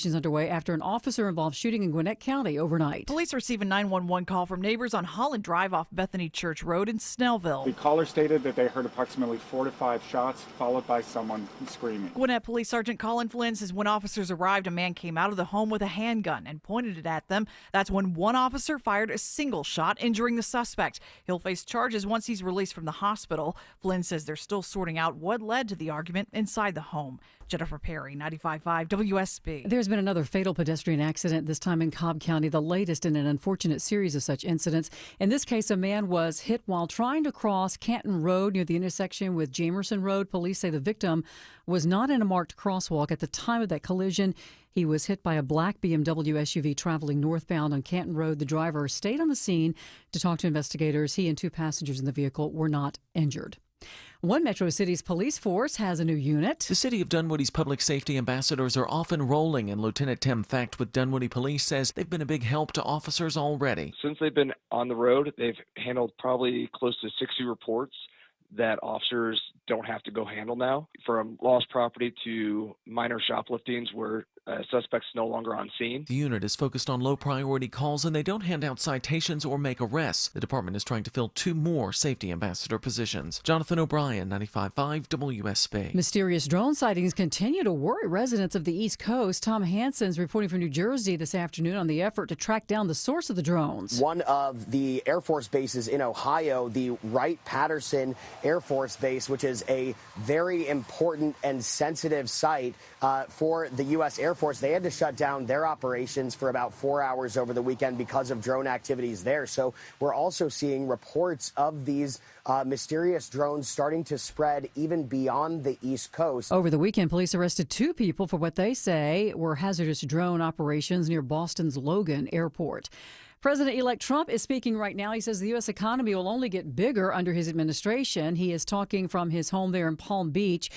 Underway after an officer-involved shooting in Gwinnett County overnight. Police receive a 911 call from neighbors on Holland Drive off Bethany Church Road in Snellville. The caller stated that they heard approximately 4 to 5 shots, followed by someone screaming. Gwinnett Police Sergeant Colin Flynn says when officers arrived, a man came out of the home with a handgun and pointed it at them. That's when one officer fired a single shot, injuring the suspect. He'll face charges once he's released from the hospital. Flynn says they're still sorting out what led to the argument inside the home. Jennifer Perry, 95.5 WSB. There's been another fatal pedestrian accident, this time in Cobb County, the latest in an unfortunate series of such incidents. In this case, a man was hit while trying to cross Canton Road near the intersection with Jamerson Road. Police say the victim was not in a marked crosswalk at the time of that collision. He was hit by a black BMW SUV traveling northbound on Canton Road. The driver stayed on the scene to talk to investigators. He and 2 passengers in the vehicle were not injured. One Metro City's police force has a new unit. The city of Dunwoody's public safety ambassadors are off and rolling, and Lieutenant Tim Fact with Dunwoody Police says they've been a big help to officers already. Since they've been on the road, they've handled probably close to 60 reports that officers don't have to go handle now, from lost property to minor shopliftings where suspects no longer on scene. The unit is focused on low-priority calls, and they don't hand out citations or make arrests. The department is trying to fill 2 more safety ambassador positions. Jonathan O'Brien, 95.5 WSB. Mysterious drone sightings continue to worry residents of the East Coast. Tom Hansen's reporting from New Jersey this afternoon on the effort to track down the source of the drones. One of the Air Force bases in Ohio, the Wright-Patterson Air Force Base, which is a very important and sensitive site for the U.S. Air Force. They had to shut down their operations for about 4 hours over the weekend because of drone activities there. So we're also seeing reports of these mysterious drones starting to spread even beyond the East Coast. Over the weekend, police arrested 2 people for what they say were hazardous drone operations near Boston's Logan Airport. President-elect Trump is speaking right now. He says the U.S. economy will only get bigger under his administration. He is talking from his home there in Palm Beach.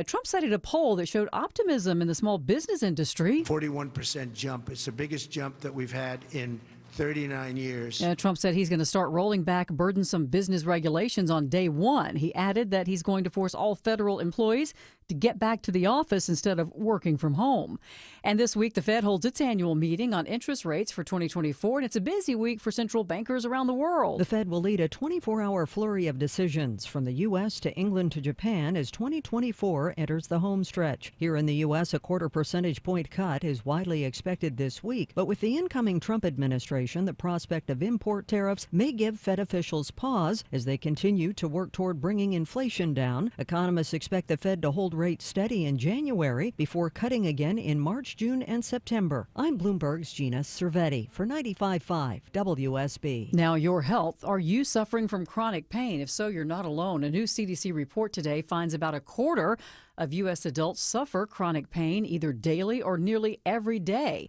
Trump cited a poll that showed optimism in the small business industry. 41% jump. It's the biggest jump that we've had in 39 years. Trump said he's going to start rolling back burdensome business regulations on day one. He added that he's going to force all federal employees to get back to the office instead of working from home. And this week, the Fed holds its annual meeting on interest rates for 2024, and it's a busy week for central bankers around the world. The Fed will lead a 24-hour flurry of decisions from the U.S. to England to Japan as 2024 enters the home stretch. Here in the U.S., a 1/4 percentage point cut is widely expected this week, but with the incoming Trump administration, the prospect of import tariffs may give Fed officials pause as they continue to work toward bringing inflation down. Economists expect the Fed to hold rates steady in January before cutting again in March, June, and September. I'm Bloomberg's Gina Cervetti for 95.5 WSB. Now, your health. Are you suffering from chronic pain? If so, you're not alone. A new CDC report today finds about 1/4 of U.S. adults suffer chronic pain either daily or nearly every day.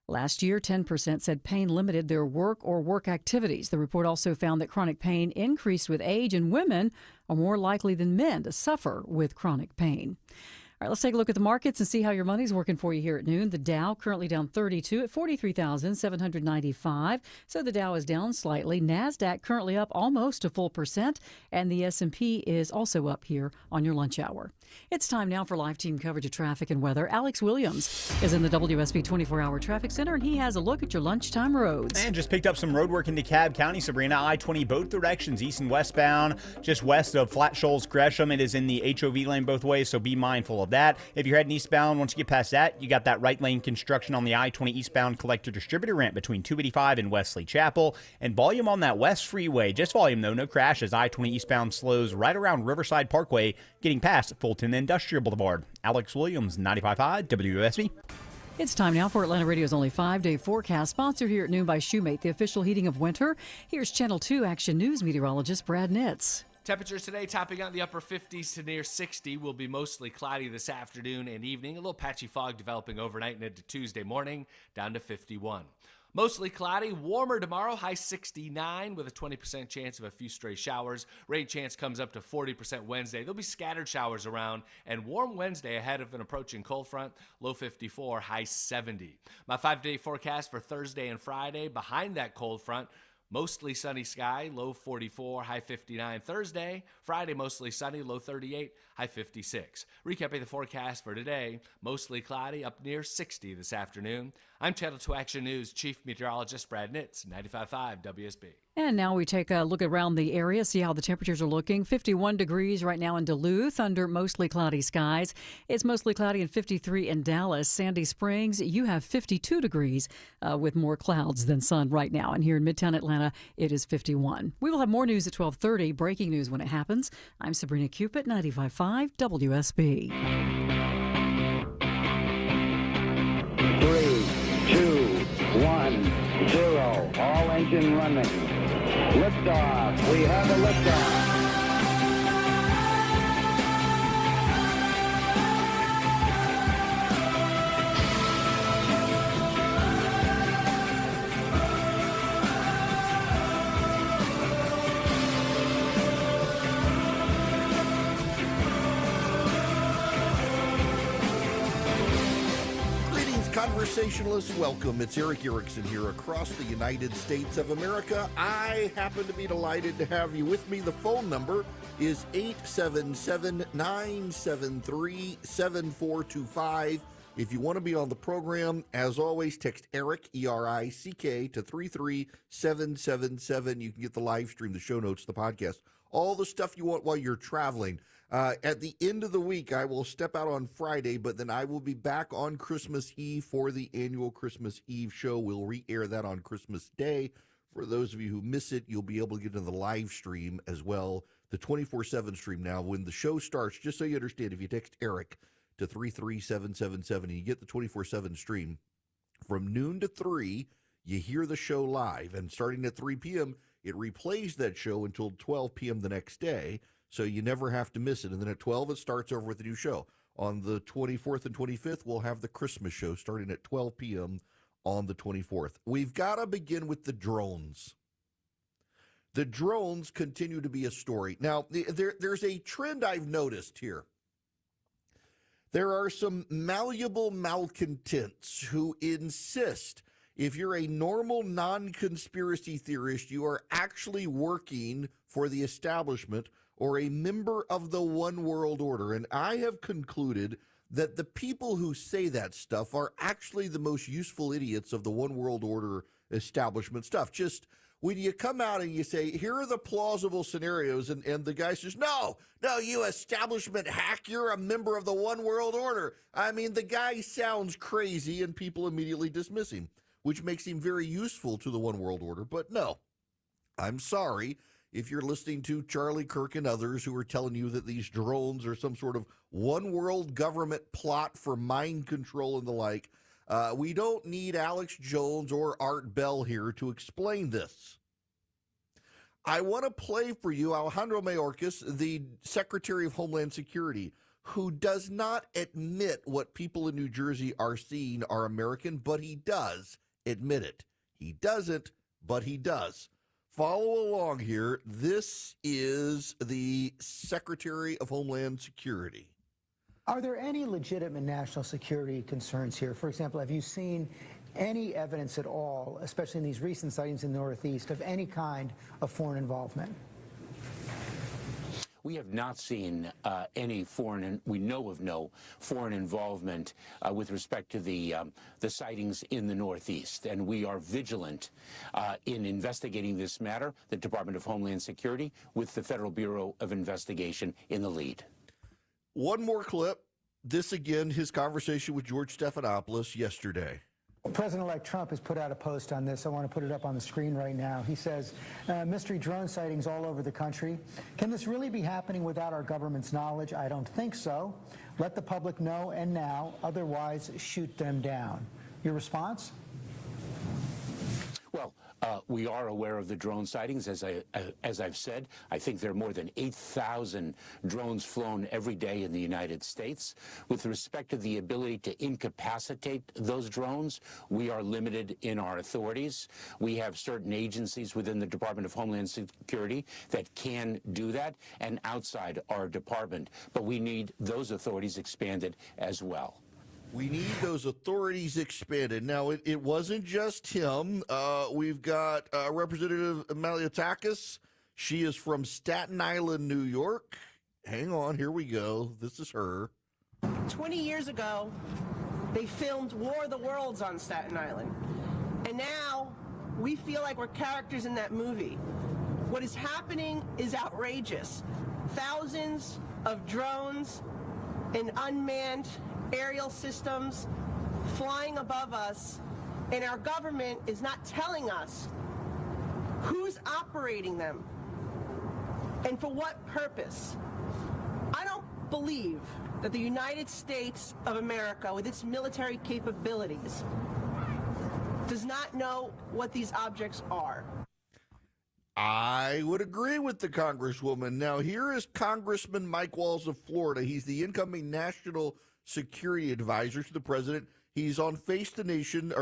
Last year, 10% said pain limited their work or work activities. The report also found that chronic pain increased with age, and women are more likely than men to suffer with chronic pain. All right, let's take a look at the markets and see how your money's working for you here at noon. The Dow currently down 32 at 43,795. So the Dow is down slightly. NASDAQ currently up almost a full percent. And the S&P is also up here on your lunch hour. It's time now for live team coverage of traffic and weather. Alex Williams is in the WSB 24-hour traffic center, and he has a look at your lunchtime roads. And just picked up some road work in DeKalb County, Sabrina. I-20 both directions, east and westbound, just west of Flat Shoals Gresham. It is in the HOV lane both ways, so be mindful of that. If you're heading eastbound, once you get past that, you got that right lane construction on the I-20 eastbound collector distributor ramp between 285 and Wesley Chapel. And volume on that West Freeway, just volume though, no crashes. I-20 eastbound slows right around Riverside Parkway, getting past Fulton Industrial Boulevard. Alex Williams, 95.5 WSB. It's time now for Atlanta Radio's only 5-day forecast, sponsored here at noon by Shoemate, the official heating of winter. Here's Channel 2 Action News meteorologist Brad Nitz. Temperatures today topping out in the upper 50s to near 60. Will be mostly cloudy this afternoon and evening. A little patchy fog developing overnight and into Tuesday morning, down to 51. Mostly cloudy, warmer tomorrow, high 69 with a 20% chance of a few stray showers. Rain chance comes up to 40% Wednesday. There'll be scattered showers around, and warm Wednesday ahead of an approaching cold front, low 54, high 70. My 5-day forecast for Thursday and Friday, behind that cold front, Mostly sunny sky, low 44, high 59 Thursday. Friday, mostly sunny, low 38, high 56. Recapping the forecast for today, mostly cloudy, up near 60 this afternoon. I'm Channel 2 Action News Chief Meteorologist Brad Nitz, 95.5 WSB. And now we take a look around the area, see how the temperatures are looking. 51 degrees right now in Duluth under mostly cloudy skies. It's mostly cloudy and 53 in Dallas. Sandy Springs, you have 52 degrees with more clouds than sun right now. And here in Midtown Atlanta, it is 51. We will have more news at 12:30, breaking news when it happens. I'm Sabrina Cupid, 95.5 WSB. 3, 2, 1, 0. All engine running. Liftoff. We have a liftoff. Conversationalists, welcome. It's Eric Erickson here across the United States of America. I happen to be delighted to have you with me. The phone number is 877-973-7425. If you want to be on the program, as always, text ERIC, E-R-I-C-K, to 33777. You can get the live stream, the show notes, the podcast, all the stuff you want while you're traveling. At the end of the week, I will step out on Friday, but then I will be back on Christmas Eve for the annual Christmas Eve show. We'll re-air that on Christmas Day. For those of you who miss it, you'll be able to get into the live stream as well, the 24/7 stream now. When the show starts, just so you understand, if you text ERIC to 33777 and you get the 24/7 stream, from noon to 3, you hear the show live. And starting at 3 p.m., it replays that show until 12 p.m. the next day. So you never have to miss it. And then at 12, it starts over with a new show. On the 24th and 25th, we'll have the Christmas show starting at 12 p.m. on the 24th. We've got to begin with the drones. The drones continue to be a story. Now, there's a trend I've noticed here. There are some malleable malcontents who insist if you're a normal non-conspiracy theorist, you are actually working for the establishment or a member of the one world order. And I have concluded that the people who say that stuff are actually the most useful idiots of the one world order establishment stuff. Just when you come out and you say, here are the plausible scenarios, and the guy says, no, you establishment hack, you're a member of the one world order. I mean, the guy sounds crazy and people immediately dismiss him, which makes him very useful to the one world order. But no, I'm sorry if you're listening to Charlie Kirk and others who are telling you that these drones are some sort of one world government plot for mind control and the like. We don't need Alex Jones or Art Bell here to explain this. I want to play for you Alejandro Mayorkas, the Secretary of Homeland Security, who does not admit what people in New Jersey are seeing are American, but he does admit it. He doesn't, but he does. Follow along here. This is the Secretary of Homeland Security. Are there any legitimate national security concerns here? For example, have you seen any evidence at all, especially in these recent sightings in the Northeast, of any kind of foreign involvement? We have not seen any foreign, we know of no foreign involvement with respect to the sightings in the Northeast, and we are vigilant in investigating this matter, the Department of Homeland Security, with the Federal Bureau of Investigation in the lead. One more clip. This again, his conversation with George Stephanopoulos yesterday. President-elect Trump has put out a post on this. I want to put it up on the screen right now. He says, mystery drone sightings all over the country. Can this really be happening without our government's knowledge? I don't think so. Let the public know and now, otherwise shoot them down. Your response? Well, we are aware of the drone sightings, as I've said. I think there are more than 8,000 drones flown every day in the United States. With respect to the ability to incapacitate those drones, we are limited in our authorities. We have certain agencies within the Department of Homeland Security that can do that, and outside our department. But we need those authorities expanded as well. We need those authorities expanded. Now, it wasn't just him. We've got Representative Malliotakis. She is from Staten Island, New York. Hang on, here we go. This is her. 20 years ago, they filmed War of the Worlds on Staten Island. And now we feel like we're characters in that movie. What is happening is outrageous. Thousands of drones and unmanned aerial systems flying above us, and our government is not telling us who's operating them and for what purpose. I don't believe that the United States of America, with its military capabilities, does not know what these objects are. I would agree with the Congresswoman. Now, here is Congressman Mike Walls of Florida. He's the incoming National Security Advisor to the President. He's on Face the Nation,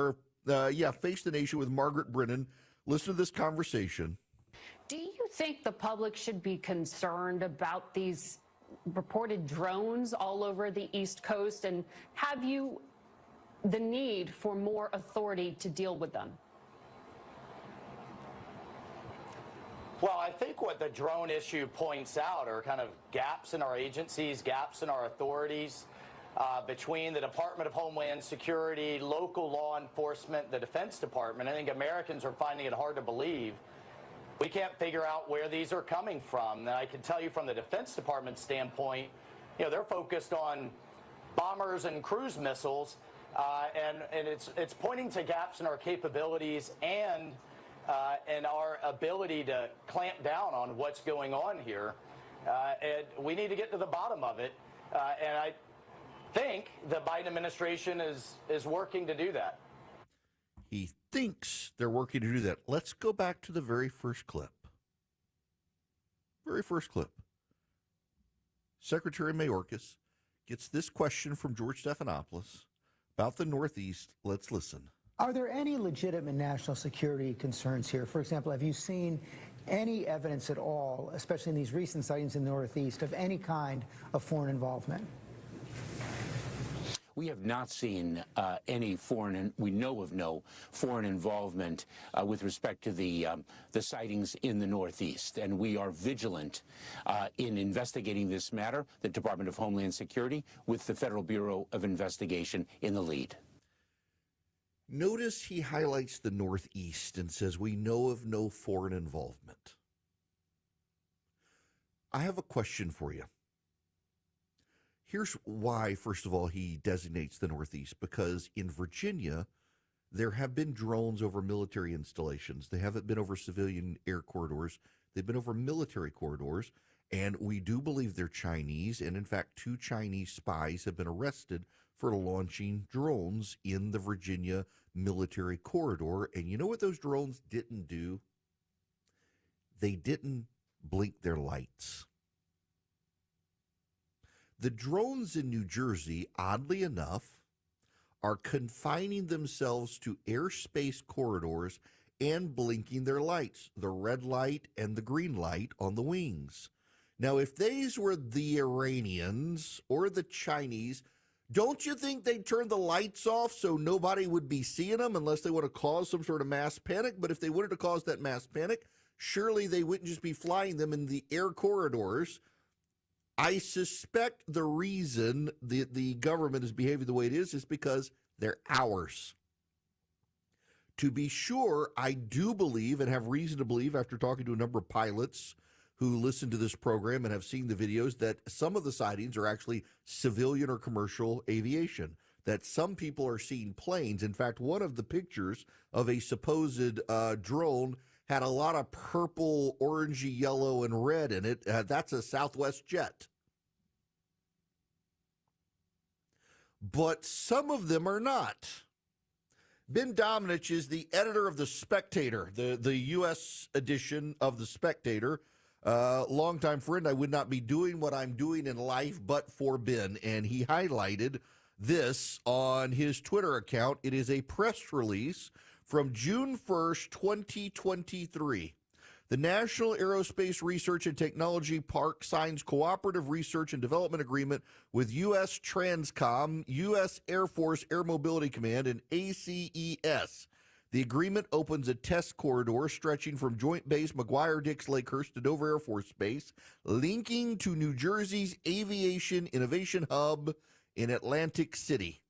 Face the Nation with Margaret Brennan. Listen to this conversation. Do you think the public should be concerned about these reported drones all over the East Coast? And have you the need for more authority to deal with them? Well, I think what the drone issue points out are kind of gaps in our agencies, gaps in our authorities between the Department of Homeland Security, local law enforcement, the Defense Department. I think Americans are finding it hard to believe. We can't figure out where these are coming from. And I can tell you from the Defense Department standpoint, they're focused on bombers and cruise missiles, and it's pointing to gaps in our capabilities and our ability to clamp down on what's going on here. And we need to get to the bottom of it. And I think the Biden administration is working to do that. He thinks they're working to do that. Let's go back to the very first clip. Secretary Mayorkas gets this question from George Stephanopoulos about the Northeast. Let's listen. Are there any legitimate national security concerns here? For example, have you seen any evidence at all, especially in these recent sightings in the Northeast, of any kind of foreign involvement? We have not seen any foreign, we know of no foreign involvement with respect to the sightings in the Northeast. And we are vigilant in investigating this matter, the Department of Homeland Security, with the Federal Bureau of Investigation in the lead. Notice he highlights the Northeast and says, we know of no foreign involvement. I have a question for you. Here's why, first of all, he designates the Northeast, because in Virginia, there have been drones over military installations. They haven't been over civilian air corridors. They've been over military corridors, and we do believe they're Chinese. And in fact, 2 Chinese spies have been arrested for launching drones in the Virginia military corridor. And you know what those drones didn't do? They didn't blink their lights. The drones in New Jersey, oddly enough, are confining themselves to airspace corridors and blinking their lights, the red light and the green light on the wings. Now, if these were the Iranians or the Chinese, don't you think they'd turn the lights off so nobody would be seeing them unless they want to cause some sort of mass panic? But if they wanted to cause that mass panic, surely they wouldn't just be flying them in the air corridors. I suspect the reason the government is behaving the way it is because they're ours. To be sure, I do believe and have reason to believe, after talking to a number of pilots who listen to this program and have seen the videos, that some of the sightings are actually civilian or commercial aviation, that some people are seeing planes. In fact, one of the pictures of a supposed drone had a lot of purple, orangey, yellow, and red in it. That's a Southwest jet. But some of them are not. Ben Domenech is the editor of The Spectator, the U.S. edition of The Spectator. Longtime friend. I would not be doing what I'm doing in life but for Ben. And he highlighted this on his Twitter account. It is a press release from June 1st, 2023. The National Aerospace Research and Technology Park signs cooperative research and development agreement with U.S. Transcom, U.S. Air Force Air Mobility Command, and ACES. The agreement opens a test corridor stretching from Joint Base McGuire-Dix Lakehurst to Dover Air Force Base, linking to New Jersey's Aviation Innovation Hub in Atlantic City.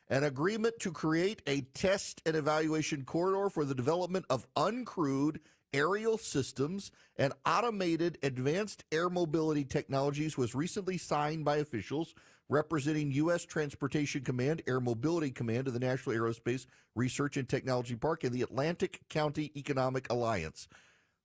An agreement to create a test and evaluation corridor for the development of uncrewed aerial systems and automated advanced air mobility technologies was recently signed by officials representing U.S. Transportation Command, Air Mobility Command of the National Aerospace Research and Technology Park, and the Atlantic County Economic Alliance.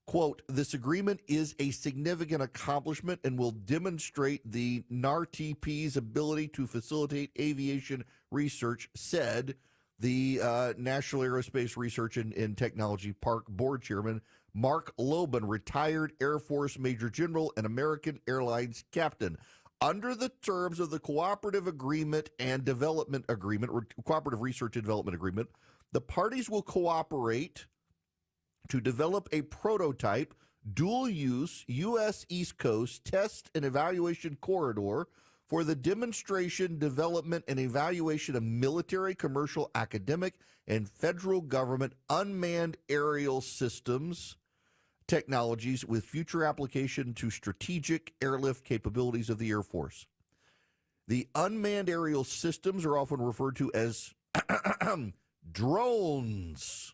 Quote, this agreement is a significant accomplishment and will demonstrate the NARTP's ability to facilitate aviation research, said the National Aerospace Research and Technology Park Board Chairman Mark Lobin, retired Air Force Major General and American Airlines captain. Under the terms of the Cooperative Agreement and Development Agreement, or Cooperative Research and Development Agreement, the parties will cooperate to develop a prototype, dual-use U.S. East Coast test and evaluation corridor for the demonstration, development, and evaluation of military, commercial, academic, and federal government unmanned aerial systems technologies with future application to strategic airlift capabilities of the Air Force. The unmanned aerial systems are often referred to as drones.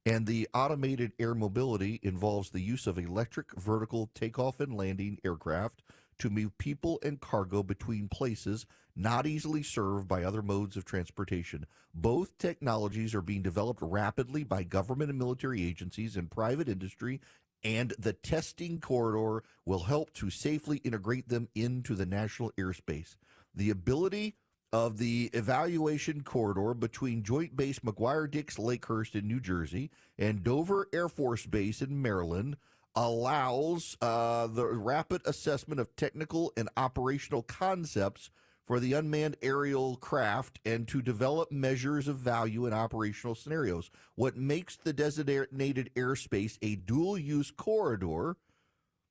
And the automated air mobility involves the use of electric vertical takeoff and landing aircraft to move people and cargo between places not easily served by other modes of transportation. Both technologies are being developed rapidly by government and military agencies and private industry, and the testing corridor will help to safely integrate them into the national airspace. The ability of the evaluation corridor between Joint Base McGuire-Dix Lakehurst in New Jersey and Dover Air Force Base in Maryland allows the rapid assessment of technical and operational concepts for the unmanned aerial craft and to develop measures of value in operational scenarios. What makes the designated airspace a dual-use corridor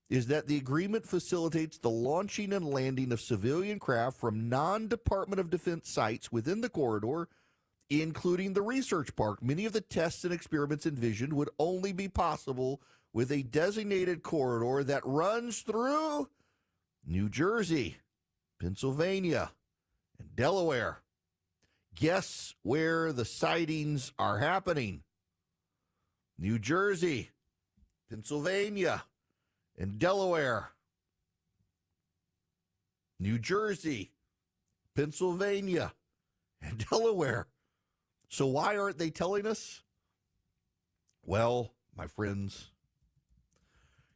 is that the agreement facilitates the launching and landing of civilian craft from non-Department of Defense sites within the corridor, including the research park. Many of the tests and experiments envisioned would only be possible with a designated corridor that runs through New Jersey, Pennsylvania, and Delaware. Guess where the sightings are happening? New Jersey, Pennsylvania, and Delaware. New Jersey, Pennsylvania, and Delaware. So why aren't they telling us? Well, my friends,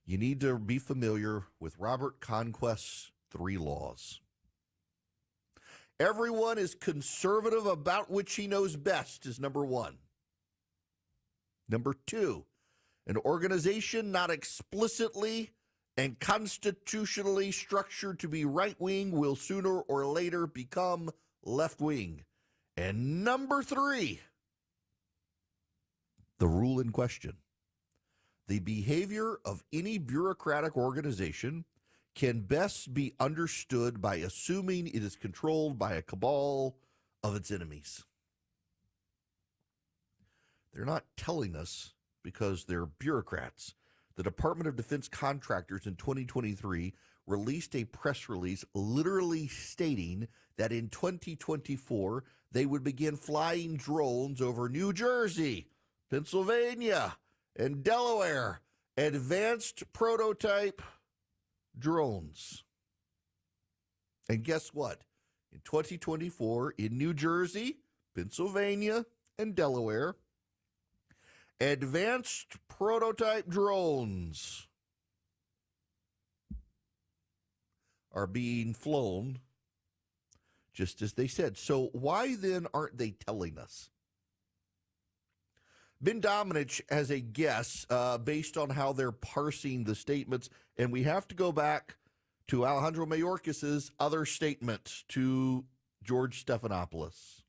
you need to be familiar with Robert Conquest's 3 laws. Everyone is conservative about which he knows best is number 1. Number 2, an organization not explicitly and constitutionally structured to be right-wing will sooner or later become left-wing. And number 3, the rule in question. The behavior of any bureaucratic organization can best be understood by assuming it is controlled by a cabal of its enemies. They're not telling us because they're bureaucrats. The Department of Defense contractors in 2023 released a press release literally stating that in 2024 they would begin flying drones over New Jersey, Pennsylvania, and Delaware, advanced prototype drones. And guess what? In 2024, in New Jersey, Pennsylvania, and Delaware, advanced prototype drones are being flown just as they said. So why then aren't they telling us? Ben Domenech has a guess based on how they're parsing the statements, and we have to go back to Alejandro Mayorkas's other statement to George Stephanopoulos.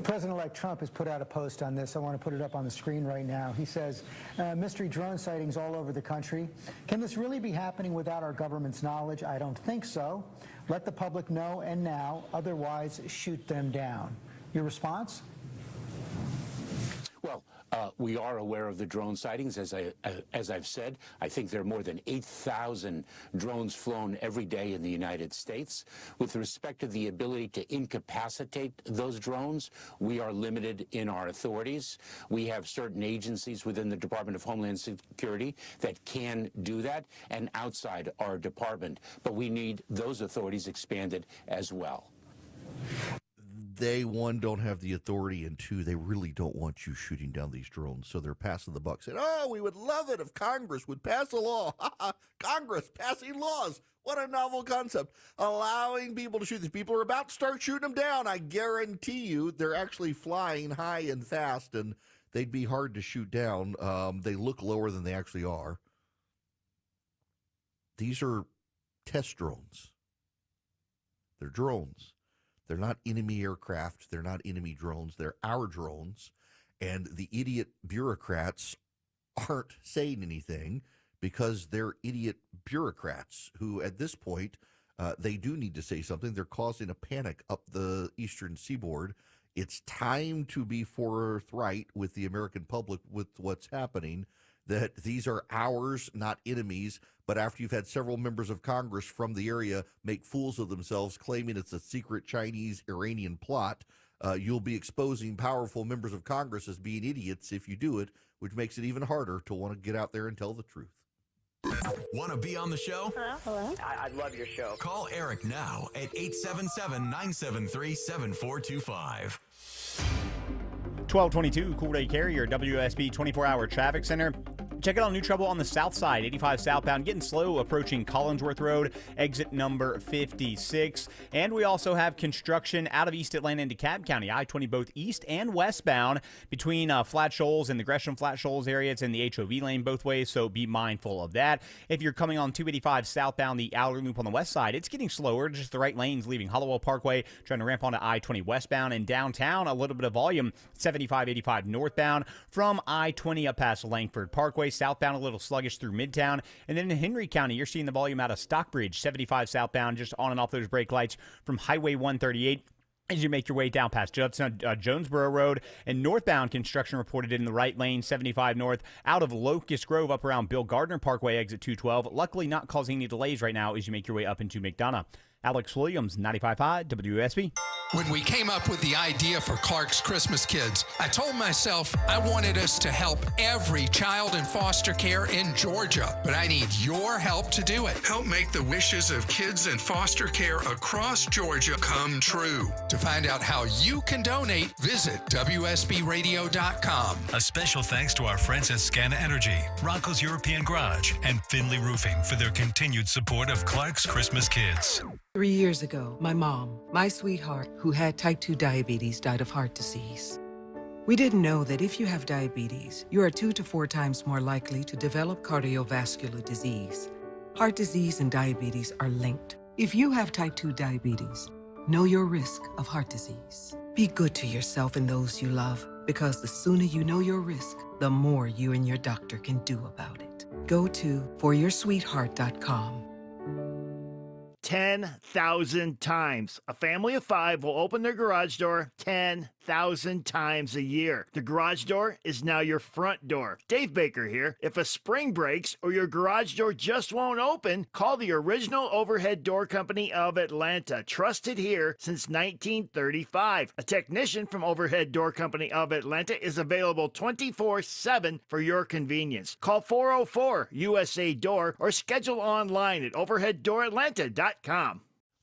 President-elect Trump has put out a post on this. I want to put it up on the screen right now. He says, mystery drone sightings all over the country. Can this really be happening without our government's knowledge? I don't think so. Let the public know and now, otherwise shoot them down. Your response? Well, we are aware of the drone sightings. As I've said, I think there are more than 8,000 drones flown every day in the United States. With respect to the ability to incapacitate those drones, we are limited in our authorities. We have certain agencies within the Department of Homeland Security that can do that, and outside our department. But we need those authorities expanded as well. They, one, don't have the authority, and two, they really don't want you shooting down these drones. So they're passing the buck, saying, oh, we would love it if Congress would pass a law. Congress passing laws. What a novel concept. Allowing people to shoot these. People are about to start shooting them down. I guarantee you they're actually flying high and fast, and they'd be hard to shoot down. They look lower than they actually are. These are test drones. They're drones. They're not enemy aircraft. They're not enemy drones. They're our drones. And the idiot bureaucrats aren't saying anything because they're idiot bureaucrats who, at this point, they do need to say something. They're causing a panic up the eastern seaboard. It's time to be forthright with the American public with what's happening, that these are ours, not enemies. But after you've had several members of Congress from the area make fools of themselves, claiming it's a secret Chinese-Iranian plot, you'll be exposing powerful members of Congress as being idiots if you do it, which makes it even harder to want to get out there and tell the truth. Want to be on the show? Hello? I love your show. Call Eric now at 877-973-7425. 1222 Cool Day Carrier, WSB 24-hour traffic center. Check out new trouble on the south side, 85 southbound, getting slow approaching Collinsworth Road, exit number 56. And we also have construction out of East Atlanta into DeKalb County, I-20 both east and westbound between Flat Shoals and the Gresham Flat Shoals area. It's in the HOV lane both ways, so be mindful of that. If you're coming on 285 southbound, the outer loop on the west side, it's getting slower, just the right lanes leaving Hollowell Parkway, trying to ramp onto I-20 westbound. And downtown, a little bit of volume, 75-85 northbound from I-20 up past Langford Parkway. Southbound a little sluggish through Midtown. And then in Henry County, you're seeing the volume out of Stockbridge, 75 southbound, just on and off those brake lights from Highway 138. As you make your way down past Jonesboro Road, and northbound construction reported in the right lane, 75 north, out of Locust Grove up around Bill Gardner Parkway, exit 212. Luckily not causing any delays right now as you make your way up into McDonough. Alex Williams, 95.5 WSB. When we came up with the idea for Clark's Christmas Kids, I told myself I wanted us to help every child in foster care in Georgia, but I need your help to do it. Help make the wishes of kids in foster care across Georgia come true. To find out how you can donate, visit WSBradio.com. A special thanks to our friends at Scana Energy, Rocco's European Garage, and Finley Roofing for their continued support of Clark's Christmas Kids. 3 years ago, my mom, my sweetheart, who had type 2 diabetes, died of heart disease. We didn't know that if you have diabetes, you are 2 to 4 times more likely to develop cardiovascular disease. Heart disease and diabetes are linked. If you have type 2 diabetes, know your risk of heart disease. Be good to yourself and those you love, because the sooner you know your risk, the more you and your doctor can do about it. Go to foryoursweetheart.com. 10,000 times. A family of 5 will open their garage door 10,000 times a year. The garage door is now your front door. Dave Baker here. If a spring breaks or your garage door just won't open, call the original overhead door company of Atlanta. Trusted here since 1935. A technician from Overhead Door Company of Atlanta is available 24/7 for your convenience. Call 404-USA-DOOR or schedule online at overheaddooratlanta.com.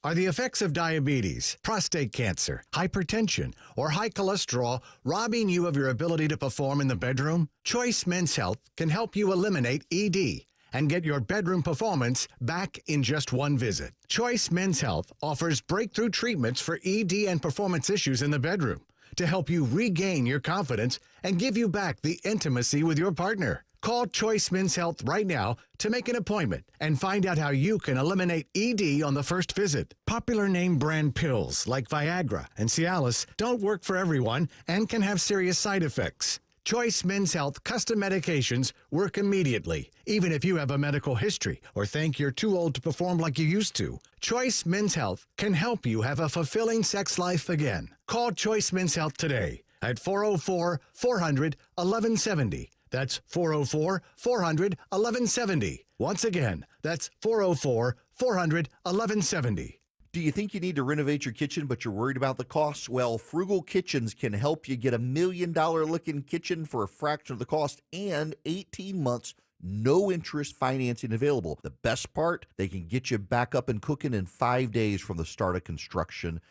Are the effects of diabetes, prostate cancer, hypertension, or high cholesterol robbing you of your ability to perform in the bedroom? Choice Men's Health can help you eliminate ED and get your bedroom performance back in just one visit. Choice Men's Health offers breakthrough treatments for ED and performance issues in the bedroom to help you regain your confidence and give you back the intimacy with your partner. Call Choice Men's Health right now to make an appointment and find out how you can eliminate ED on the first visit. Popular name brand pills like Viagra and Cialis don't work for everyone and can have serious side effects. Choice Men's Health custom medications work immediately, even if you have a medical history or think you're too old to perform like you used to. Choice Men's Health can help you have a fulfilling sex life again. Call Choice Men's Health today at 404-400-1170. That's 404-400-1170. Once again, that's 404-400-1170. Do you think you need to renovate your kitchen, but you're worried about the costs? Well, Frugal Kitchens can help you get $1 million looking kitchen for a fraction of the cost and 18 months, no interest financing available. The best part, they can get you back up and cooking in 5 days from the start of construction.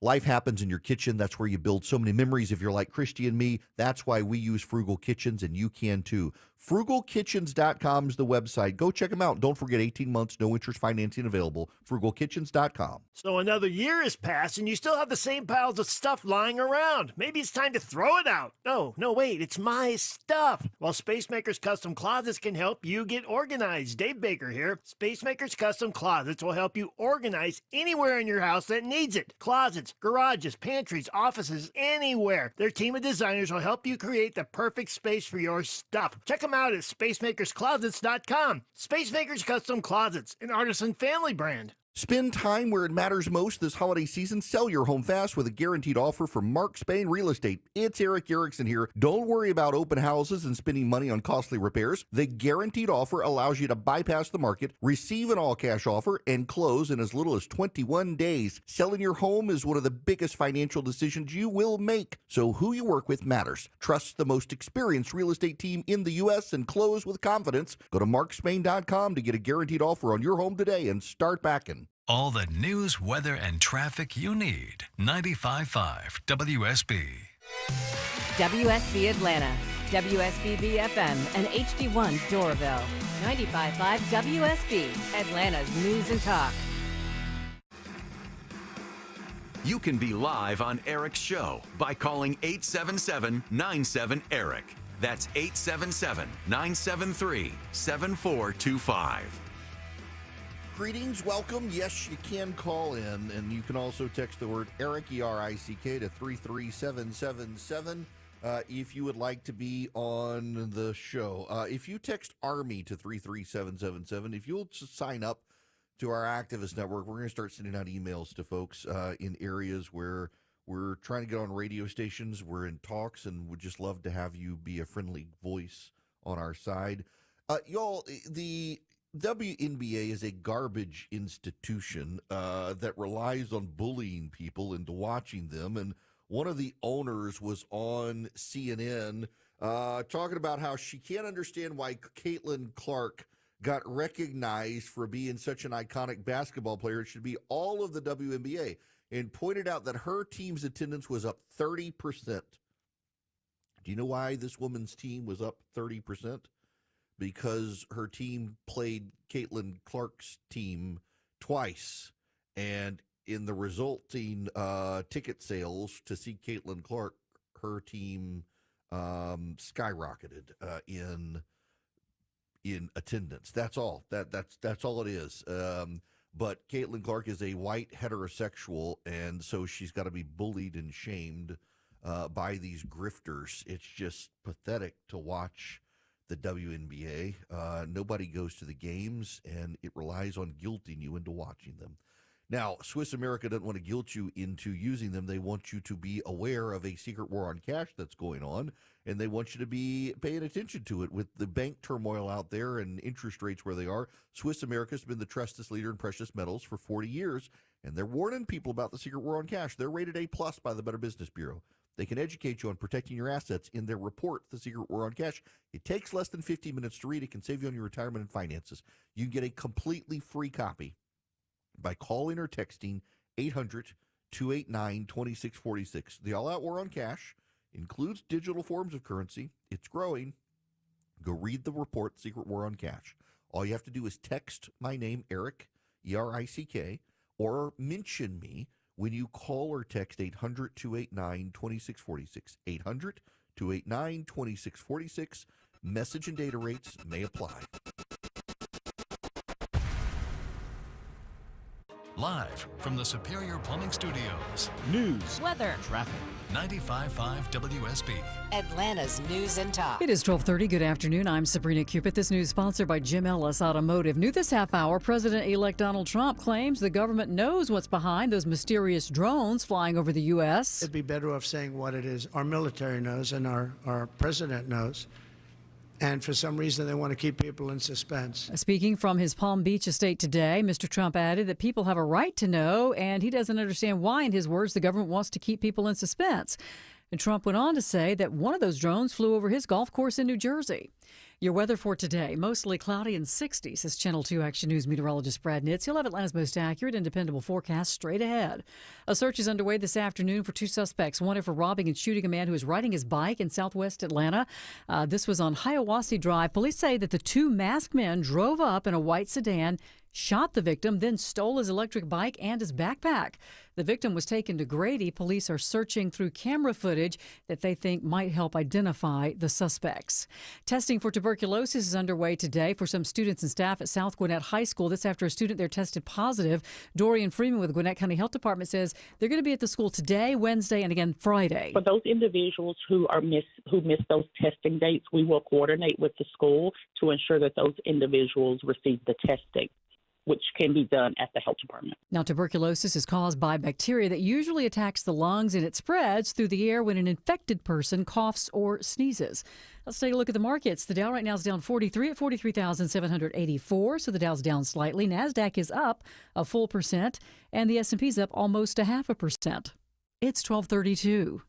Life happens in your kitchen. That's where you build so many memories. If you're like Christy and me, that's why we use Frugal Kitchens, and you can too. FrugalKitchens.com is the website. Go check them out. Don't forget, 18 months, no interest financing available. FrugalKitchens.com. So another year has passed, and you still have the same piles of stuff lying around. Maybe it's time to throw it out. No, wait, it's my stuff. Well, Spacemaker's Custom Closets can help you get organized. Dave Baker here. Spacemaker's Custom Closets will help you organize anywhere in your house that needs it. Closets, garages, pantries, offices, anywhere. Their team of designers will help you create the perfect space for your stuff. Check them out at spacemakersclosets.com. Spacemakers Custom Closets, an artisan family brand. Spend time where it matters most this holiday season. Sell your home fast with a guaranteed offer from Mark Spain Real Estate. It's Eric Erickson here. Don't worry about open houses and spending money on costly repairs. The guaranteed offer allows you to bypass the market, receive an all-cash offer, and close in as little as 21 days. Selling your home is one of the biggest financial decisions you will make. So who you work with matters. Trust the most experienced real estate team in the U.S. and close with confidence. Go to markspain.com to get a guaranteed offer on your home today and start backing. All the news, weather, and traffic you need. 95.5 WSB. WSB Atlanta, WSB FM, and HD1 Doraville. 95.5 WSB, Atlanta's news and talk. You can be live on Eric's show by calling 877-97-ERIC. That's 877-973-7425. Greetings, welcome. Yes, you can call in, and you can also text the word Eric, E-R-I-C-K, to 33777 if you would like to be on the show. If you text ARMY to 33777, if you'll sign up to our activist network, we're going to start sending out emails to folks in areas where we're trying to get on radio stations. We're in talks, and would just love to have you be a friendly voice on our side. Y'all, the WNBA is a garbage institution that relies on bullying people into watching them. And one of the owners was on CNN talking about how she can't understand why Caitlin Clark got recognized for being such an iconic basketball player. It should be all of the WNBA, and pointed out that her team's attendance was up 30%. Do you know why this woman's team was up 30%? Because her team played Caitlin Clark's team twice, and in the resulting ticket sales to see Caitlin Clark, her team skyrocketed in attendance. That's all. That's all it is. But Caitlin Clark is a white heterosexual, and so she's got to be bullied and shamed by these grifters. It's just pathetic to watch the WNBA. Nobody goes to the games, and it relies on guilting you into watching them. Now, Swiss America doesn't want to guilt you into using them. They want you to be aware of a secret war on cash that's going on, and they want you to be paying attention to it. With the bank turmoil out there and interest rates where they are, Swiss America has been the trusted leader in precious metals for 40 years, and they're warning people about the secret war on cash. They're rated A+ by the Better Business Bureau. They can educate you on protecting your assets in their report, The Secret War on Cash. It takes less than 15 minutes to read. It can save you on your retirement and finances. You can get a completely free copy by calling or texting 800-289-2646. The All-Out War on Cash includes digital forms of currency. It's growing. Go read the report, Secret War on Cash. All you have to do is text my name, Eric, E-R-I-C-K, or mention me when you call or text 800-289-2646. 800-289-2646. Message and data rates may apply. Live from the Superior Plumbing Studios. News, weather, traffic. 95.5 WSB. Atlanta's News and Talk. It is 12:30. Good afternoon. I'm Sabrina Cupid. This news sponsored by Jim Ellis Automotive. New this half hour, President-elect Donald Trump claims the government knows what's behind those mysterious drones flying over the U.S. It'd be better off saying what it is. Our military knows and our president knows. And for some reason, they want to keep people in suspense. Speaking from his Palm Beach estate today, Mr. Trump added that people have a right to know, and he doesn't understand why, in his words, the government wants to keep people in suspense. And Trump went on to say that one of those drones flew over his golf course in New Jersey. Your weather for today, mostly cloudy and 60, says Channel 2 Action News meteorologist Brad Nitz. He'll have Atlanta's most accurate and dependable forecast straight ahead. A search is underway this afternoon for two suspects, wanted for robbing and shooting a man who was riding his bike in southwest Atlanta. This was on Hiawassee Drive. Police say that the two masked men drove up in a white sedan, shot the victim, then stole his electric bike and his backpack. The victim was taken to Grady. Police are searching through camera footage that they think might help identify the suspects. Testing for tuberculosis is underway today for some students and staff at South Gwinnett High School. This after a student there tested positive. Dorian Freeman with the Gwinnett County Health Department says they're going to be at the school today, Wednesday, and again Friday. For those individuals who miss those testing dates, we will coordinate with the school to ensure that those individuals receive the testing, which can be done at the health department. Now, tuberculosis is caused by bacteria that usually attacks the lungs, and it spreads through the air when an infected person coughs or sneezes. Let's take a look at the markets. The Dow right now is down 43 at 43,784, so the Dow's down slightly. NASDAQ is up a full percent, and the S&P's up almost 0.5%. It's 12:32.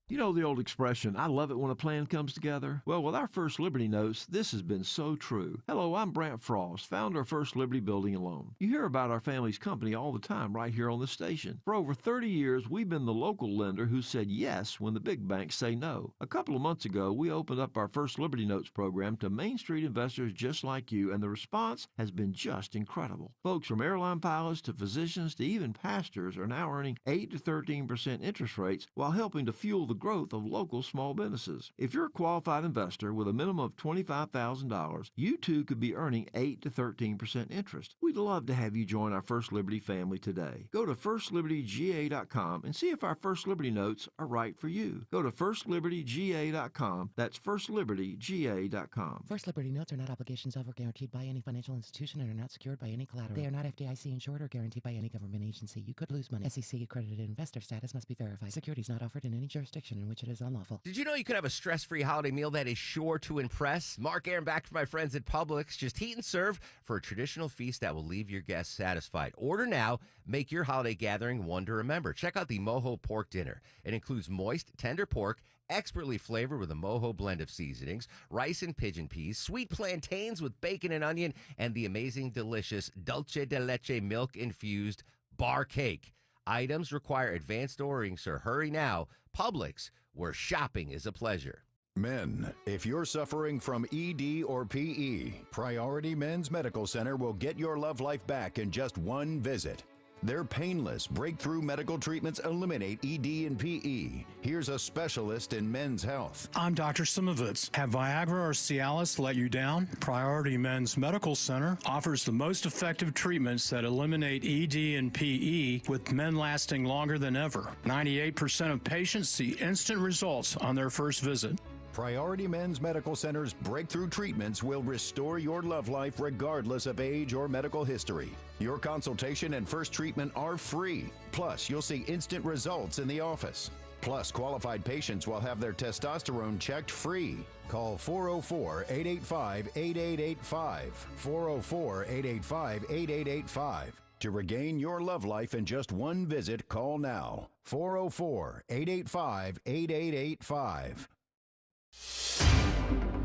You know the old expression, I love it when a plan comes together? Well, with our First Liberty Notes, this has been so true. Hello, I'm Brant Frost, founder of First Liberty Building and Loan. You hear about our family's company all the time right here on the station. For over 30 years, we've been the local lender who said yes when the big banks say no. A couple of months ago, we opened up our First Liberty Notes program to Main Street investors just like you, and the response has been just incredible. Folks from airline pilots to physicians to even pastors are now earning 8 to 13% interest rates while helping to fuel the growth of local small businesses. If you're a qualified investor with a minimum of $25,000, you too could be earning 8 to 13% interest. We'd love to have you join our First Liberty family today. Go to firstlibertyga.com and see if our First Liberty Notes are right for you. Go to firstlibertyga.com. That's firstlibertyga.com. First Liberty Notes are not obligations of or guaranteed by any financial institution and are not secured by any collateral. They are not FDIC insured or guaranteed by any government agency. You could lose money. SEC accredited investor status must be verified. Securities not offered in any jurisdiction in which it is unlawful. Did you know you could have a stress-free holiday meal that is sure to impress? Mark Aaron back for my friends at Publix. Just heat and serve for a traditional feast that will leave your guests satisfied. Order now. Make your holiday gathering one to remember. Check out the Moho Pork Dinner. It includes moist, tender pork, expertly flavored with a Moho blend of seasonings, rice and pigeon peas, sweet plantains with bacon and onion, and the amazing, delicious dulce de leche milk-infused bar cake. Items require advanced ordering, so hurry now. Publix, where shopping is a pleasure. Men, if you're suffering from ED or PE, Priority Men's Medical Center will get your love life back in just one visit. Their painless breakthrough medical treatments eliminate ED and PE. Here's a specialist in men's health. I'm Dr. Simovitz. Have Viagra or Cialis let you down? Priority Men's Medical Center offers the most effective treatments that eliminate ED and PE, with men lasting longer than ever. 98% of patients see instant results on their first visit. Priority Men's Medical Center's breakthrough treatments will restore your love life regardless of age or medical history. Your consultation and first treatment are free. Plus, you'll see instant results in the office. Plus, qualified patients will have their testosterone checked free. Call 404-885-8885. 404-885-8885. To regain your love life in just one visit, call now. 404-885-8885.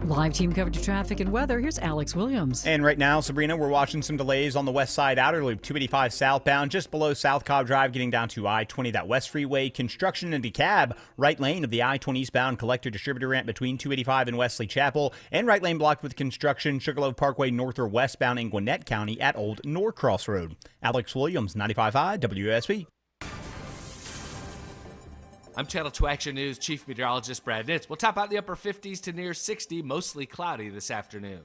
Live team coverage of traffic and weather. Here's Alex Williams. And right now, Sabrina, we're watching some delays on the west side outer loop, 285 southbound, just below South Cobb Drive, getting down to I-20, that west freeway. Construction in DeKalb, right lane of the I-20 eastbound collector distributor ramp between 285 and Wesley Chapel, and right lane blocked with construction, Sugarloaf Parkway north or westbound in Gwinnett County at Old Norcross Road. Alex Williams, 95.5 WSB. I'm Channel 2 Action News Chief Meteorologist Brad Nitz. We'll top out the upper 50s to near 60, mostly cloudy this afternoon.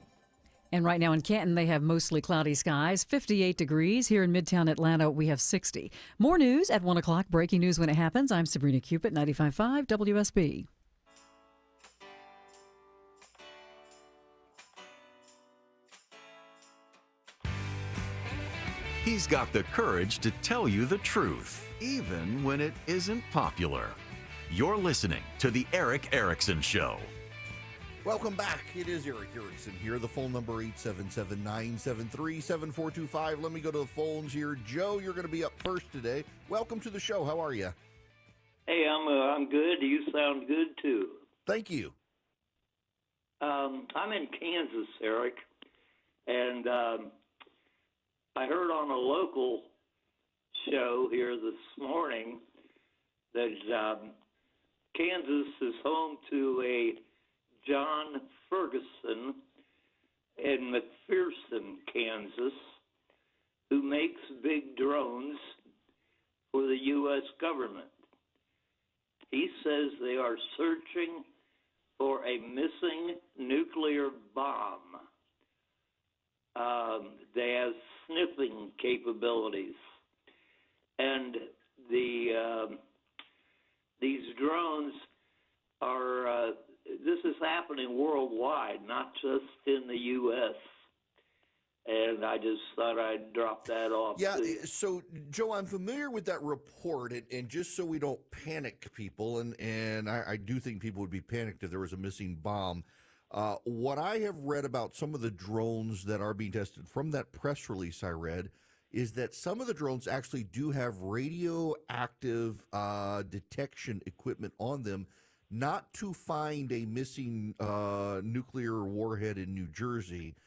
And right now in Canton, they have mostly cloudy skies, 58 degrees. Here in Midtown Atlanta, we have 60. More news at 1 o'clock. Breaking news when it happens. I'm Sabrina Cupid, 95.5 WSB. He's got the courage to tell you the truth, even when it isn't popular. You're listening to The Eric Erickson Show. Welcome back. It is Eric Erickson here. The phone number 877-973-7425. Let me go to the phones here. Joe, you're going to be up first today. Welcome to the show. How are you? Hey, I'm good. You sound good too. Thank you. I'm in Kansas, Eric, and I heard on a local show here this morning that Kansas is home to a John Ferguson in McPherson, Kansas, who makes big drones for the U.S. government. He says they are searching for a missing nuclear bomb. They have sniffing capabilities. And these drones are, this is happening worldwide, not just in the U.S. And I just thought I'd drop that off. Yeah, so, Joe, I'm familiar with that report, and just so we don't panic people, and I do think people would be panicked if there was a missing bomb. What I have read about some of the drones that are being tested from that press release I read is that some of the drones actually do have radioactive detection equipment on them, not to find a missing nuclear warhead in New Jersey,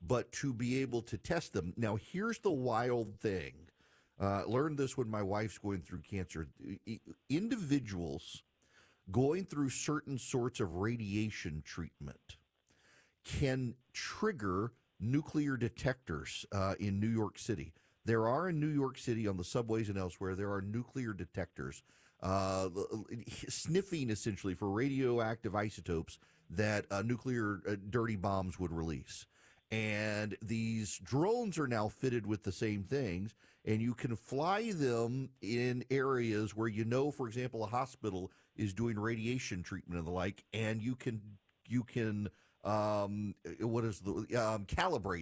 but to be able to test them. Now, here's the wild thing. Learned this when my wife's going through cancer. Individuals going through certain sorts of radiation treatment can trigger nuclear detectors in New York City. There are in New York City on the subways and elsewhere, there are nuclear detectors sniffing essentially for radioactive isotopes that nuclear dirty bombs would release. And these drones are now fitted with the same things, and you can fly them in areas where you know, for example, a hospital is doing radiation treatment and the like, and you can calibrate.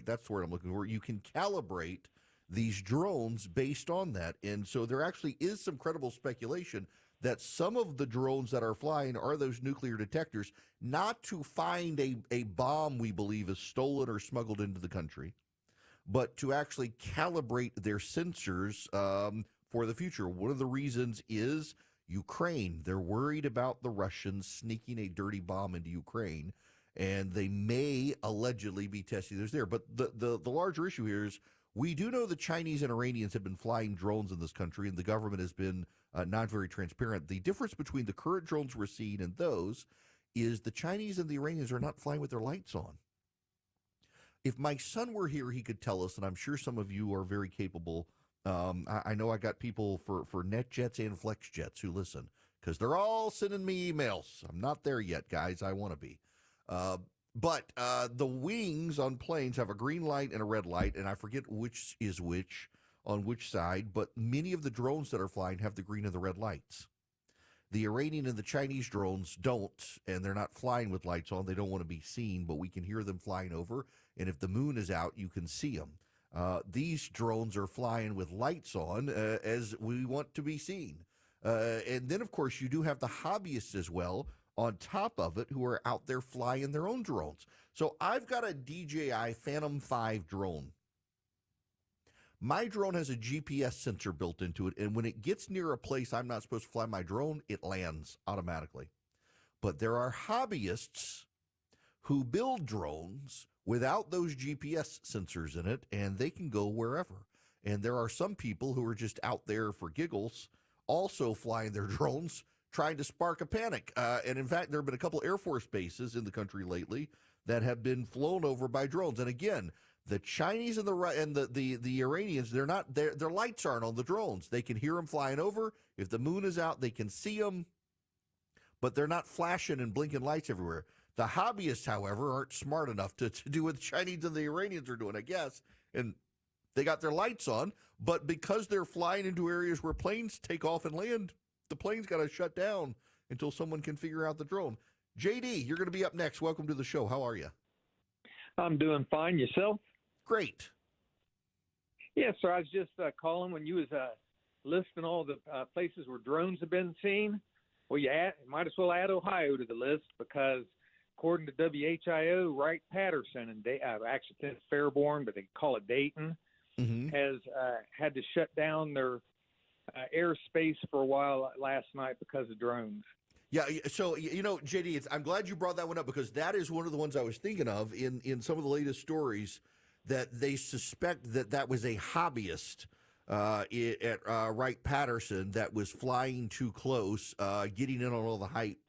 That's the word I'm looking for. You can calibrate these drones based on that. And so there actually is some credible speculation that some of the drones that are flying are those nuclear detectors, not to find a bomb we believe is stolen or smuggled into the country, but to actually calibrate their sensors for the future. One of the reasons is Ukraine. They're worried about the Russians sneaking a dirty bomb into Ukraine, and they may allegedly be testing those there. But the larger issue here is we do know the Chinese and Iranians have been flying drones in this country, and the government has been not very transparent. The difference between the current drones we're seeing and those is the Chinese and the Iranians are not flying with their lights on. If my son were here, he could tell us, and I'm sure some of you are very capable. I know I got people for NetJets and FlexJets who listen, because they're all sending me emails. I'm not there yet, guys. I want to be. But the wings on planes have a green light and a red light, and I forget which is which on which side, but many of the drones that are flying have the green and the red lights. The Iranian and the Chinese drones don't, and they're not flying with lights on. They don't want to be seen, but we can hear them flying over, and if the moon is out, you can see them. These drones are flying with lights on as we want to be seen. And then, of course, you do have the hobbyists as well on top of it who are out there flying their own drones. So I've got a DJI Phantom 5 drone. My drone has a GPS sensor built into it, and when it gets near a place I'm not supposed to fly my drone, it lands automatically. But there are hobbyists who build drones without those GPS sensors in it, and they can go wherever. And there are some people who are just out there for giggles, also flying their drones, trying to spark a panic. And in fact, there have been a couple Air Force bases in the country lately that have been flown over by drones. And again, the Chinese and the Iranians, their lights aren't on the drones. They can hear them flying over. If the moon is out, they can see them. but they're not flashing and blinking lights everywhere. The hobbyists, however, aren't smart enough to do what the Chinese and the Iranians are doing, I guess. And they got their lights on, but because they're flying into areas where planes take off and land, the plane's got to shut down until someone can figure out the drone. JD, you're going to be up next. Welcome to the show. How are you? I'm doing fine. Yourself? Great. Yes, sir. I was just calling when you was listing all the places where drones have been seen. Well, you might as well add Ohio to the list because according to WHIO, Wright-Patterson, and actually it's Fairborn, but they call it Dayton, has had to shut down their airspace for a while last night because of drones. Yeah, so, JD, I'm glad you brought that one up because that is one of the ones I was thinking of in some of the latest stories that they suspect that was a hobbyist at Wright-Patterson that was flying too close, getting in on all the hype,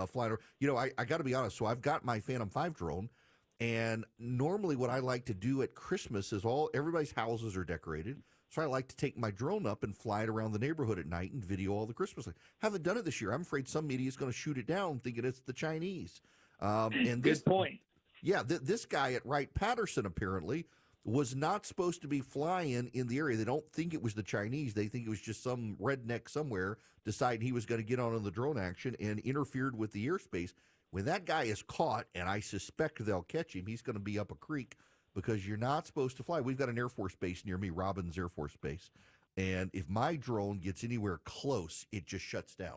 flying. I got to be honest. So I've got my Phantom 5 drone, and normally what I like to do at Christmas is everybody's houses are decorated. So I like to take my drone up and fly it around the neighborhood at night and video all the Christmas lights. Haven't done it this year. I'm afraid some media is going to shoot it down thinking it's the Chinese. Good point. Yeah, this guy at Wright-Patterson apparently was not supposed to be flying in the area. They don't think it was the Chinese. They think it was just some redneck somewhere deciding he was going to get on in the drone action and interfered with the airspace. When that guy is caught, and I suspect they'll catch him, he's going to be up a creek because you're not supposed to fly. We've got an Air Force base near me, Robbins Air Force Base, and if my drone gets anywhere close, it just shuts down.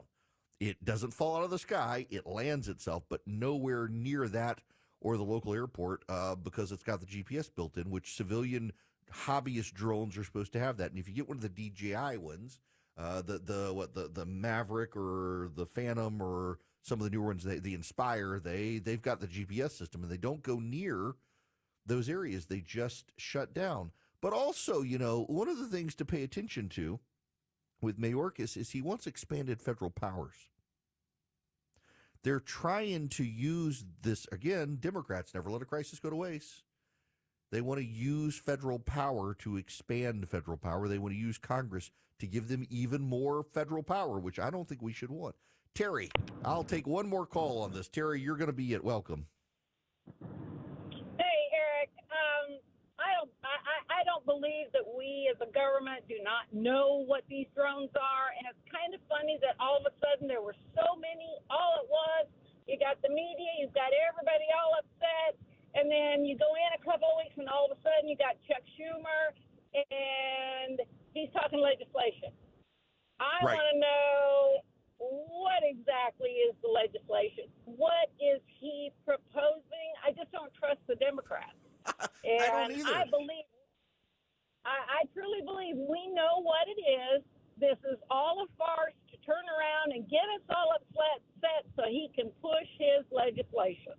It doesn't fall out of the sky. It lands itself, but nowhere near that or the local airport because it's got the GPS built in, which civilian hobbyist drones are supposed to have that. And if you get one of the DJI ones, the Maverick or the Phantom or some of the newer ones, the Inspire, they've got the GPS system and they don't go near those areas. They just shut down. But also, one of the things to pay attention to with Mayorkas is he wants expanded federal powers. They're trying to use this, again, Democrats never let a crisis go to waste. They want to use federal power to expand federal power. They want to use Congress to give them even more federal power, which I don't think we should want. Terry, I'll take one more call on this. Terry, you're going to be it. Welcome. Hey, Eric. I don't believe that we as a government do not know what these drones are, and it's kind of funny that all of a sudden there were so many all at once. You got the media, you've got everybody all upset, and then you go in a couple of weeks and all of a sudden you got Chuck Schumer, and he's talking legislation. I want to know what exactly is the legislation? What is he proposing? I just don't trust the Democrats. And I don't either. I truly believe we know what it is. This is all a farce to turn around and get us all upset so he can push his legislation.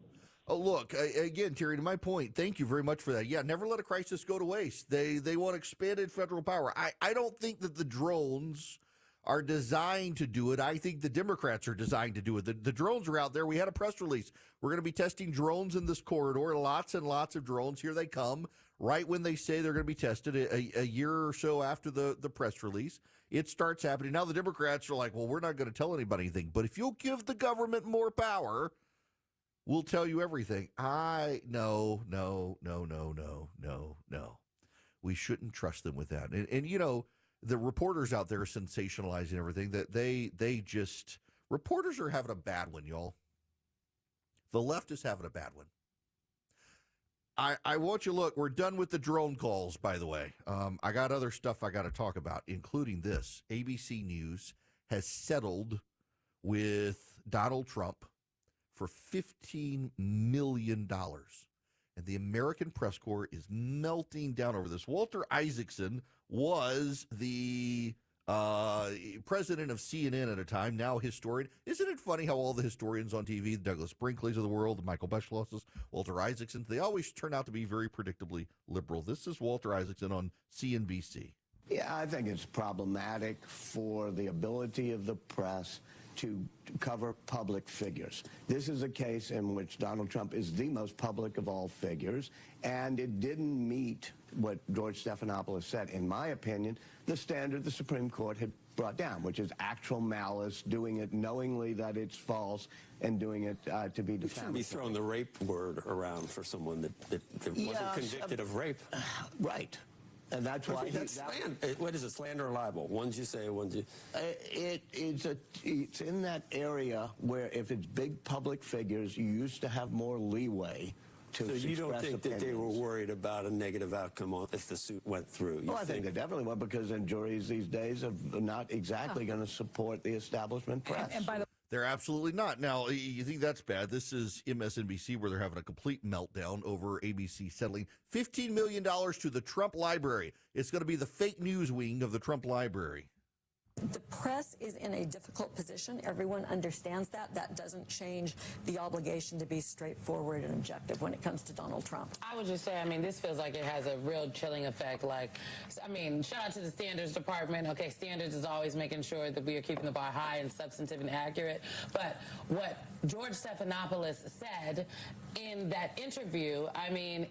Oh, look, again, Terry, to my point, thank you very much for that. Yeah, never let a crisis go to waste. They want expanded federal power. I don't think that the drones are designed to do it. I think the Democrats are designed to do it. The drones are out there. We had a press release. We're going to be testing drones in this corridor, lots and lots of drones. Here they come, right when they say they're going to be tested a year or so after the press release. It starts happening. Now the Democrats are like, well, we're not going to tell anybody anything. But if you'll give the government more power, we'll tell you everything. No. We shouldn't trust them with that. And the reporters out there are sensationalizing everything. That they just reporters are having a bad one, y'all. The left is having a bad one. I want you to look. We're done with the drone calls, by the way. I got other stuff I got to talk about, including this. ABC News has settled with Donald Trump for $15 million. And the American press corps is melting down over this. Walter Isaacson was the president of CNN at a time, now historian. Isn't it funny how all the historians on TV, the Douglas Brinkleys of the world, the Michael Beschlosses, Walter Isaacson, they always turn out to be very predictably liberal. This is Walter Isaacson on CNBC. Yeah, I think it's problematic for the ability of the press to cover public figures. This is a case in which Donald Trump is the most public of all figures, and it didn't meet what George Stephanopoulos said. In my opinion, the standard the Supreme Court had brought down, which is actual malice, doing it knowingly that it's false, and doing it to be You defamatory. shouldn't be throwing the rape word around for someone that wasn't convicted of rape. Right. And that's why what is it, slander or libel? Ones you say, ones you... It's in that area where if it's big public figures, you used to have more leeway to So you don't express think that they were opinions. worried about a negative outcome if the suit went through? You Well, I think they definitely were, because then juries these days are not exactly going to support the establishment press. They're absolutely not. Now, you think that's bad. This is MSNBC, where they're having a complete meltdown over ABC settling $15 million to the Trump Library. It's going to be the fake news wing of the Trump Library. The press is in a difficult position. Everyone understands that. That doesn't change the obligation to be straightforward and objective when it comes to Donald Trump. I would just say, I mean, this feels like it has a real chilling effect. Like, I mean, shout out to the standards department. Okay, standards is always making sure that we are keeping the bar high and substantive and accurate. But what George Stephanopoulos said in that interview, I mean,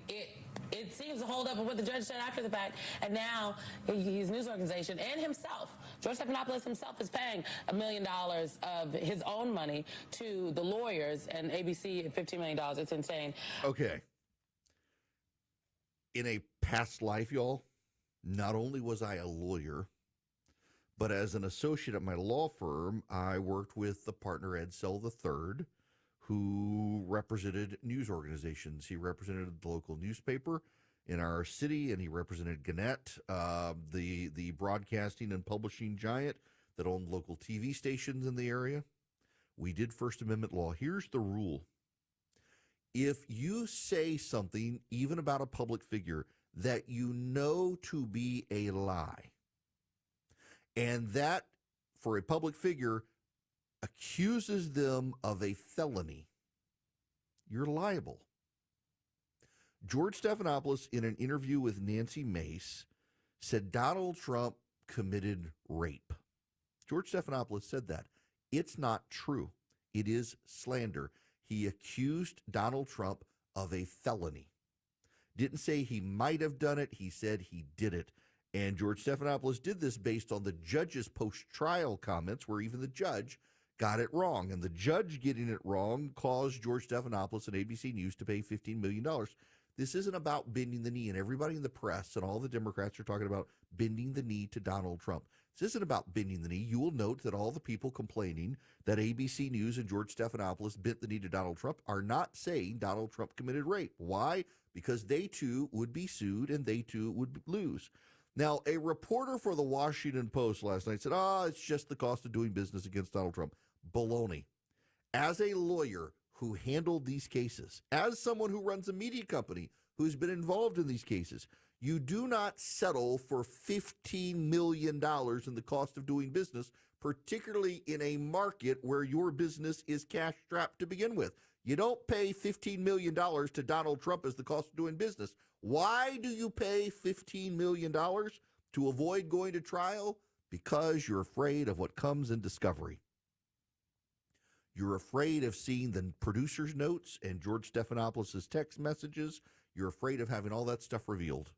it seems to hold up with what the judge said after the fact. And now his news organization and himself, George Stephanopoulos himself, is paying $1 million of his own money to the lawyers, and ABC $15 million. It's insane. Okay. In a past life, y'all, not only was I a lawyer, but as an associate at my law firm, I worked with the partner Ed Sell III, who represented news organizations. He represented the local newspaper in our city, and he represented Gannett, the broadcasting and publishing giant that owned local TV stations in the area. We did First Amendment law. Here's the rule. If you say something, even about a public figure, that you know to be a lie, and that, for a public figure, accuses them of a felony, you're liable. George Stephanopoulos, in an interview with Nancy Mace, said Donald Trump committed rape. George Stephanopoulos said that. It's not true. It is slander. He accused Donald Trump of a felony. Didn't say he might have done it. He said he did it. And George Stephanopoulos did this based on the judge's post-trial comments, where even the judge got it wrong. And the judge getting it wrong caused George Stephanopoulos and ABC News to pay $15 million. This isn't about bending the knee, and everybody in the press and all the Democrats are talking about bending the knee to Donald Trump. This isn't about bending the knee. You will note that all the people complaining that ABC News and George Stephanopoulos bent the knee to Donald Trump are not saying Donald Trump committed rape. Why? Because they too would be sued and they too would lose. Now, a reporter for the Washington Post last night said, it's just the cost of doing business against Donald Trump. Baloney. As a lawyer who handled these cases, as someone who runs a media company who's been involved in these cases, you do not settle for $15 million in the cost of doing business, particularly in a market where your business is cash-strapped to begin with. You don't pay $15 million to Donald Trump as the cost of doing business. Why do you pay $15 million? To avoid going to trial? Because you're afraid of what comes in discovery. You're afraid of seeing the producer's notes and George Stephanopoulos' text messages. You're afraid of having all that stuff revealed.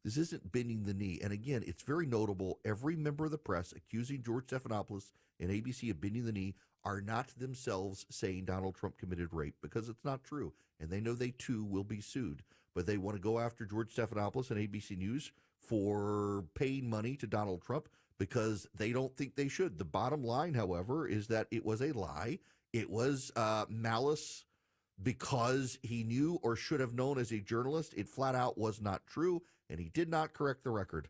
This isn't bending the knee. And again, it's very notable. Every member of the press accusing George Stephanopoulos and ABC of bending the knee are not themselves saying Donald Trump committed rape, because it's not true. And they know they too will be sued. But they want to go after George Stephanopoulos and ABC News for paying money to Donald Trump because they don't think they should. The bottom line, however, is that it was a lie. It was malice because he knew or should have known as a journalist. It flat out was not true, and he did not correct the record.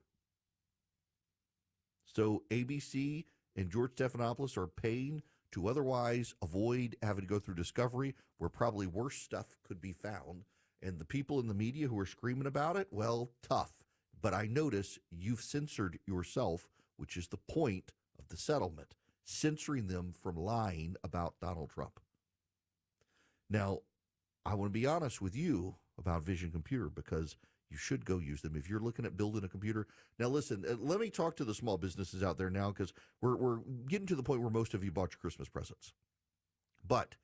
So ABC and George Stephanopoulos are paying to otherwise avoid having to go through discovery where probably worse stuff could be found. And the people in the media who are screaming about it, well, tough. But I notice you've censored yourself, which is the point of the settlement, censoring them from lying about Donald Trump. Now, I want to be honest with you about Vision Computer, because you should go use them if you're looking at building a computer. Now, listen, let me talk to the small businesses out there now, because we're getting to the point where most of you bought your Christmas presents. But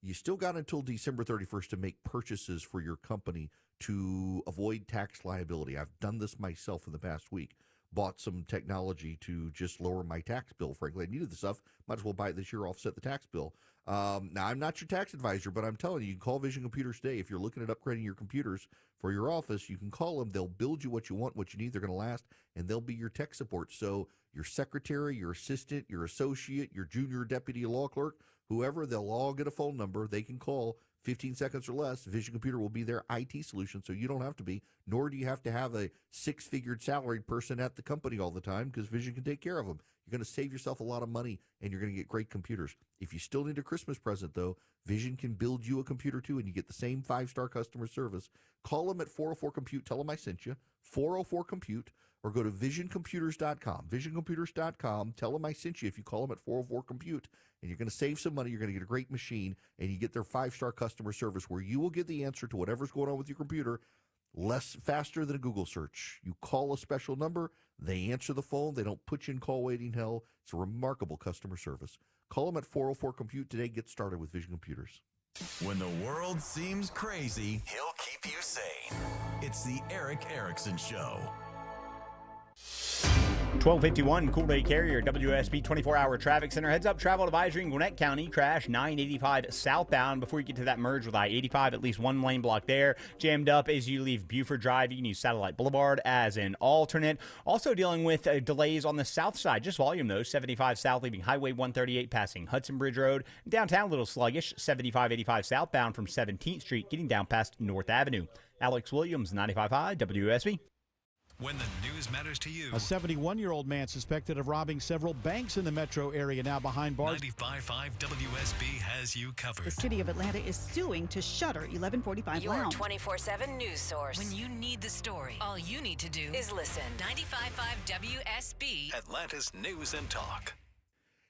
you still got until December 31st to make purchases for your company to avoid tax liability. I've done this myself in the past week. bought some technology to just lower my tax bill. Frankly, I needed the stuff. Might as well buy it this year, offset the tax bill. Now, I'm not your tax advisor, but I'm telling you can call Vision Computers today. If you're looking at upgrading your computers for your office, you can call them. They'll build you what you want, what you need. They're going to last, and they'll be your tech support. So your secretary, your assistant, your associate, your junior deputy law clerk, whoever, they'll all get a phone number they can call. 15 seconds or less, Vision Computer will be their IT solution, so you don't have to be, nor do you have to have a six-figured salaried person at the company all the time, because Vision can take care of them. You're going to save yourself a lot of money, and you're going to get great computers. If you still need a Christmas present, though, Vision can build you a computer, too, and you get the same 5-star customer service. Call them at 404-COMPUTE. Tell them I sent you, 404-COMPUTE, or go to visioncomputers.com. Visioncomputers.com. Tell them I sent you if you call them at 404-COMPUTE, and you're going to save some money. You're going to get a great machine, and you get their 5-star customer service where you will get the answer to whatever's going on with your computer faster than a Google search. You call a special number, they answer the phone, they don't put you in call waiting hell. It's a remarkable customer service. Call them at 404-COMPUTE today. Get started with Vision Computers. When the world seems crazy, he'll keep you sane. It's the Eric Erickson Show. 1251 Cool Day Carrier WSB 24-hour traffic center. Heads up travel advisory in Gwinnett County. Crash 985 southbound. Before you get to that merge with I-85, at least one lane block there. Jammed up as you leave Buford Drive. You can use Satellite Boulevard as an alternate. Also dealing with delays on the south side. Just volume though. 75 south leaving Highway 138 passing Hudson Bridge Road. Downtown a little sluggish. 7585 southbound from 17th Street getting down past North Avenue. Alex Williams, 95.5 WSB. When the news matters to you. A 71-year-old man suspected of robbing several banks in the metro area now behind bars. 95.5 WSB has you covered. The city of Atlanta is suing to shutter 1145 Your Lounge. 24/7 news source. When you need the story, all you need to do is listen. 95.5 WSB. Atlanta's News and Talk.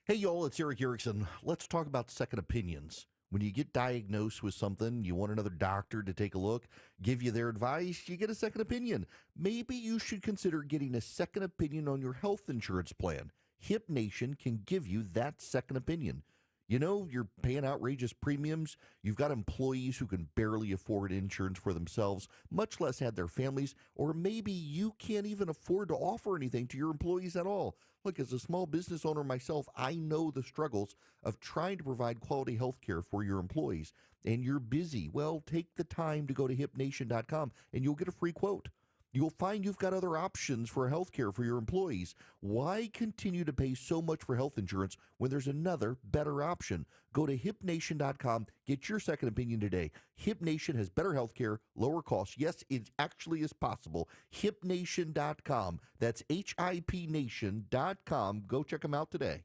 Hey, y'all, it's Eric Erickson. Let's talk about second opinions. When you get diagnosed with something, you want another doctor to take a look, give you their advice, you get a second opinion. Maybe you should consider getting a second opinion on your health insurance plan. Hip Nation can give you that second opinion. You know, you're paying outrageous premiums. You've got employees who can barely afford insurance for themselves, much less have their families, or maybe you can't even afford to offer anything to your employees at all. Look, as a small business owner myself, I know the struggles of trying to provide quality health care for your employees. And you're busy. Well, take the time to go to hipnation.com and you'll get a free quote. You'll find you've got other options for health care for your employees. Why continue to pay so much for health insurance when there's another better option? Go to hipnation.com. Get your second opinion today. Hip Nation has better health care, lower costs. Yes, it actually is possible. Hipnation.com. That's HIPnation.com. Go check them out today.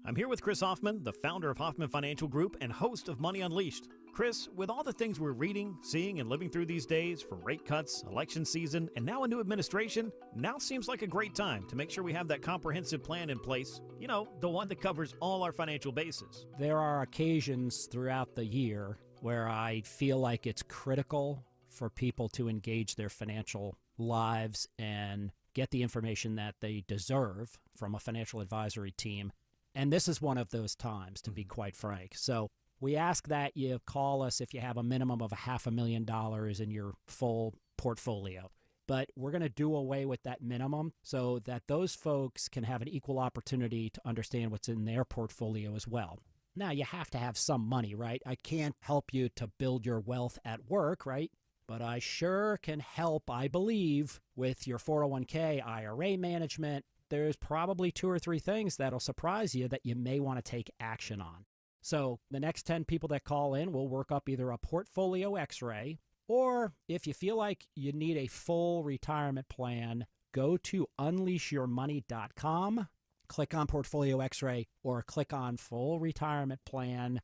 I'm here with Chris Hoffman, the founder of Hoffman Financial Group and host of Money Unleashed. Chris, with all the things we're reading, seeing, and living through these days, from rate cuts, election season, and now a new administration, now seems like a great time to make sure we have that comprehensive plan in place. You know, the one that covers all our financial bases. There are occasions throughout the year where I feel like it's critical for people to engage their financial lives and get the information that they deserve from a financial advisory team. And this is one of those times, to be quite frank. So we ask that you call us if you have a minimum of $500,000 in your full portfolio. But we're going to do away with that minimum so that those folks can have an equal opportunity to understand what's in their portfolio as well. Now, you have to have some money, right? I can't help you to build your wealth at work, right? But I sure can help, I believe, with your 401k, IRA management. There's probably 2 or 3 things that'll surprise you that you may want to take action on. So the next 10 people that call in will work up either a portfolio x-ray, or if you feel like you need a full retirement plan, go to unleashyourmoney.com, click on portfolio x-ray, or click on full retirement plan.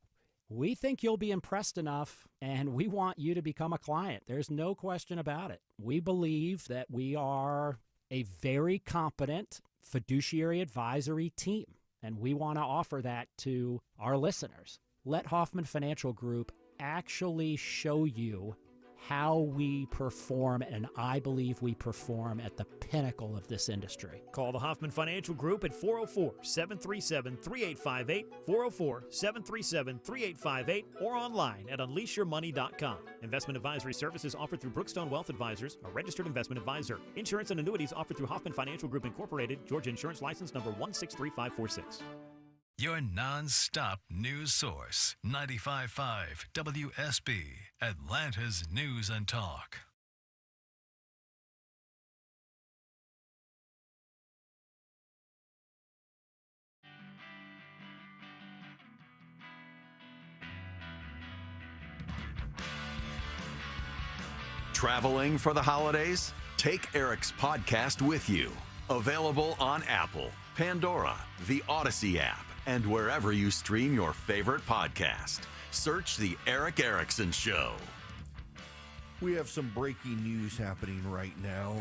We think you'll be impressed enough, and we want you to become a client. There's no question about it. We believe that we are a very competent fiduciary advisory team, and we want to offer that to our listeners. Let Hoffman Financial Group actually show you how we perform, and I believe we perform at the pinnacle of this industry. Call the Hoffman Financial Group at 404-737-3858, 404-737-3858, or online at unleashyourmoney.com. Investment advisory services offered through Brookstone Wealth Advisors, a registered investment advisor. Insurance and annuities offered through Hoffman Financial Group Incorporated, Georgia Insurance License number 163546. Your non-stop news source, 95.5 WSB, Atlanta's News and Talk. Traveling for the holidays? Take Eric's podcast with you. Available on Apple, Pandora, the Odyssey app, and wherever you stream your favorite podcast. Search The Eric Erickson Show. We have some breaking news happening right now.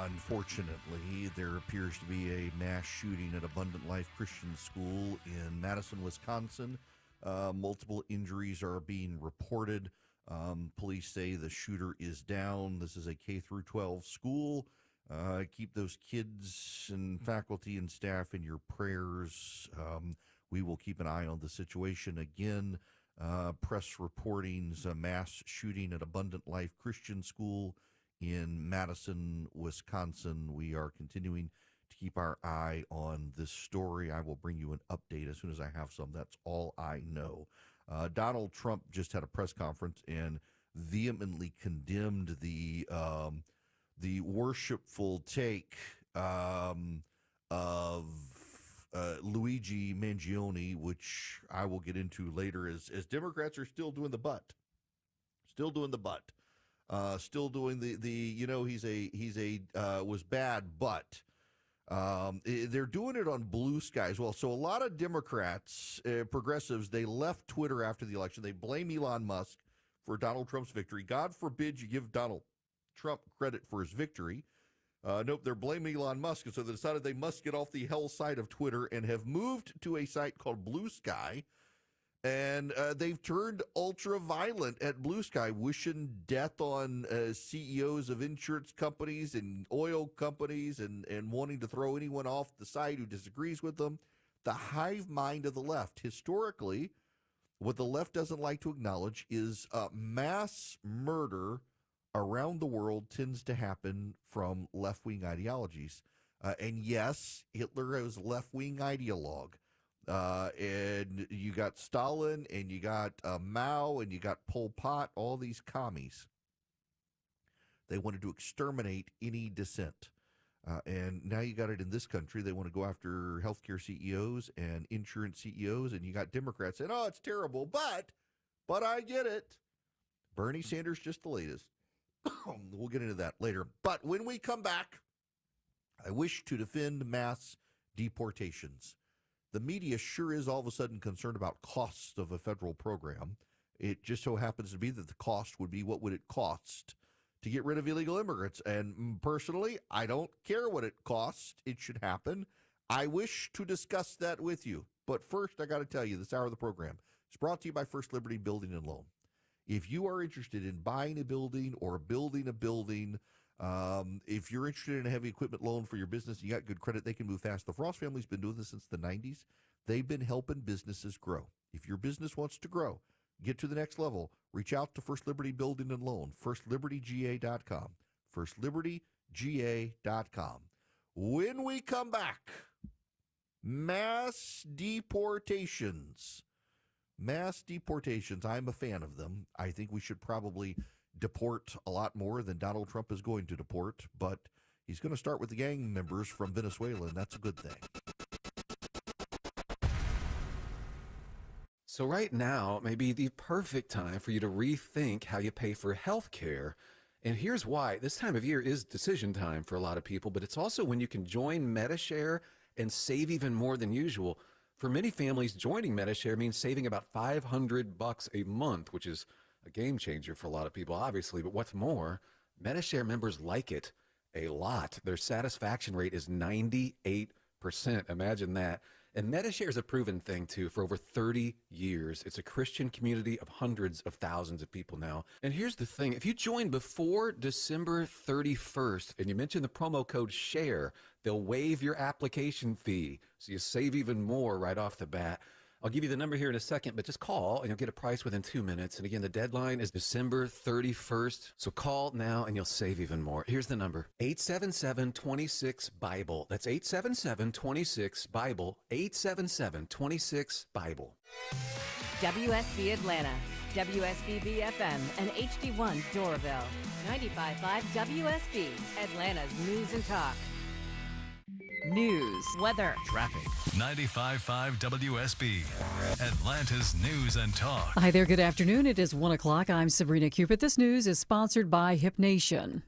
Unfortunately, there appears to be a mass shooting at Abundant Life Christian School in Madison, Wisconsin. Multiple injuries are being reported. Police say the shooter is down. This is a K-12 school. Keep those kids and faculty and staff in your prayers. We will keep an eye on the situation. Again, press reportings, a mass shooting at Abundant Life Christian School in Madison, Wisconsin. We are continuing to keep our eye on this story. I will bring you an update as soon as I have some. That's all I know. Donald Trump just had a press conference and vehemently condemned the worshipful take of Luigi Mangione, which I will get into later, as Democrats are still doing the butt, still doing the was bad, but they're doing it on Blue Sky as well. So a lot of Democrats, progressives, they left Twitter after the election. They blame Elon Musk for Donald Trump's victory. God forbid you give Donald Trump credit for his victory. Nope, they're blaming Elon Musk, and so they decided they must get off the hell side of Twitter and have moved to a site called Blue Sky, and they've turned ultra-violent at Blue Sky, wishing death on CEOs of insurance companies and oil companies and wanting to throw anyone off the site who disagrees with them. The hive mind of the left. Historically, what the left doesn't like to acknowledge is mass murder around the world tends to happen from left-wing ideologies. And yes, Hitler was a left-wing ideologue. And you got Stalin, and you got Mao, and you got Pol Pot, all these commies. They wanted to exterminate any dissent. And now you got it in this country. They want to go after healthcare CEOs and insurance CEOs, and you got Democrats saying, oh, it's terrible, but I get it. Bernie Sanders, just the latest. We'll get into that later. But when we come back, I wish to defend mass deportations. The media sure is all of a sudden concerned about costs of a federal program. It just so happens to be that the cost would be, what would it cost to get rid of illegal immigrants? And personally, I don't care what it costs. It should happen. I wish to discuss that with you. But first, I got to tell you, this hour of the program is brought to you by First Liberty Building and Loan. If you are interested in buying a building or building a building, if you're interested in a heavy equipment loan for your business, and you got good credit, they can move fast. The Frost family's been doing this since the 90s. They've been helping businesses grow. If your business wants to grow, get to the next level, reach out to First Liberty Building and Loan, firstlibertyga.com, firstlibertyga.com. When we come back, mass deportations. Mass deportations, I'm a fan of them. I think we should probably deport a lot more than Donald Trump is going to deport, but he's going to start with the gang members from Venezuela, and that's a good thing. So right now may be the perfect time for you to rethink how you pay for health care. And here's why. This time of year is decision time for a lot of people, but it's also when you can join MediShare and save even more than usual. For many families, joining MediShare means saving about $500 a month, which is a game changer for a lot of people, obviously. But what's more, MediShare members like it a lot. Their satisfaction rate is 98%. Imagine that. And Metashare is a proven thing, too, for over 30 years. It's a Christian community of hundreds of thousands of people now. And here's the thing. If you join before December 31st and you mention the promo code SHARE, they'll waive your application fee, so you save even more right off the bat. I'll give you the number here in a second, but just call and you'll get a price within 2 minutes. And again, the deadline is December 31st. So call now and you'll save even more. Here's the number, 877-26-BIBLE. That's 877-26-BIBLE, 877-26-BIBLE. WSB Atlanta, WSBB FM, and HD1 Doraville. 95.5 WSB, Atlanta's News and Talk. News, weather, traffic. 95.5 WSB, Atlanta's News and Talk. Hi there, good afternoon. It is 1 o'clock. I'm Sabrina Cupid. This news is sponsored by Hip Nation.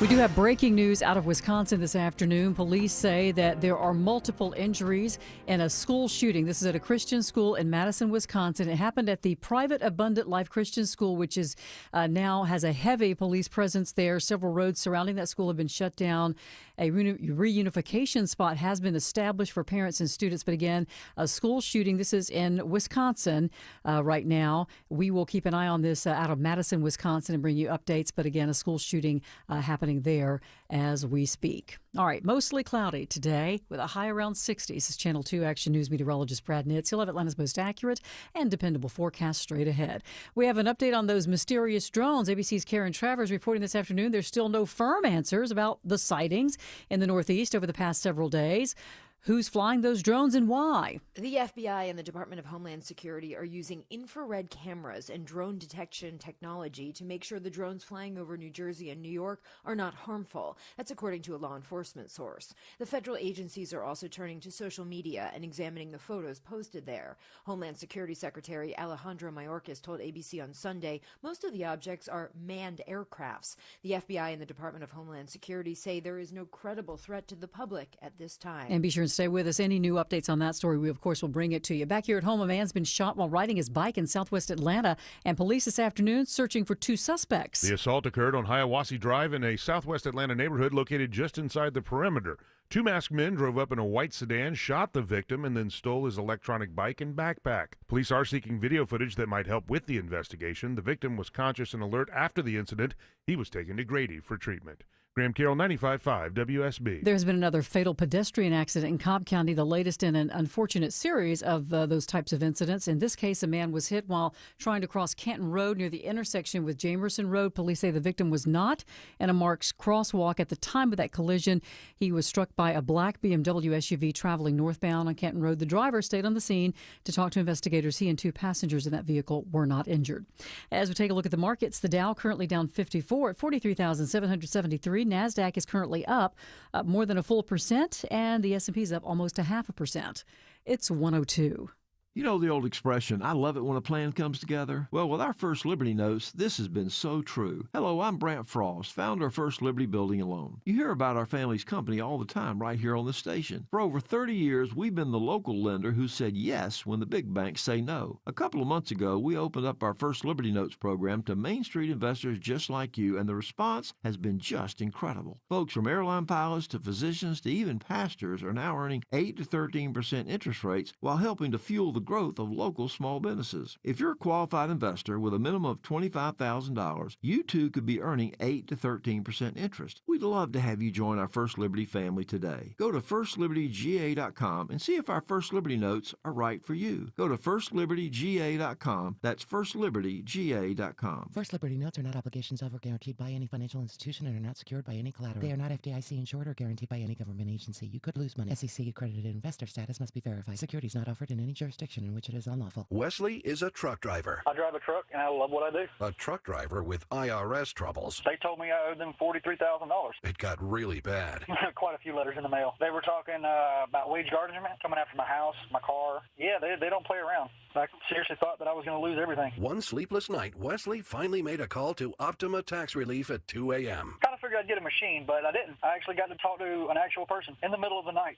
We do have breaking news out of Wisconsin this afternoon. Police say that there are multiple injuries in a school shooting. This is at a Christian school in Madison, Wisconsin. It happened at the private Abundant Life Christian School, which is now has a heavy police presence there. Several roads surrounding that school have been shut down. A reunification spot has been established for parents and students. But again, a school shooting. This is in Wisconsin right now. We will keep an eye on this out of Madison, Wisconsin, and bring you updates. But again, a school shooting happening there as we speak. All right, mostly cloudy today with a high around 60s. This is Channel 2 Action News meteorologist Brad Nitz. He'll have Atlanta's most accurate and dependable forecast straight ahead. We have an update on those mysterious drones. ABC's Karen Travers reporting this afternoon there's still no firm answers about the sightings in the Northeast over the past several days. Who's flying those drones and why? The FBI and the Department of Homeland Security are using infrared cameras and drone detection technology to make sure the drones flying over New Jersey and New York are not harmful. That's according to a law enforcement source. The federal agencies are also turning to social media and examining the photos posted there. Homeland Security Secretary Alejandro Mayorkas told ABC on Sunday most of the objects are manned aircrafts. The FBI and the Department of Homeland Security say there is no credible threat to the public at this time. And be sure and stay with us. Any new updates on that story, we, of course, will bring it to you. Back here at home, a man's been shot while riding his bike in southwest Atlanta, and police this afternoon searching for 2 suspects. The assault occurred on Hiawassee Drive in a southwest Atlanta neighborhood located just inside the perimeter. 2 masked men drove up in a white sedan, shot the victim, and then stole his electronic bike and backpack. Police are seeking video footage that might help with the investigation. The victim was conscious and alert after the incident. He was taken to Grady for treatment. Graham Carroll, 95.5 WSB. There's been another fatal pedestrian accident in Cobb County, the latest in an unfortunate series of those types of incidents. In this case, a man was hit while trying to cross Canton Road near the intersection with Jamerson Road. Police say the victim was not in a marked crosswalk at the time of that collision. He was struck by a black BMW SUV traveling northbound on Canton Road. The driver stayed on the scene to talk to investigators. He and 2 passengers in that vehicle were not injured. As we take a look at the markets, the Dow currently down 54 at 43,773. NASDAQ is currently up more than a full percent, and the S&P is up almost 0.5%. It's 102. You know the old expression, I love it when a plan comes together? Well, with our First Liberty Notes, this has been so true. Hello, I'm Brant Frost, founder of First Liberty Building and Loan. You hear about our family's company all the time right here on the station. For over 30 years, we've been the local lender who said yes when the big banks say no. A couple of months ago, we opened up our First Liberty Notes program to Main Street investors just like you, and the response has been just incredible. Folks from airline pilots to physicians to even pastors are now earning 8 to 13% interest rates while helping to fuel the growth of local small businesses. If you're a qualified investor with a minimum of $25,000, you too could be earning 8 to 13% interest. We'd love to have you join our First Liberty family today. Go to firstlibertyga.com and see if our First Liberty Notes are right for you. Go to firstlibertyga.com. That's firstlibertyga.com. First Liberty Notes are not obligations of or guaranteed by any financial institution and are not secured by any collateral. They are not FDIC insured or guaranteed by any government agency. You could lose money. SEC accredited investor status must be verified. Securities not offered in any jurisdiction in which it is unlawful. Wesley is a truck driver. I drive a truck and I love what I do. A truck driver with IRS troubles. They told me I owed them $43,000. It got really bad. Quite a few letters in the mail. They were talking about wage garnishment, coming after my house, my car. Yeah, they don't play around. I seriously thought that I was going to lose everything. One sleepless night, Wesley finally made a call to Optima Tax Relief at 2 a.m. Kind of figured I'd I'd get a machine, but I didn't. I actually got to talk to an actual person in the middle of the night.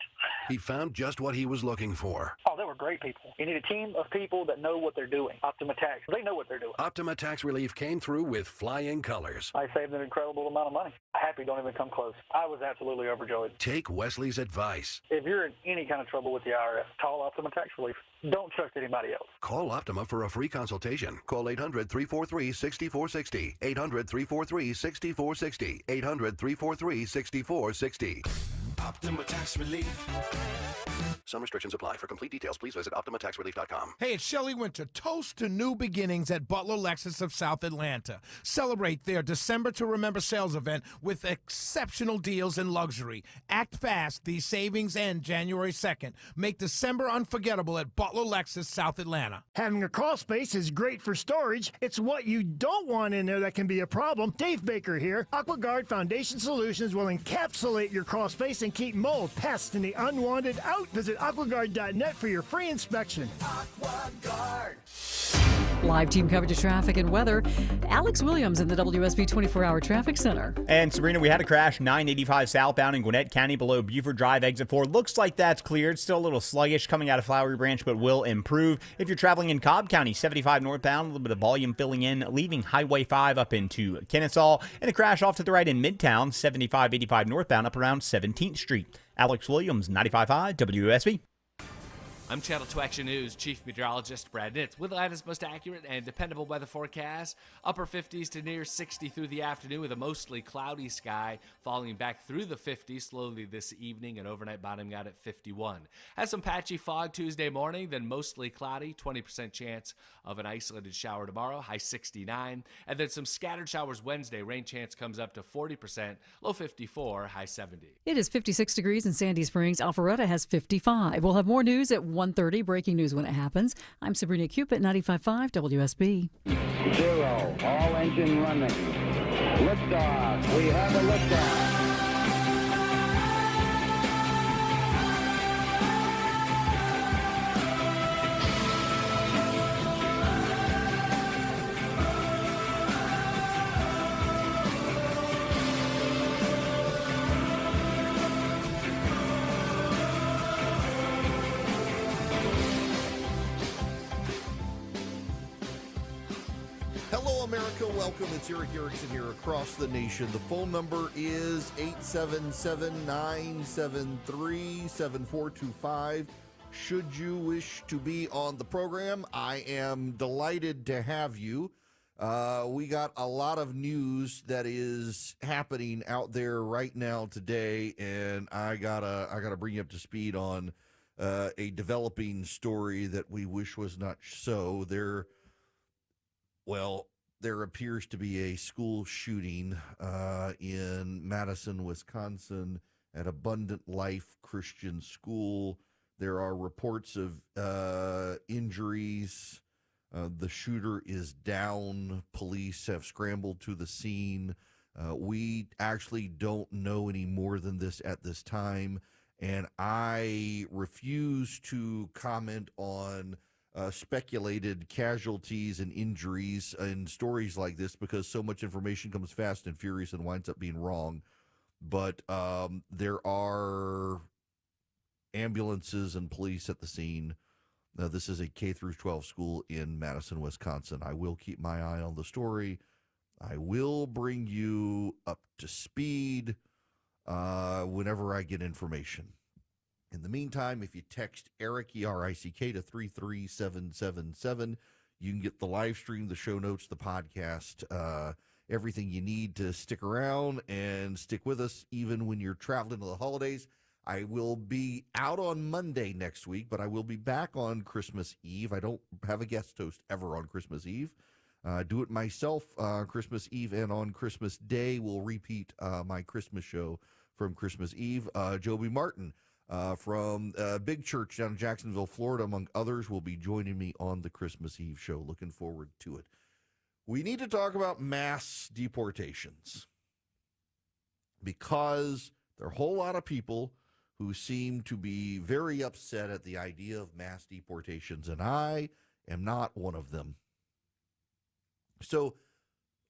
He found just what he was looking for. Oh, they were great people. You need a team of people that know what they're doing. Optima Tax, they know what they're doing. Optima Tax Relief came through with flying colors. I saved an incredible amount of money. Happy don't even come close. I was absolutely overjoyed. Take Wesley's advice. If you're in any kind of trouble with the IRS, call Optima Tax Relief. Don't trust anybody else. Call Optima for a free consultation. Call 800-343-6460. 800-343-6460. 800-343-6460. Optima Tax Relief. Some restrictions apply. For complete details, please visit OptimaTaxRelief.com. Hey, it's Shelley Winter. Toast to new beginnings at Butler Lexus of South Atlanta. Celebrate their December to Remember sales event with exceptional deals and luxury. Act fast. These savings end January 2nd. Make December unforgettable at Butler Lexus South Atlanta. Having a crawl space is great for storage. It's what you don't want in there that can be a problem. Dave Baker here. AquaGuard Foundation Solutions will encapsulate your crawl space and keep mold, pests, and the unwanted out. Visit AquaGuard.net for your free inspection. AquaGuard. Live team coverage of traffic and weather. Alex Williams in the WSB 24-hour traffic center. And Sabrina, we had a crash 985 southbound in Gwinnett County below Buford Drive, exit 4. Looks like that's cleared. Still a little sluggish coming out of Flowery Branch, but will improve. If you're traveling in Cobb County, 75 northbound, a little bit of volume filling in, leaving Highway 5 up into Kennesaw. And a crash off to the right in Midtown, 75-85 northbound, up around 17th Street. Alex Williams, 95.5 WSB. I'm Channel 2 Action News Chief Meteorologist Brad Nitz with Atlanta's most accurate and dependable weather forecast. Upper 50s to near 60 through the afternoon with a mostly cloudy sky, falling back through the 50s slowly this evening, and overnight bottoming out at 51. Has some patchy fog Tuesday morning, then mostly cloudy, 20% chance of an isolated shower tomorrow, high 69. And then some scattered showers Wednesday, rain chance comes up to 40%, low 54, high 70. It is 56 degrees in Sandy Springs. Alpharetta has 55. We'll have more news at 1:30. Breaking news when it happens. I'm Sabrina Cupid, 95.5 WSB. 0, all engine running. Liftoff. We have a liftoff. Hello, America. Welcome. It's Eric Erickson here across the nation. The phone number is 877-973-7425. Should you wish to be on the program, I am delighted to have you. We got a lot of news that is happening out there right now today, and I gotta bring you up to speed on a developing story that we wish was not so. There appears to be a school shooting in Madison, Wisconsin at Abundant Life Christian School. There are reports of injuries. The shooter is down. Police have scrambled to the scene. We actually don't know any more than this at this time, and I refuse to comment on speculated casualties and injuries in stories like this because so much information comes fast and furious and winds up being wrong. But there are ambulances and police at the scene. This is a K-12 school in Madison, Wisconsin. I will keep my eye on the story. I will bring you up to speed whenever I get information. In the meantime, if you text Eric, E-R-I-C-K, to 33777, you can get the live stream, the show notes, the podcast, everything you need to stick around and stick with us even when you're traveling to the holidays. I will be out on Monday next week, but I will be back on Christmas Eve. I don't have a guest host ever on Christmas Eve. Do it myself Christmas Eve, and on Christmas Day, we'll repeat my Christmas show from Christmas Eve. Joby Martin from Big Church down in Jacksonville, Florida, among others, will be joining me on the Christmas Eve show. Looking forward to it. We need to talk about mass deportations because there are a whole lot of people who seem to be very upset at the idea of mass deportations, and I am not one of them. So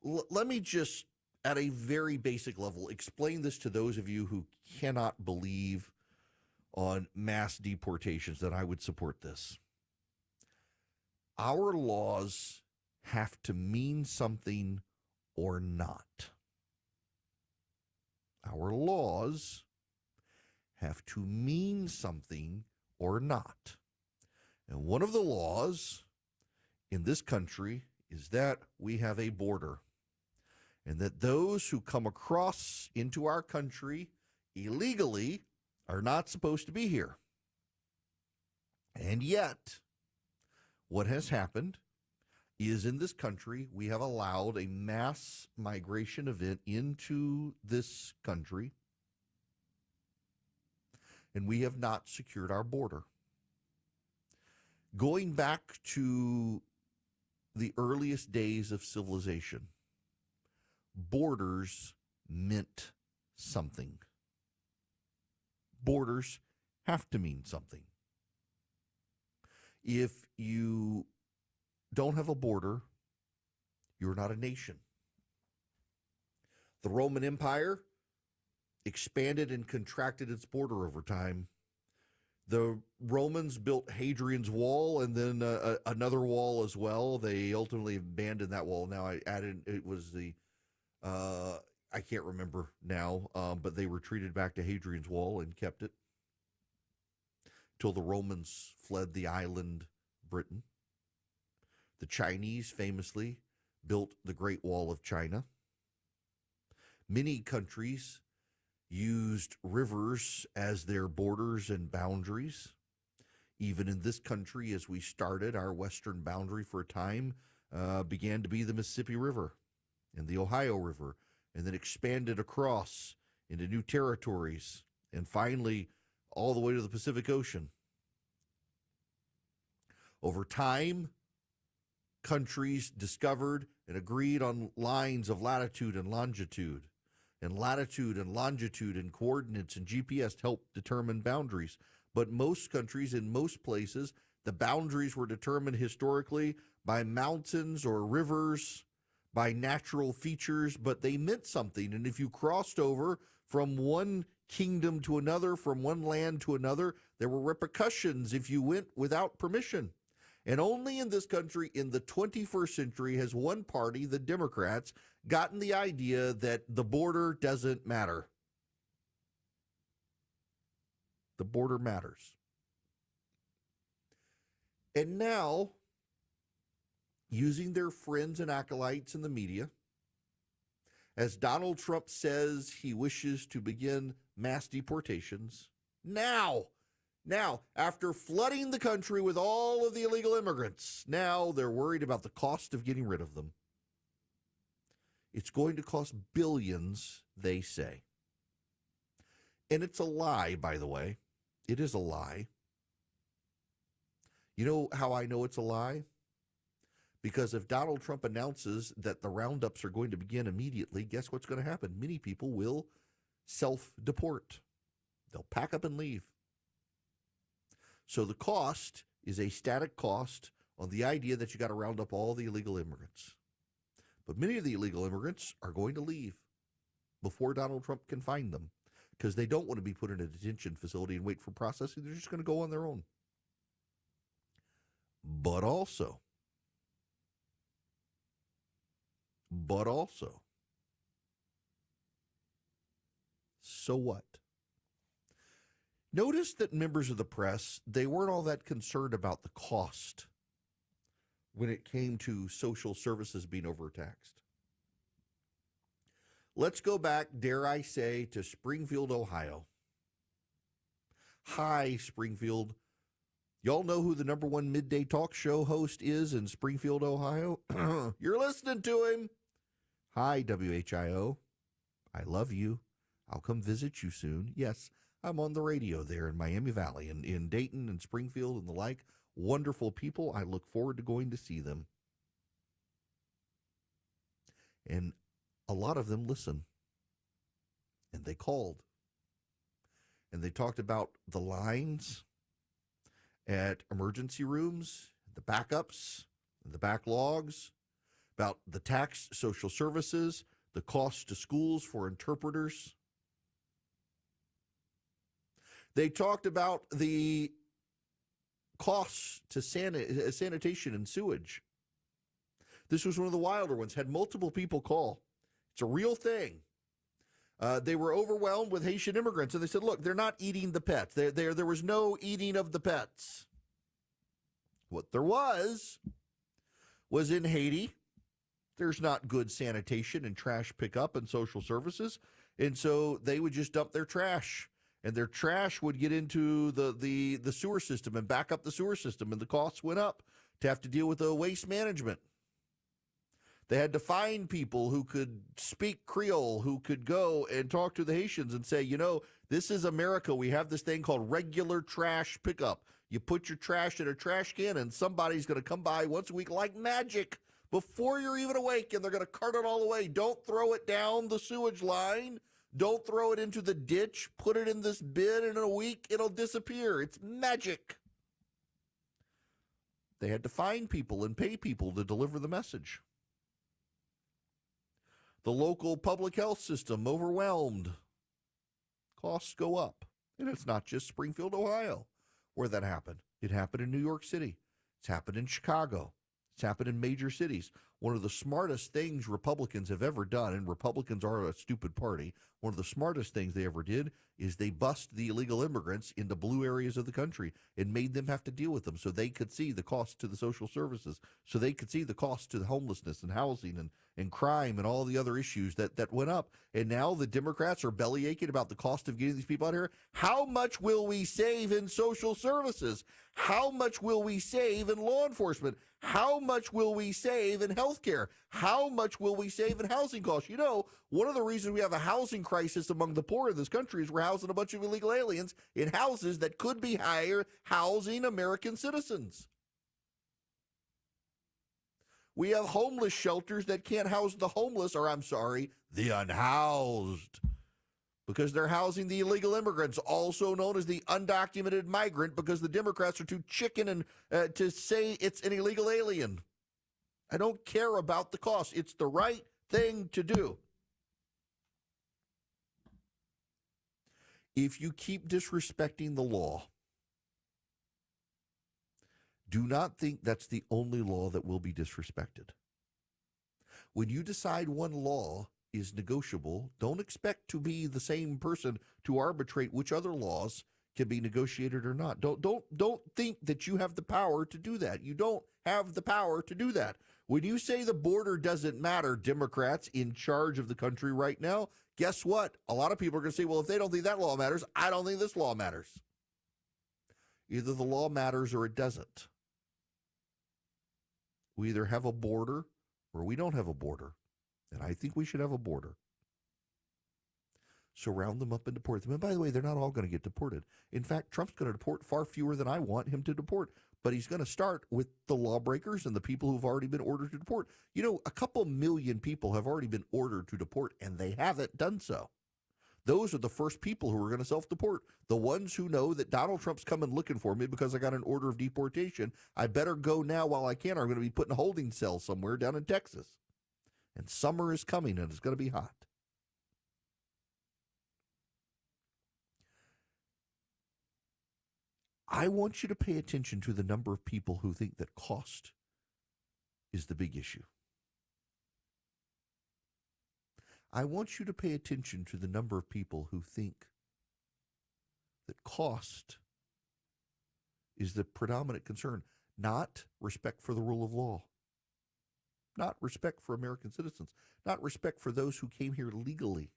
let me just at a very basic level, explain this to those of you who cannot believe on mass deportations, that I would support this. Our laws have to mean something or not. Our laws have to mean something or not. And one of the laws in this country is that we have a border, and that those who come across into our country illegally are not supposed to be here. And yet, what has happened is in this country, we have allowed a mass migration event into this country, and we have not secured our border. Going back to the earliest days of civilization, borders meant something. Borders have to mean something. If you don't have a border, you're not a nation. The Roman Empire expanded and contracted its border over time. The Romans built Hadrian's Wall and then another wall as well. They ultimately abandoned that wall. Now it was the, I can't remember now, but they retreated back to Hadrian's Wall and kept it till the Romans fled the island Britain. The Chinese famously built the Great Wall of China. Many countries used rivers as their borders and boundaries. Even in this country, as we started, our western boundary for a time began to be the Mississippi River and the Ohio River, and then expanded across into new territories, and finally all the way to the Pacific Ocean. Over time, countries discovered and agreed on lines of latitude and longitude. And latitude and longitude and coordinates and GPS help determine boundaries. But most countries, in most places, the boundaries were determined historically by mountains or rivers, by natural features, but they meant something. And if you crossed over from one kingdom to another, from one land to another, there were repercussions if you went without permission. And only in this country in the 21st century has one party, the Democrats, gotten the idea that the border doesn't matter. The border matters. And now, using their friends and acolytes in the media, as Donald Trump says he wishes to begin mass deportations, now, after flooding the country with all of the illegal immigrants, now they're worried about the cost of getting rid of them. It's going to cost billions, they say. And it's a lie, by the way. It is a lie. You know how I know it's a lie? Because if Donald Trump announces that the roundups are going to begin immediately, guess what's going to happen? Many people will self-deport. They'll pack up and leave. So the cost is a static cost on the idea that you got to round up all the illegal immigrants. But many of the illegal immigrants are going to leave before Donald Trump can find them because they don't want to be put in a detention facility and wait for processing. They're just going to go on their own. But also, so what? Notice that members of the press, they weren't all that concerned about the cost when it came to social services being overtaxed. Let's go back, dare I say, to Springfield, Ohio. Hi, Springfield. Y'all know who the #1 midday talk show host is in Springfield, Ohio? You're listening to him. Hi, WHIO. I love you. I'll come visit you soon. Yes, I'm on the radio there in Miami Valley and in Dayton and Springfield and the like. Wonderful people. I look forward to going to see them. And a lot of them listen. And they called. And they talked about the lines at emergency rooms, the backups, the backlogs, about the tax social services, the cost to schools for interpreters. They talked about the costs to sanitation and sewage. This was one of the wilder ones, had multiple people call. It's a real thing. They were overwhelmed with Haitian immigrants, and they said, look, they're not eating the pets. There was no eating of the pets. What there was in Haiti, there's not good sanitation and trash pickup and social services, and so they would just dump their trash, and their trash would get into the sewer system and back up the sewer system, and the costs went up to have to deal with the waste management. They had to find people who could speak Creole, who could go and talk to the Haitians and say, you know, this is America. We have this thing called regular trash pickup. You put your trash in a trash can, and somebody's going to come by once a week like magic before you're even awake, and they're going to cart it all away. Don't throw it down the sewage line. Don't throw it into the ditch. Put it in this bin, and in a week, it'll disappear. It's magic. They had to find people and pay people to deliver the message. The local public health system overwhelmed. Costs go up. And it's not just Springfield, Ohio, where that happened. It happened in New York City. It's happened in Chicago. It's happened in major cities. One of the smartest things Republicans have ever done, and Republicans are a stupid party, one of the smartest things they ever did is they bust the illegal immigrants into blue areas of the country and made them have to deal with them so they could see the cost to the social services, so they could see the cost to the homelessness and housing and crime and all the other issues that went up. And now the Democrats are belly aching about the cost of getting these people out here. How much will we save in social services? How much will we save in law enforcement? How much will we save in health care? How much will we save in housing costs? You know, one of the reasons we have a housing crisis among the poor in this country is we're housing a bunch of illegal aliens in houses that could be housing American citizens. We have homeless shelters that can't house the homeless, or I'm sorry, the unhoused, because they're housing the illegal immigrants, also known as the undocumented migrant, because the Democrats are too chicken and to say it's an illegal alien. I don't care about the cost. It's the right thing to do. If you keep disrespecting the law, do not think that's the only law that will be disrespected. When you decide one law is negotiable, don't expect to be the same person to arbitrate which other laws can be negotiated or not. Don't think that you have the power to do that. You don't have the power to do that. When you say the border doesn't matter, Democrats in charge of the country right now, guess what? A lot of people are going to say, well, if they don't think that law matters, I don't think this law matters. Either the law matters or it doesn't. We either have a border or we don't have a border. And I think we should have a border. Surround them up and deport them. And by the way, they're not all going to get deported. In fact, Trump's going to deport far fewer than I want him to deport. But he's going to start with the lawbreakers and the people who've already been ordered to deport. You know, a couple million people have already been ordered to deport, and they haven't done so. Those are the first people who are going to self-deport. The ones who know that Donald Trump's coming looking for me because I got an order of deportation. I better go now while I can, or I'm going to be put in a holding cell somewhere down in Texas. And summer is coming, and it's going to be hot. I want you to pay attention to the number of people who think that cost is the big issue. I want you to pay attention to the number of people who think that cost is the predominant concern, not respect for the rule of law, not respect for American citizens, not respect for those who came here legally.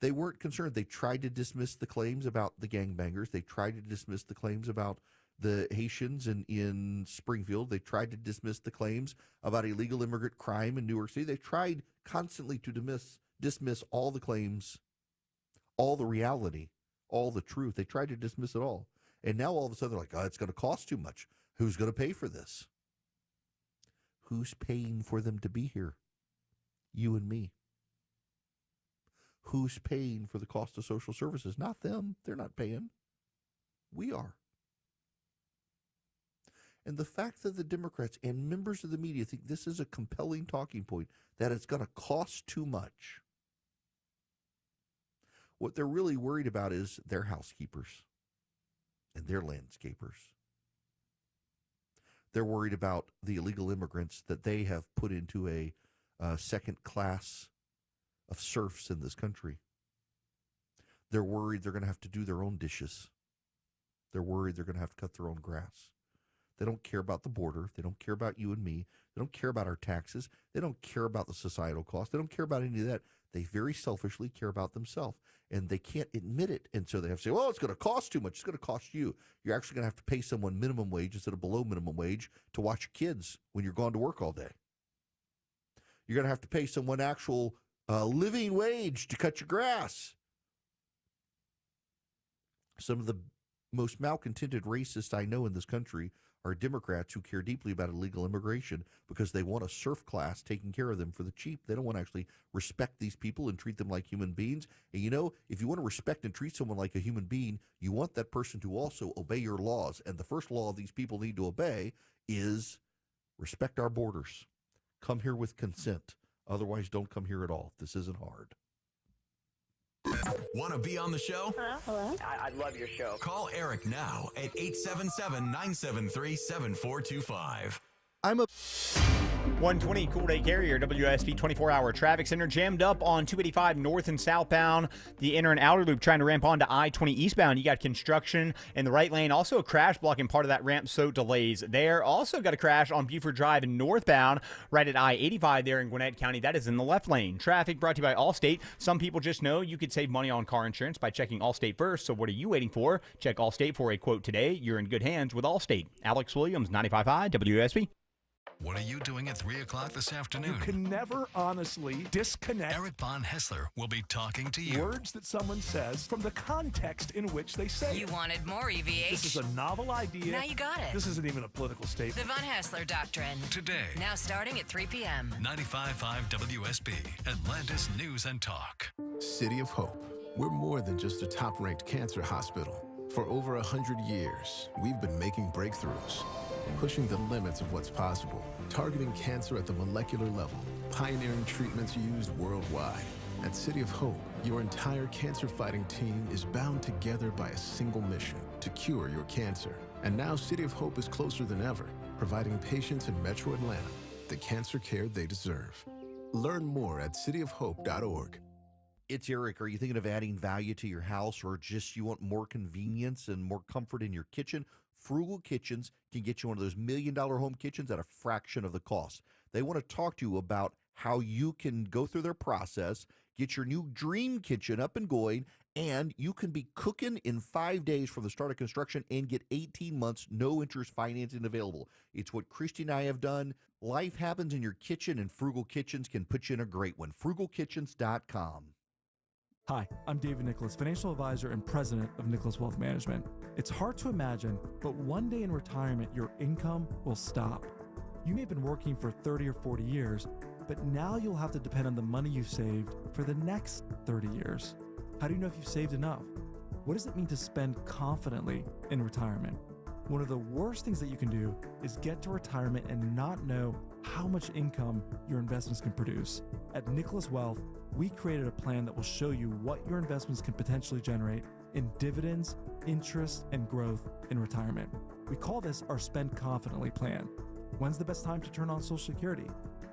They weren't concerned. They tried to dismiss the claims about the gangbangers. They tried to dismiss the claims about the Haitians in Springfield. They tried to dismiss the claims about illegal immigrant crime in New York City. They tried constantly to dismiss all the claims, all the reality, all the truth. They tried to dismiss it all. And now all of a sudden they're like, oh, it's going to cost too much. Who's going to pay for this? Who's paying for them to be here? You and me. Who's paying for the cost of social services? Not them. They're not paying. We are. And the fact that the Democrats and members of the media think this is a compelling talking point, that it's going to cost too much. What they're really worried about is their housekeepers and their landscapers. They're worried about the illegal immigrants that they have put into a second class of serfs in this country. They're worried they're going to have to do their own dishes. They're worried they're going to have to cut their own grass. They don't care about the border. They don't care about you and me. They don't care about our taxes. They don't care about the societal cost. They don't care about any of that. They very selfishly care about themselves, and they can't admit it. And so they have to say, well, it's going to cost too much. It's going to cost you. You're actually going to have to pay someone minimum wage instead of below minimum wage to watch your kids when you're gone to work all day. You're going to have to pay someone actual living wage to cut your grass. Some of the most malcontented racists I know in this country are Democrats who care deeply about illegal immigration because they want a serf class taking care of them for the cheap. They don't want to actually respect these people and treat them like human beings. And you know, if you want to respect and treat someone like a human being, you want that person to also obey your laws. And the first law these people need to obey is respect our borders. Come here with consent. Otherwise, don't come here at all. This isn't hard. Want to be on the show? Hello? I love your show. Call Eric now at 877-973-7425. I'm a 120 Cool Day Carrier, WSB 24-hour traffic center jammed up on 285 north and southbound. The inner and outer loop trying to ramp onto I-20 eastbound. You got construction in the right lane. Also a crash blocking part of that ramp, so delays there. Also got a crash on Buford Drive in northbound right at I-85 there in Gwinnett County. That is in the left lane. Traffic brought to you by Allstate. Some people just know you could save money on car insurance by checking Allstate first. So what are you waiting for? Check Allstate for a quote today. You're in good hands with Allstate. Alex Williams, 95.5 WSB. What are you doing at 3 o'clock this afternoon? You can never honestly disconnect Eric Von Hessler will be talking to you. words that someone says from the context in which they say You it. wanted more, EVH. This is a novel idea. Now you got it. This isn't even a political The statement. Von Hassler Doctrine. Today. Now starting at 3 p.m. 95.5 WSB, Atlantis News and Talk. City of Hope. We're more than just a top-ranked cancer hospital. For over 100 years, we've been making breakthroughs, pushing the limits of what's possible, targeting cancer at the molecular level, pioneering treatments used worldwide. At City of Hope, your entire cancer-fighting team is bound together by a single mission: to cure your cancer. And now City of Hope is closer than ever, providing patients in Metro Atlanta the cancer care they deserve. Learn more at cityofhope.org. It's Eric. Are you thinking of adding value to your house, or just you want more convenience and more comfort in your kitchen? Frugal Kitchens can get you one of those $1 million home kitchens at a fraction of the cost. They want to talk to you about how you can go through their process, get your new dream kitchen up and going, and you can be cooking in 5 days from the start of construction and get 18 months no interest financing available. It's what Christy and I have done. Life happens in your kitchen, and Frugal Kitchens can put you in a great one. FrugalKitchens.com. Hi, I'm David Nicholas, financial advisor and president of Nicholas Wealth Management. It's hard to imagine, but one day in retirement, your income will stop. You may have been working for 30 or 40 years, but now you'll have to depend on the money you've saved for the next 30 years. How do you know if you've saved enough? What does it mean to spend confidently in retirement? One of the worst things that you can do is get to retirement and not know how much income your investments can produce. At Nicholas Wealth, we created a plan that will show you what your investments can potentially generate in dividends, interest, and growth in retirement. We call this our Spend Confidently plan. When's the best time to turn on Social Security?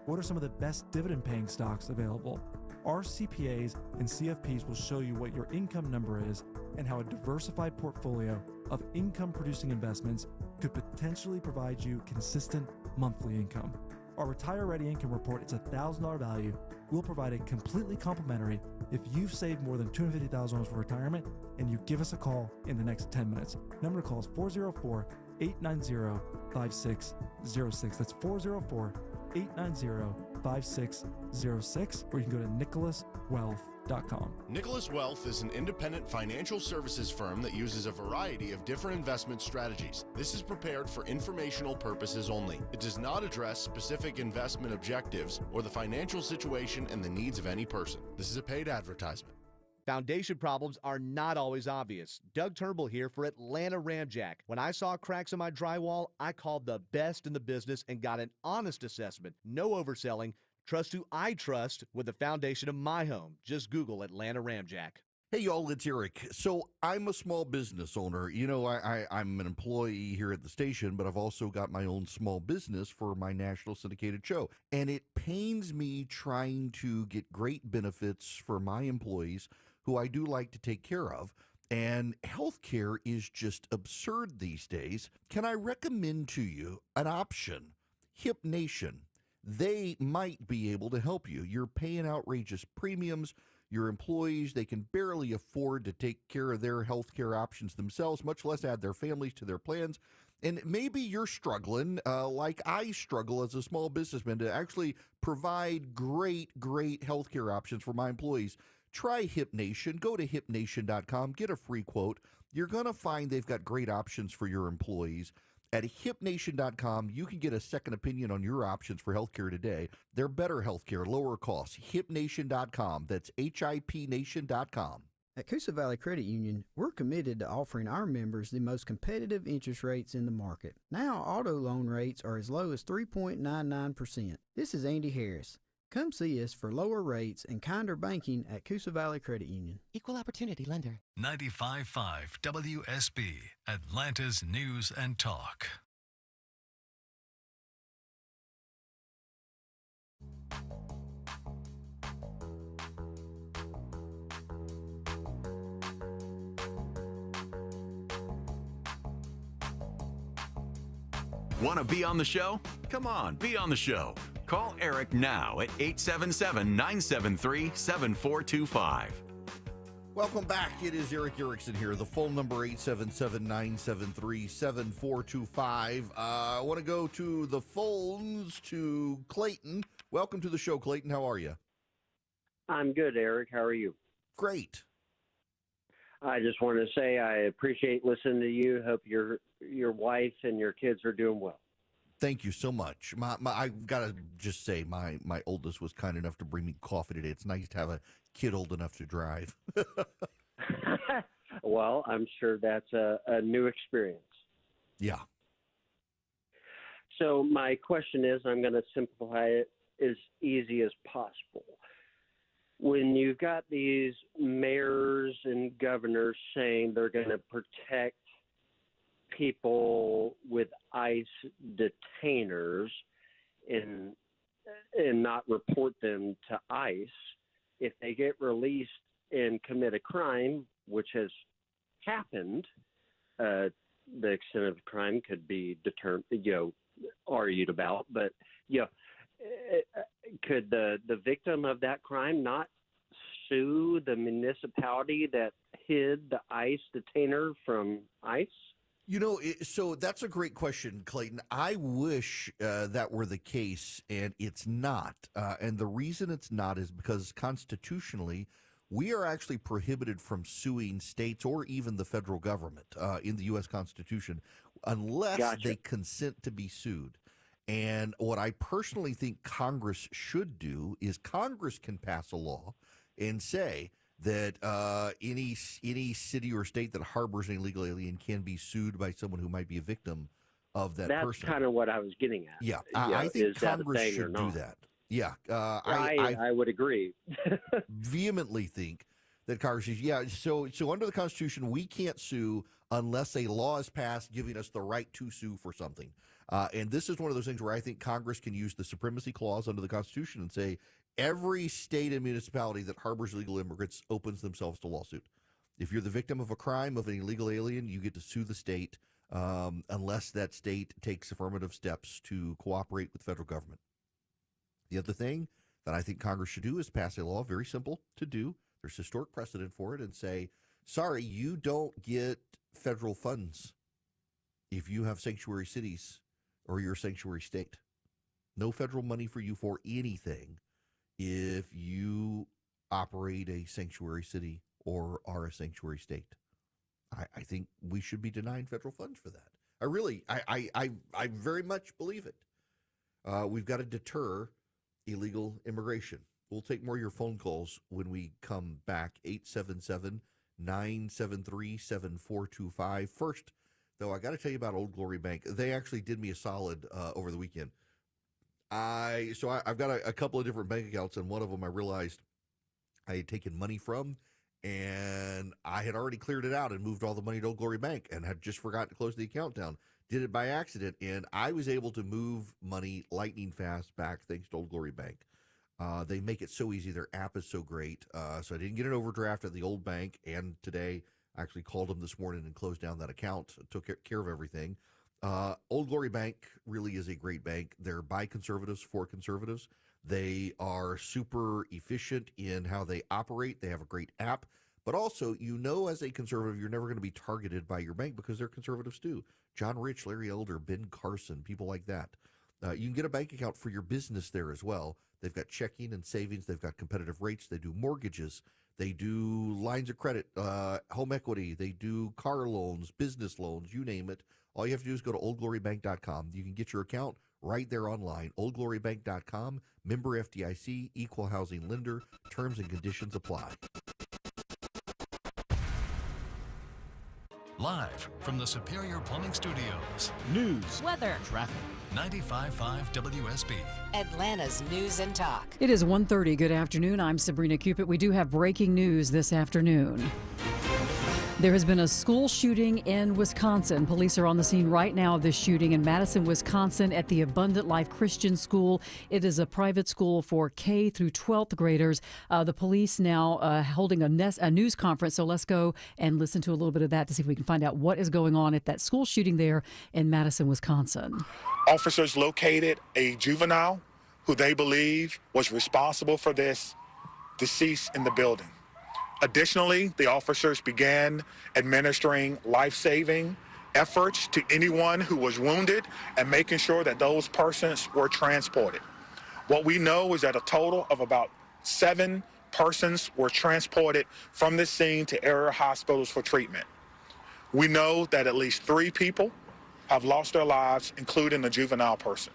What are some of the best dividend-paying stocks available? Our CPAs and CFPs will show you what your income number is and how a diversified portfolio of income-producing investments could potentially provide you consistent monthly income. Our Retire Ready Income Report, it's a $1,000 value. We'll provide it completely complimentary if you've saved more than $250,000 for retirement and you give us a call in the next 10 minutes. Number to call is 404-890-5606. That's 404-890-5606, or you can go to nicholaswealth.com. Nicholas Wealth is an independent financial services firm that uses a variety of different investment strategies. This is prepared for informational purposes only. It does not address specific investment objectives or the financial situation and the needs of any person. This is a paid advertisement. Foundation problems are not always obvious. Doug Turnbull here for Atlanta Ramjack. When I saw cracks in my drywall, I called the best in the business and got an honest assessment. No overselling. Trust who I trust with the foundation of my home. Just Google Atlanta Ramjack. Hey, y'all, it's Eric. So I'm a small business owner. You know, I'm an employee here at the station, but I've also got my own small business for my national syndicated show. And it pains me trying to get great benefits for my employees who I do like to take care of. And healthcare is just absurd these days. Can I recommend to you an option? Hip Nation. They might be able to help you. You're paying outrageous premiums. Your employees, they can barely afford to take care of their health care options themselves, much less add their families to their plans. And maybe you're struggling, like I struggle as a small businessman, to actually provide great health care options for my employees. Try Hip Nation. Go to hipnation.com. Get a free quote. You're going to find they've got great options for your employees. At hipnation.com, you can get a second opinion on your options for healthcare today. They're better healthcare, lower costs. Hipnation.com. That's hipnation.com. At Coosa Valley Credit Union, we're committed to offering our members the most competitive interest rates in the market. Now, auto loan rates are as low as 3.99%. This is Andy Harris. Come see us for lower rates and kinder banking at Coosa Valley Credit Union. Equal Opportunity Lender. 95.5 WSB, Atlanta's News and Talk. Want to be on the show? Come on, be on the show. Call Eric now at 877-973-7425. Welcome back. It is Eric Erickson here. The phone number 877-973-7425. I want to go to the phones to Clayton. Welcome to the show, Clayton. How are you? I'm good, Eric. How are you? Great. I just want to say I appreciate listening to you. Hope your wife and your kids are doing well. Thank you so much. I've got to just say, my oldest was kind enough to bring me coffee today. It's nice to have a kid old enough to drive. Well, I'm sure that's a new experience. Yeah. So my question is, I'm going to simplify it as easy as possible. When you've got these mayors and governors saying they're going to protect people with ICE detainers and not report them to ICE, if they get released and commit a crime, which has happened, the extent of the crime could be argued about, but could the victim of that crime not sue the municipality that hid the ICE detainer from ICE? You know, so that's a great question, Clayton. I wish that were the case, and it's not. And the reason it's not is because constitutionally, we are actually prohibited from suing states or even the federal government in the U.S. Constitution unless they consent to be sued. And what I personally think Congress should do is Congress can pass a law and say that any city or state that harbors an illegal alien can be sued by someone who might be a victim of that person. That's kind of what I was getting at. Yeah, I think Congress should do that. Yeah, I would agree. Vehemently think that Congress is, so under the Constitution, we can't sue unless a law is passed giving us the right to sue for something. And this is one of those things where I think Congress can use the supremacy clause under the Constitution and say, every state and municipality that harbors illegal immigrants opens themselves to lawsuit. If you're the victim of a crime of an illegal alien, you get to sue the state unless that state takes affirmative steps to cooperate with the federal government. The other thing that I think Congress should do is pass a law, very simple to do. There's historic precedent for it, and say, sorry, you don't get federal funds if you have sanctuary cities or you're a sanctuary state. No federal money for you for anything if you operate a sanctuary city or are a sanctuary state. I think we should be denied federal funds for that. I very much believe it. We've got to deter illegal immigration. We'll take more of your phone calls when we come back. 877-973-7425. First, though, I got to tell you about Old Glory Bank. They actually did me a solid over the weekend. I've got a couple of different bank accounts, and one of them I realized I had taken money from, and I had already cleared it out and moved all the money to Old Glory Bank and had just forgotten to close the account down. Did it by accident, and I was able to move money lightning fast back thanks to Old Glory Bank. They make it so easy. Their app is so great. So I didn't get an overdraft at the old bank, and today I actually called them this morning and closed down that account, took care of everything. Old Glory Bank really is a great bank. They're by conservatives for conservatives. They are super efficient in how they operate. They have a great app. But also, as a conservative, you're never going to be targeted by your bank because they're conservatives too. John Rich, Larry Elder, Ben Carson, people like that. You can get a bank account for your business there as well. They've got checking and savings. They've got competitive rates. They do mortgages. They do lines of credit, home equity. They do car loans, business loans, you name it. All you have to do is go to oldglorybank.com. You can get your account right there online. oldglorybank.com, member FDIC, equal housing lender. Terms and conditions apply. Live from the Superior Plumbing Studios. News, weather, traffic. 95.5 WSB. Atlanta's News and Talk. It is 1:30. Good afternoon. I'm Sabrina Cupid. We do have breaking news this afternoon. There has been a school shooting in Wisconsin. Police are on the scene right now of this shooting in Madison, Wisconsin at the Abundant Life Christian School. It is a private school for K through 12th graders. The police now holding a news conference. So let's go and listen to a little bit of that to see if we can find out what is going on at that school shooting there in Madison, Wisconsin. Officers located a juvenile who they believe was responsible for this deceased in the building. Additionally, the officers began administering life-saving efforts to anyone who was wounded and making sure that those persons were transported. What we know is that a total of about 7 persons were transported from this scene to area hospitals for treatment. We know that at least 3 people have lost their lives, including a juvenile person.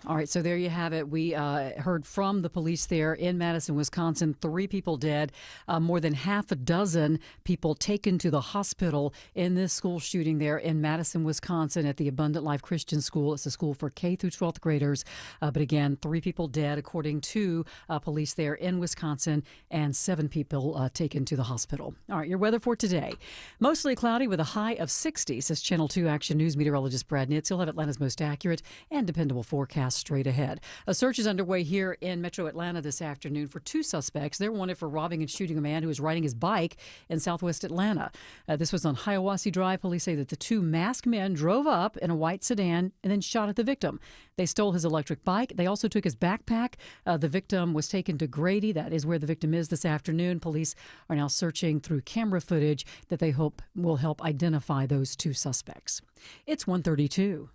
All right, so there you have it. We heard from the police there in Madison, Wisconsin. 3 people dead, more than half a dozen people taken to the hospital in this school shooting there in Madison, Wisconsin at the Abundant Life Christian School. It's a school for K through 12th graders. But again, 3 people dead, according to police there in Wisconsin, and 7 people taken to the hospital. All right, your weather for today. Mostly cloudy with a high of 60, says Channel 2 Action News meteorologist Brad Nitz. He'll have Atlanta's most accurate and dependable forecast straight ahead. A search is underway here in Metro Atlanta this afternoon for 2 suspects. They're wanted for robbing and shooting a man who was riding his bike in southwest Atlanta. This was on Hiawassee Drive. Police say that the 2 masked men drove up in a white sedan and then shot at the victim. They stole his electric bike. They also took his backpack. The victim was taken to Grady. That is where the victim is this afternoon. Police are now searching through camera footage that they hope will help identify those 2 suspects. It's 1:32.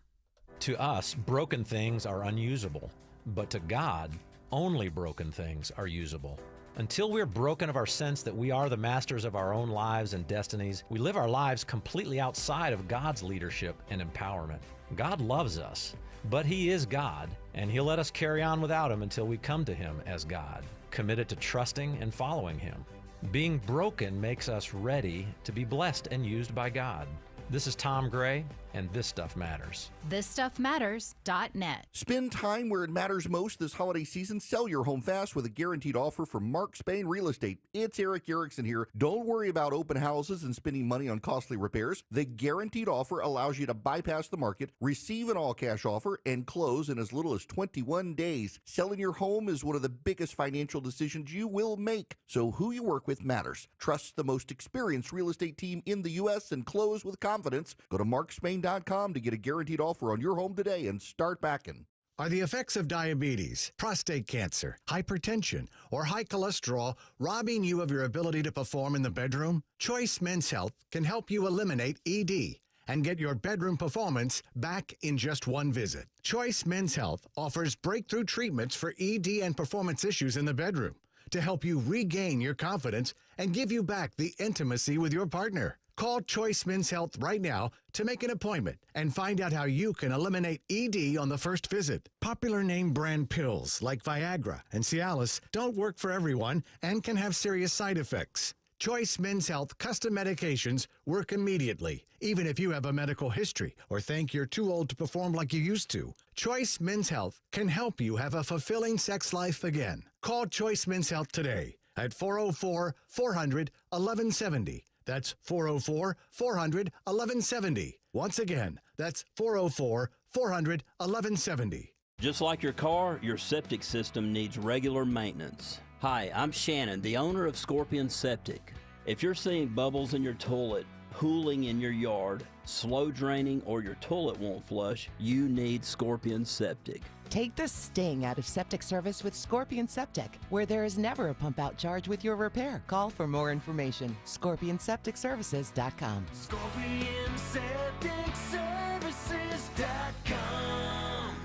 To us, broken things are unusable, but to God, only broken things are usable. Until we're broken of our sense that we are the masters of our own lives and destinies, we live our lives completely outside of God's leadership and empowerment. God loves us, but He is God, and He'll let us carry on without Him until we come to Him as God, committed to trusting and following Him. Being broken makes us ready to be blessed and used by God. This is Tom Gray, and This Stuff Matters. ThisStuffMatters.net. Spend time where it matters most this holiday season. Sell your home fast with a guaranteed offer from Mark Spain Real Estate. It's Eric Erickson here. Don't worry about open houses and spending money on costly repairs. The guaranteed offer allows you to bypass the market, receive an all-cash offer, and close in as little as 21 days. Selling your home is one of the biggest financial decisions you will make. So who you work with matters. Trust the most experienced real estate team in the U.S. and close with confidence. Go to markspain.com to get a guaranteed offer on your home today and start backing. Are the effects of diabetes, prostate cancer, hypertension, or high cholesterol robbing you of your ability to perform in the bedroom? Choice Men's Health can help you eliminate ED and get your bedroom performance back in just 1 visit. Choice Men's Health offers breakthrough treatments for ED and performance issues in the bedroom to help you regain your confidence and give you back the intimacy with your partner. Call Choice Men's Health right now to make an appointment and find out how you can eliminate ED on the first visit. Popular name brand pills like Viagra and Cialis don't work for everyone and can have serious side effects. Choice Men's Health custom medications work immediately, even if you have a medical history or think you're too old to perform like you used to. Choice Men's Health can help you have a fulfilling sex life again. Call Choice Men's Health today at 404-400-1170. That's 404-400-1170. Once again, that's 404-400-1170. Just like your car, your septic system needs regular maintenance. Hi, I'm Shannon, the owner of Scorpion Septic. If you're seeing bubbles in your toilet, pooling in your yard, slow draining, or your toilet won't flush, you need Scorpion Septic. Take the sting out of septic service with Scorpion Septic, where there is never a pump-out charge with your repair. Call for more information. ScorpionSepticServices.com. ScorpionSepticServices.com.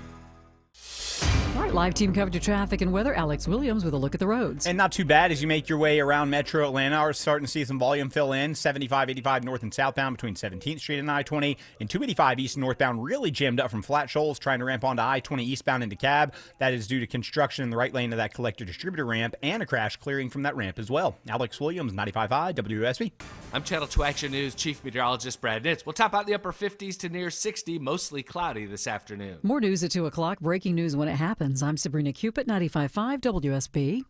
All right, live team coverage of traffic and weather. Alex Williams with a look at the roads. And not too bad as you make your way around Metro Atlanta. We're starting to see some volume fill in. 75, 85 north and southbound between 17th Street and I-20. And 285 east and northbound really jammed up from Flat Shoals trying to ramp onto I-20 eastbound into Cab. That is due to construction in the right lane of that collector distributor ramp and a crash clearing from that ramp as well. Alex Williams, 95.5 WSB. I'm Channel 2 Action News Chief Meteorologist Brad Nitz. We'll top out the upper 50s to near 60, mostly cloudy this afternoon. More news at 2 o'clock. Breaking news when it happens. I'm Sabrina Cupid, 95.5 WSB.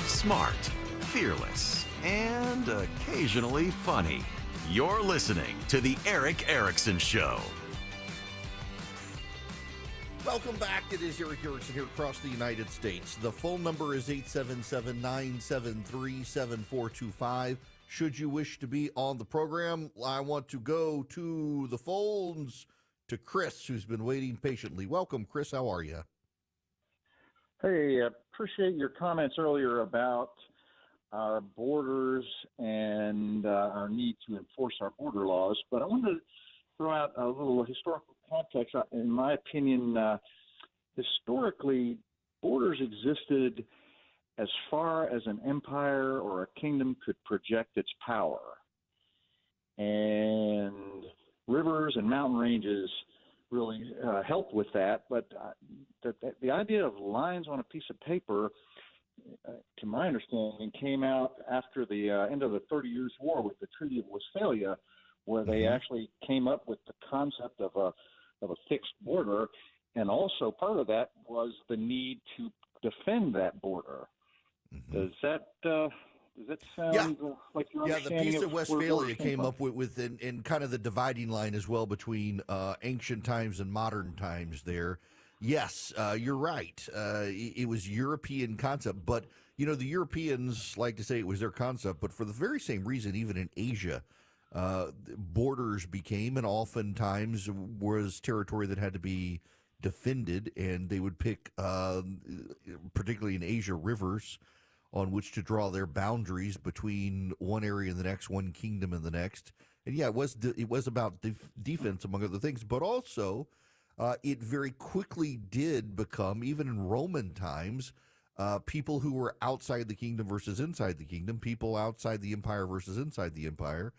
Smart, fearless, and occasionally funny. You're listening to The Eric Erickson Show. Welcome back. It is Eric Erickson here across the United States. The phone number is 877-973-7425. Should you wish to be on the program, I want to go to the phones to Chris, who's been waiting patiently. Welcome, Chris. How are you? Hey, appreciate your comments earlier about our borders and our need to enforce our border laws, but I wanted to throw out a little historical context. In my opinion, historically, borders existed as far as an empire or a kingdom could project its power. And rivers and mountain ranges really helped with that. But the idea of lines on a piece of paper, to my understanding, came out after the end of the 30 Years' War with the Treaty of Westphalia, where they actually came up with the concept of a fixed border. And also part of that was the need to defend that border. Does that sound like your understanding? The Peace of where Westphalia came came from? up with in kind of the dividing line as well between ancient times and modern times there. Yes, you're right. It was European concept, but the Europeans like to say it was their concept, but for the very same reason, even in Asia, borders became and oftentimes was territory that had to be defended, and they would pick, particularly in Asia, rivers on which to draw their boundaries between one area and the next, one kingdom and the next. And yeah, it was about defense, among other things, but also it very quickly did become, even in Roman times, people who were outside the kingdom versus inside the kingdom, people outside the empire versus inside the empire.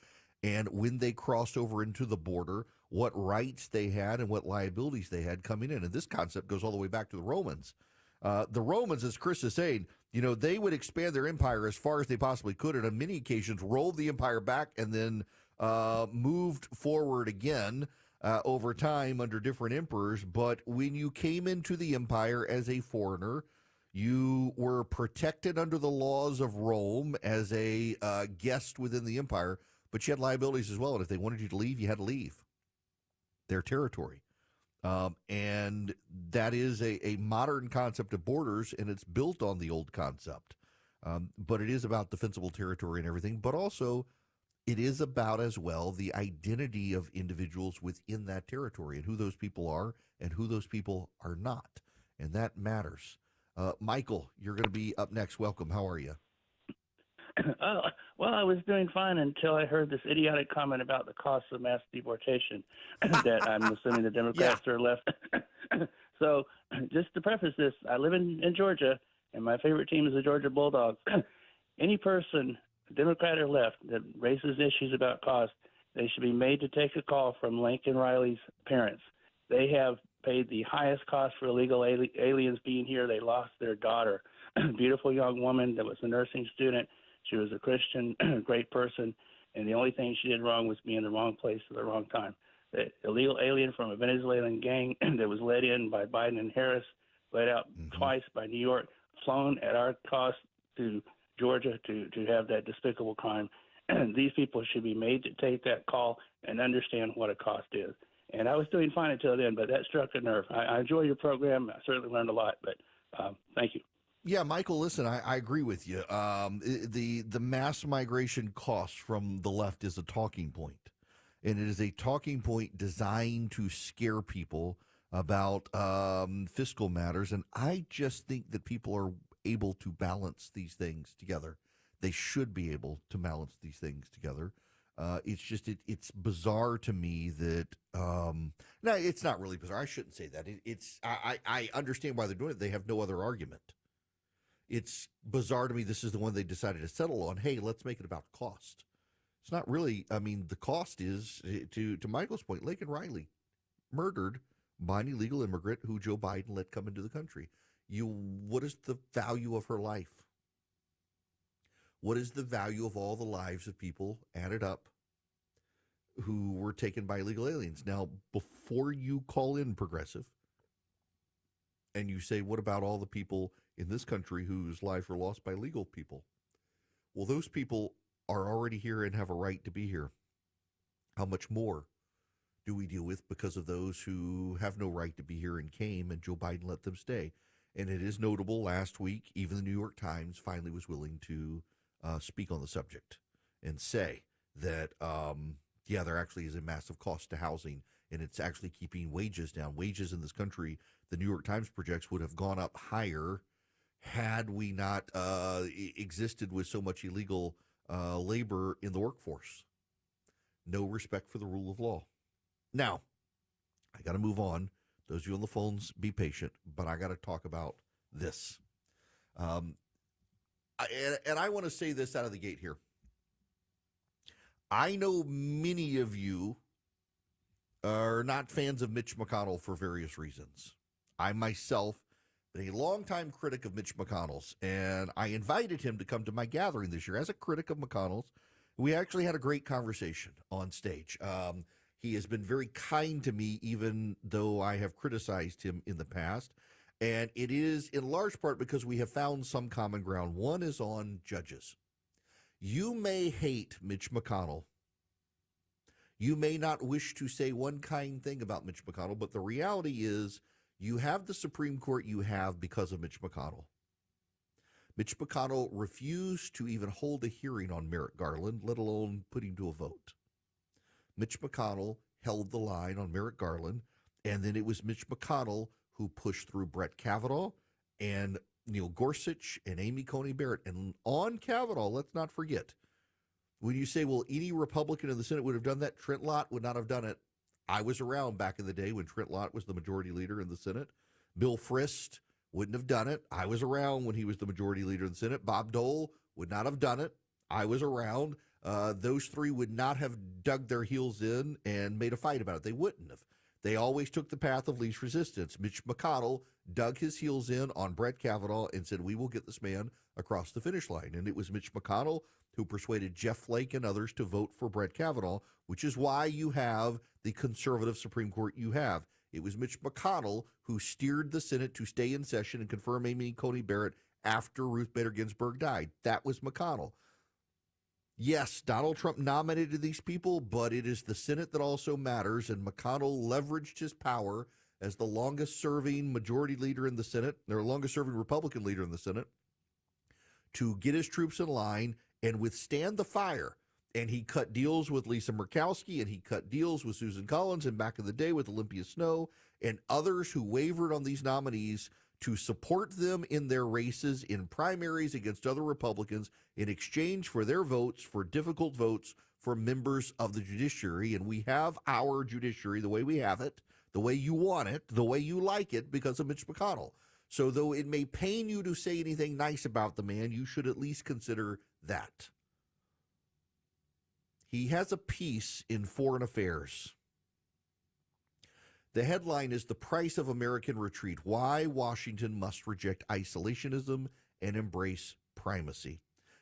And when they crossed over into the border, what rights they had and what liabilities they had coming in. And this concept goes all the way back to the Romans. The Romans, as Chris is saying, they would expand their empire as far as they possibly could, and on many occasions rolled the empire back and then moved forward again over time under different emperors. But when you came into the empire as a foreigner, you were protected under the laws of Rome as a guest within the empire, but you had liabilities as well. And if they wanted you to leave, you had to leave their territory. And that is a modern concept of borders, and it's built on the old concept. But it is about defensible territory and everything, but also it is about as well the identity of individuals within that territory and who those people are and who those people are not. And that matters. Michael, you're going to be up next. Welcome. How are you? Well, I was doing fine until I heard this idiotic comment about the cost of mass deportation that I'm assuming the Democrats are left. So just to preface this, I live in Georgia, and my favorite team is the Georgia Bulldogs. any person, Democrat or left, that raises issues about cost, they should be made to take a call from Lincoln Riley's parents. They have paid the highest cost for illegal aliens being here. They lost their daughter, a beautiful young woman that was a nursing student. She was a Christian, great person, and the only thing she did wrong was be in the wrong place at the wrong time. The illegal alien from a Venezuelan gang that was led in by Biden and Harris, led out twice by New York, flown at our cost to Georgia to have that despicable crime. These people should be made to take that call and understand what a cost is. And I was doing fine until then, but that struck a nerve. I enjoy your program. I certainly learned a lot, but thank you. Yeah, Michael, listen, I agree with you. The mass migration cost from the left is a talking point, and it is a talking point designed to scare people about fiscal matters. And I just think that people are able to balance these things together. They should be able to balance these things together. It's just it's bizarre to me that no, it's not really bizarre. I shouldn't say that. I understand why they're doing it. They have no other argument. It's bizarre to me. This is the one they decided to settle on. Hey, let's make it about cost. It's not really. I mean, the cost is to Michael's point. Lincoln Riley murdered by an illegal immigrant who Joe Biden let come into the country. What is the value of her life? What is the value of all the lives of people added up who were taken by illegal aliens? Now, before you call in Progressive and you say, what about all the people in this country whose lives were lost by legal people? Well, those people are already here and have a right to be here. How much more do we deal with because of those who have no right to be here and came and Joe Biden let them stay? And it is notable, last week, even the New York Times finally was willing to speak on the subject and say that, there actually is a massive cost to housing, and it's actually keeping wages down. Wages in this country, the New York Times projects, would have gone up higher had we not existed with so much illegal labor in the workforce. No respect for the rule of law. Now, I got to move on. Those of you on the phones, be patient, but I got to talk about this. And I want to say this out of the gate here. I know many of you are not fans of Mitch McConnell for various reasons. I myself been a longtime critic of Mitch McConnell's, and I invited him to come to my gathering this year as a critic of McConnell's. We actually had a great conversation on stage. He has been very kind to me, even though I have criticized him in the past. And it is in large part because we have found some common ground. One is on judges. You may hate Mitch McConnell. You may not wish to say one kind thing about Mitch McConnell, but the reality is you have the Supreme Court you have because of Mitch McConnell. Mitch McConnell refused to even hold a hearing on Merrick Garland, let alone put him to a vote. Mitch McConnell held the line on Merrick Garland, and then it was Mitch McConnell who pushed through Brett Kavanaugh and Neil Gorsuch and Amy Coney Barrett. And on Kavanaugh, let's not forget, when you say, well, any Republican in the Senate would have done that, Trent Lott would not have done it. I was around back in the day when Trent Lott was the majority leader in the Senate. Bill Frist wouldn't have done it. I was around when he was the majority leader in the Senate. Bob Dole would not have done it. I was around. Those three would not have dug their heels in and made a fight about it. They wouldn't have. They always took the path of least resistance. Mitch McConnell dug his heels in on Brett Kavanaugh and said, we will get this man across the finish line. And it was Mitch McConnell who persuaded Jeff Flake and others to vote for Brett Kavanaugh, which is why you have the conservative Supreme Court you have. It was Mitch McConnell who steered the Senate to stay in session and confirm Amy Coney Barrett after Ruth Bader Ginsburg died. That was McConnell. Yes, Donald Trump nominated these people, but it is the Senate that also matters, and McConnell leveraged his power as the longest-serving majority leader in the Senate, or longest-serving Republican leader in the Senate, to get his troops in line and withstand the fire. And he cut deals with Lisa Murkowski, and he cut deals with Susan Collins, and back in the day with Olympia Snowe, and others who wavered on these nominees to support them in their races in primaries against other Republicans in exchange for their votes, for difficult votes for members of the judiciary. And we have our judiciary the way we have it, the way you want it, the way you like it, because of Mitch McConnell. So though it may pain you to say anything nice about the man, you should at least consider that. He has a piece in Foreign Affairs. The headline is "The Price of American Retreat: Why Washington Must Reject Isolationism and Embrace Primacy."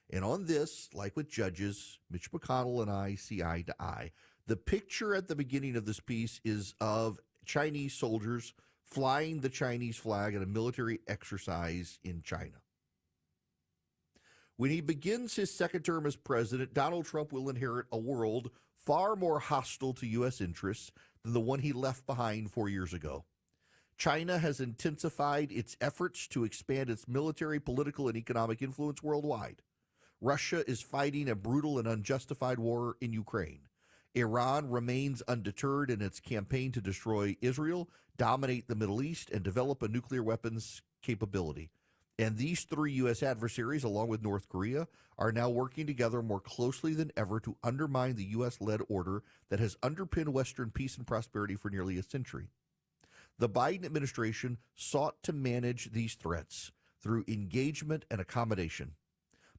And on this, like with judges, Mitch McConnell and I see eye to eye. The picture at the beginning of this piece is of Chinese soldiers flying the Chinese flag at a military exercise in China. When he begins his second term as president, Donald Trump will inherit a world far more hostile to U.S. interests than the one he left behind 4 years ago. China has intensified its efforts to expand its military, political, and economic influence worldwide. Russia is fighting a brutal and unjustified war in Ukraine. Iran remains undeterred in its campaign to destroy Israel, dominate the Middle East, and develop a nuclear weapons capability. And these three U.S. adversaries, along with North Korea, are now working together more closely than ever to undermine the U.S.-led order that has underpinned Western peace and prosperity for nearly a century. The Biden administration sought to manage these threats through engagement and accommodation.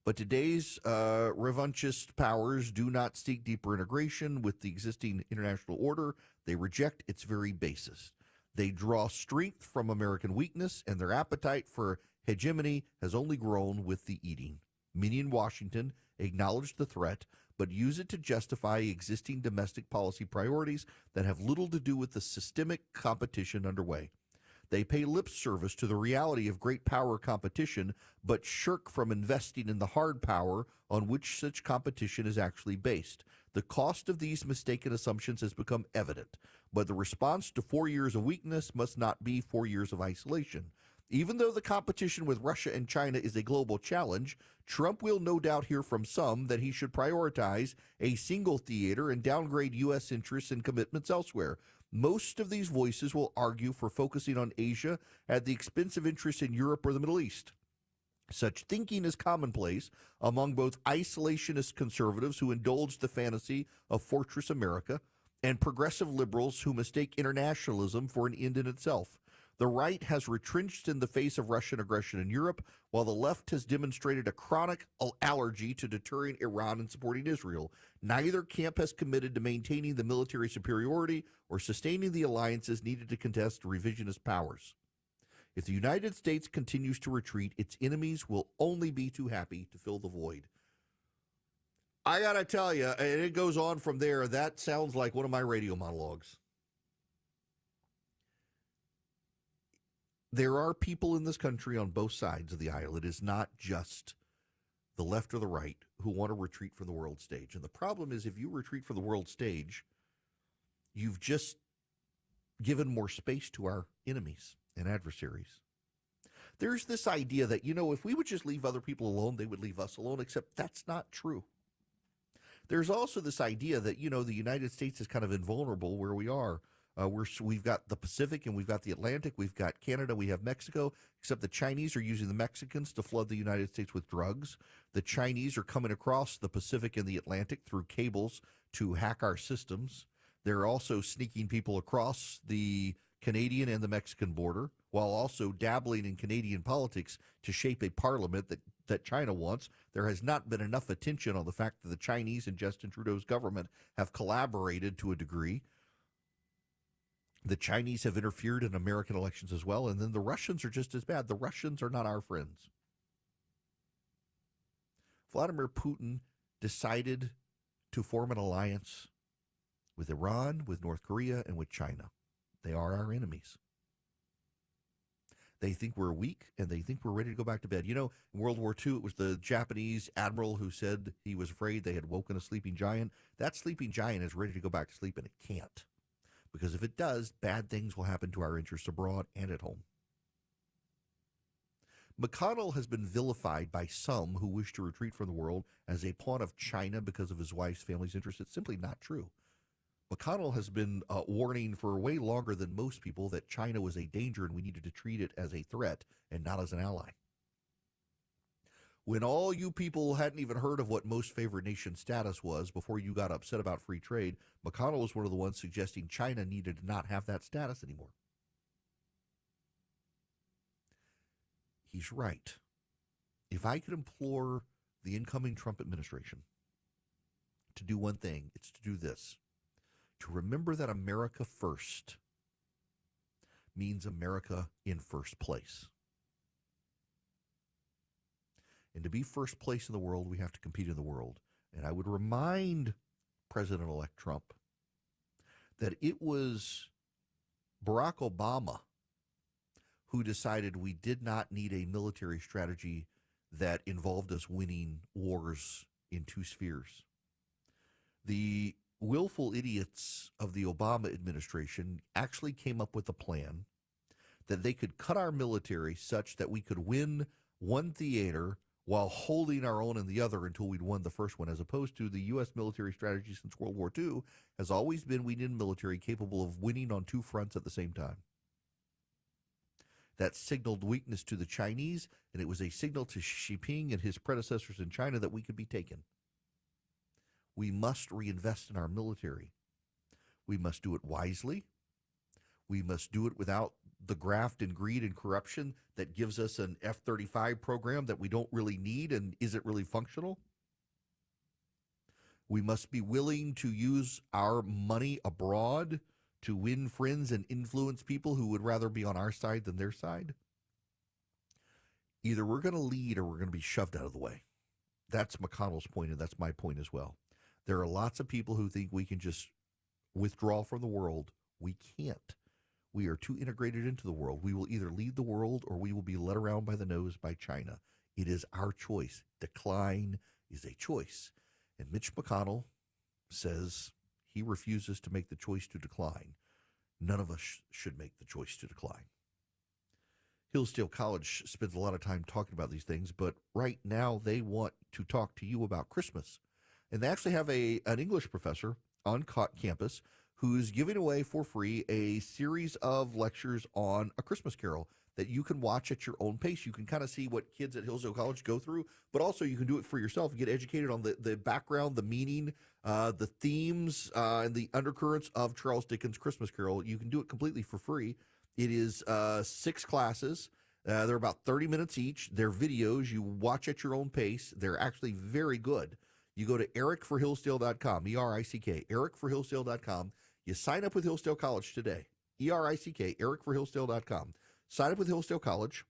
But today's revanchist powers do not seek deeper integration with the existing international order. They reject its very basis. They draw strength from American weakness, and their appetite for hegemony has only grown with the eating. Many in Washington acknowledge the threat, but use it to justify existing domestic policy priorities that have little to do with the systemic competition underway. They pay lip service to the reality of great power competition, but shirk from investing in the hard power on which such competition is actually based. The cost of these mistaken assumptions has become evident, but the response to 4 years of weakness must not be 4 years of isolation. Even though the competition with Russia and China is a global challenge, Trump will no doubt hear from some that he should prioritize a single theater and downgrade U.S. interests and commitments elsewhere. Most of these voices will argue for focusing on Asia at the expense of interests in Europe or the Middle East. Such thinking is commonplace among both isolationist conservatives who indulge the fantasy of Fortress America and progressive liberals who mistake internationalism for an end in itself. The right has retrenched in the face of Russian aggression in Europe, while the left has demonstrated a chronic allergy to deterring Iran and supporting Israel. Neither camp has committed to maintaining the military superiority or sustaining the alliances needed to contest revisionist powers. If the United States continues to retreat, its enemies will only be too happy to fill the void. I got to tell you, and it goes on from there, that sounds like one of my radio monologues. There are people in this country on both sides of the aisle. It is not just the left or the right who want to retreat from the world stage. And the problem is, if you retreat from the world stage, you've just given more space to our enemies and adversaries. There's this idea that, if we would just leave other people alone, they would leave us alone, except that's not true. There's also this idea that, the United States is kind of invulnerable where we are. We've got the Pacific and we've got the Atlantic, we've got Canada, we have Mexico, except the Chinese are using the Mexicans to flood the United States with drugs. The Chinese are coming across the Pacific and the Atlantic through cables to hack our systems. They're also sneaking people across the Canadian and the Mexican border while also dabbling in Canadian politics to shape a parliament that China wants. There has not been enough attention on the fact that the Chinese and Justin Trudeau's government have collaborated to a degree. The Chinese have interfered in American elections as well, and then the Russians are just as bad. The Russians are not our friends. Vladimir Putin decided to form an alliance with Iran, with North Korea, and with China. They are our enemies. They think we're weak, and they think we're ready to go back to bed. In World War II, it was the Japanese admiral who said he was afraid they had woken a sleeping giant. That sleeping giant is ready to go back to sleep, and it can't. Because if it does, bad things will happen to our interests abroad and at home. McConnell has been vilified by some who wish to retreat from the world as a pawn of China because of his wife's family's interests. It's simply not true. McConnell has been warning for way longer than most people that China was a danger and we needed to treat it as a threat and not as an ally. When all you people hadn't even heard of what most favored nation status was before you got upset about free trade, McConnell was one of the ones suggesting China needed to not have that status anymore. He's right. If I could implore the incoming Trump administration to do one thing. It's to do this. To remember that America first means America in first place. And to be first place in the world, we have to compete in the world. And I would remind President-elect Trump that it was Barack Obama who decided we did not need a military strategy that involved us winning wars in two spheres. The willful idiots of the Obama administration actually came up with a plan that they could cut our military such that we could win one theater while holding our own in the other until we'd won the first one, as opposed to the U.S. military strategy since World War II has always been we need a military capable of winning on two fronts at the same time. That signaled weakness to the Chinese, and it was a signal to Xi Jinping and his predecessors in China that we could be taken. We must reinvest in our military. We must do it wisely. We must do it without the graft and greed and corruption that gives us an F-35 program that we don't really need and isn't really functional. We must be willing to use our money abroad to win friends and influence people who would rather be on our side than their side. Either we're going to lead or we're going to be shoved out of the way. That's McConnell's point, and that's my point as well. There are lots of people who think we can just withdraw from the world. We can't. We are too integrated into the world. We will either lead the world or we will be led around by the nose by China. It is our choice. Decline is a choice. And Mitch McConnell says he refuses to make the choice to decline. None of us should make the choice to decline. Hillsdale College spends a lot of time talking about these things, but right now they want to talk to you about Christmas. And they actually have an English professor on campus who's giving away for free a series of lectures on A Christmas Carol that you can watch at your own pace. You can kind of see what kids at Hillsdale College go through, but also you can do it for yourself and get educated on the background, the meaning, the themes, and the undercurrents of Charles Dickens' Christmas Carol. You can do it completely for free. It is 6 classes. They're about 30 minutes each. They're videos. You watch at your own pace. They're actually very good. You go to ericforhillsdale.com, E-R-I-C-K, ericforhillsdale.com. You sign up with Hillsdale College today, E-R-I-C-K, ericforhillsdale.com. Sign up with Hillsdale College.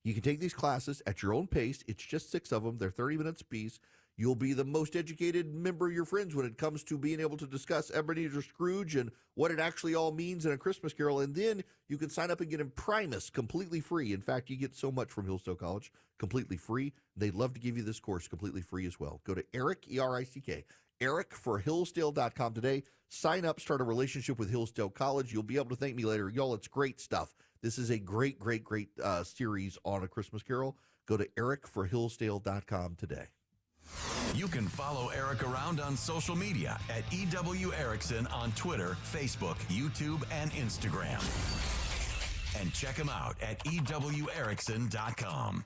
You can take these classes at your own pace. It's just 6 of them. They're 30 minutes apiece. You'll be the most educated member of your friends when it comes to being able to discuss Ebenezer Scrooge and what it actually all means in A Christmas Carol. And then you can sign up and get Imprimis completely free. In fact, you get so much from Hillsdale College completely free. They'd love to give you this course completely free as well. Go to Eric, E-R-I-C-K, ericforhillsdale.com today. Sign up, start a relationship with Hillsdale College. You'll be able to thank me later. Y'all, it's great stuff. This is a great, great, great series on A Christmas Carol. Go to ericforhillsdale.com today. You can follow Eric around on social media at EW Erickson on Twitter, Facebook, YouTube, and Instagram. And check him out at EWErickson.com.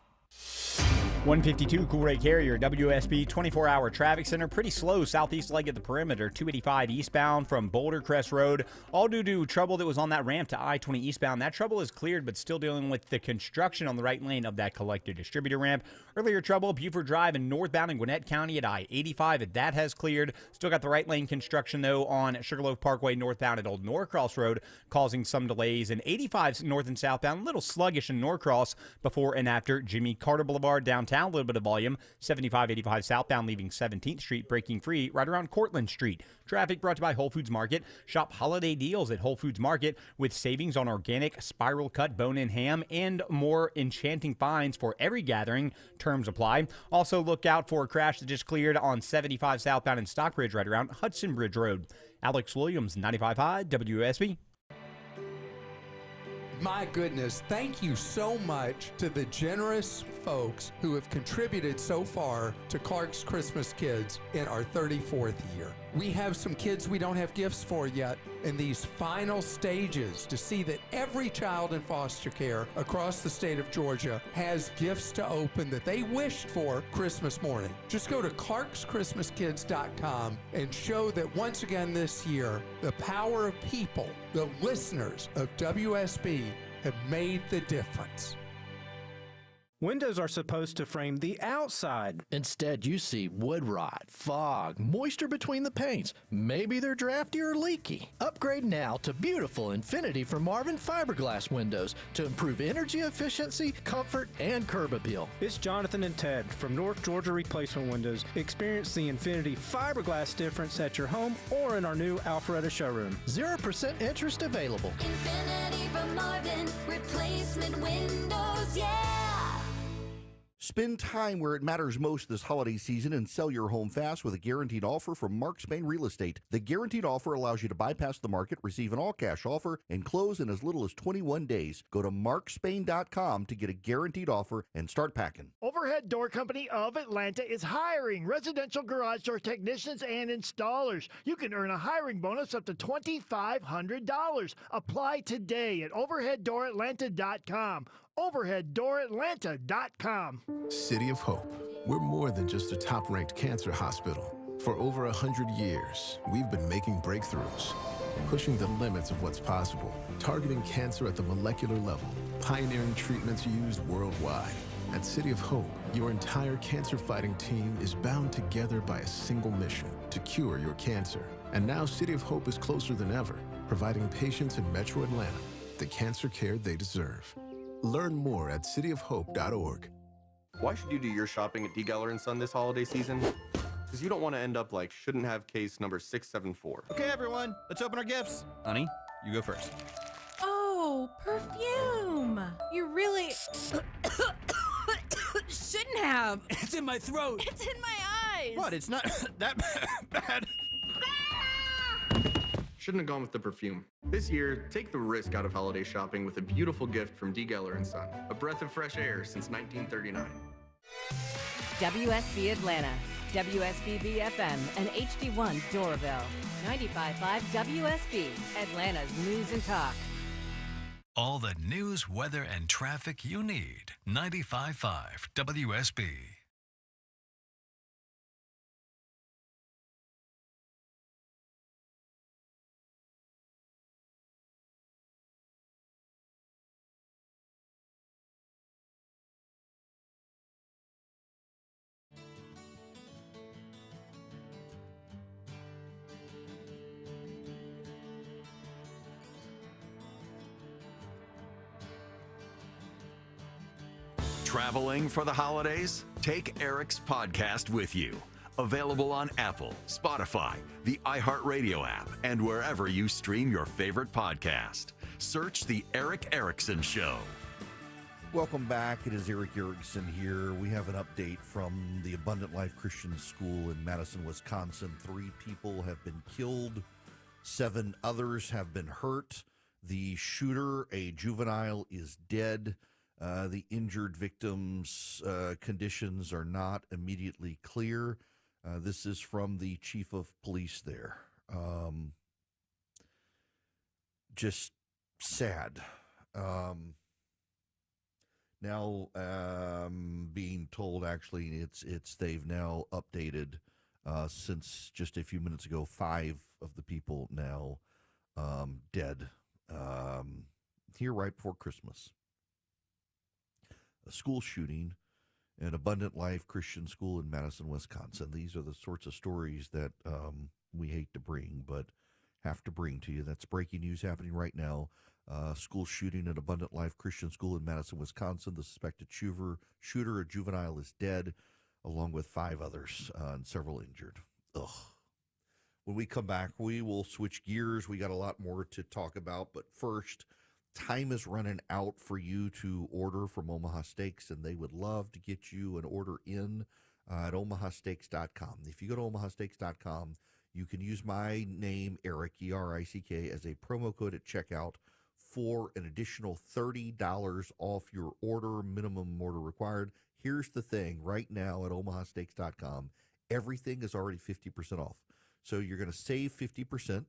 152 Cool-Ray Carrier, WSB 24-hour traffic center. Pretty slow southeast leg of the perimeter. 285 eastbound from Boulder Crest Road. All due to trouble that was on that ramp to I-20 eastbound. That trouble is cleared, but still dealing with the construction on the right lane of that collector distributor ramp. Earlier trouble, Buford Drive and northbound in Gwinnett County at I-85. That has cleared. Still got the right lane construction, though, on Sugarloaf Parkway northbound at Old Norcross Road, causing some delays. And 85 north and southbound, a little sluggish in Norcross before and after Jimmy Carter Boulevard downtown. A little bit of volume. 75-85 southbound leaving 17th Street, breaking free right around Cortlandt Street. Traffic brought to you by Whole Foods Market. Shop holiday deals at Whole Foods Market with savings on organic, spiral cut, bone-in ham, and more enchanting finds for every gathering. Terms apply. Also look out for a crash that just cleared on 75 southbound in Stockbridge right around Hudson Bridge Road. Alex Williams, 95.5 WSB. My goodness, thank you so much to the generous folks who have contributed so far to Clark's Christmas Kids in our 34th year. We have some kids we don't have gifts for yet in these final stages to see that every child in foster care across the state of Georgia has gifts to open that they wished for Christmas morning. Just go to clarkschristmaskids.com and show that once again this year, the power of people, the listeners of WSB, have made the difference. Windows are supposed to frame the outside. Instead, you see wood rot, fog, moisture between the panes. Maybe they're drafty or leaky. Upgrade now to beautiful Infinity from Marvin fiberglass windows to improve energy efficiency, comfort, and curb appeal. It's Jonathan and Ted from North Georgia Replacement Windows. Experience the Infinity fiberglass difference at your home or in our new Alpharetta showroom. 0% interest available. Infinity from Marvin, replacement windows, yeah! Spend time where it matters most this holiday season and sell your home fast with a guaranteed offer from Mark Spain Real Estate. The guaranteed offer allows you to bypass the market, receive an all-cash offer, and close in as little as 21 days. Go to markspain.com to get a guaranteed offer and start packing. Overhead Door Company of Atlanta is hiring residential garage door technicians and installers. You can earn a hiring bonus up to $2,500. Apply today at overheaddooratlanta.com. overheaddooratlanta.com. City of Hope. We're more than just a top-ranked cancer hospital. For over 100 years, we've been making breakthroughs, pushing the limits of what's possible, targeting cancer at the molecular level, pioneering treatments used worldwide. At City of Hope, your entire cancer-fighting team is bound together by a single mission: to cure your cancer. And now City of Hope is closer than ever, providing patients in Metro Atlanta the cancer care they deserve. Learn more at cityofhope.org. Why should you do your shopping at D. Geller & Son this holiday season? Because you don't want to end up like shouldn't have case number 674. Okay, everyone, let's open our gifts. Honey, you go first. Oh, perfume. You really shouldn't have. It's in my throat. It's in my eyes. What? It's not that bad. Shouldn't have gone with the perfume. This year, take the risk out of holiday shopping with a beautiful gift from D. Geller & Son. A breath of fresh air since 1939. WSB Atlanta, WSBB FM, and HD1 Doraville. 95.5 WSB, Atlanta's News and Talk. All the news, weather, and traffic you need. 95.5 WSB. Traveling for the holidays? Take Eric's podcast with you. Available on Apple, Spotify, the iHeartRadio app, and wherever you stream your favorite podcast. Search The Eric Erickson Show. Welcome back. It is Eric Erickson here. We have an update from the Abundant Life Christian School in Madison, Wisconsin. 3 people have been killed. 7 others have been hurt. The shooter, a juvenile, is dead. The injured victims' conditions are not immediately clear. This is from the chief of police there. Just sad. Now being told actually they've now updated since just a few minutes ago, 5 of the people now dead here right before Christmas. A school shooting at Abundant Life Christian School in Madison, Wisconsin. These are the sorts of stories that we hate to bring, but have to bring to you. That's breaking news happening right now. School shooting at Abundant Life Christian School in Madison, Wisconsin. The suspected shooter, a juvenile, is dead, along with 5 others and several injured. Ugh. When we come back, we will switch gears. We got a lot more to talk about, but first, time is running out for you to order from Omaha Steaks, and they would love to get you an order in at omahasteaks.com. If you go to omahasteaks.com, you can use my name, Eric, E-R-I-C-K, as a promo code at checkout for an additional $30 off your order, minimum order required. Here's the thing. Right now at omahasteaks.com, everything is already 50% off. So you're going to save 50%.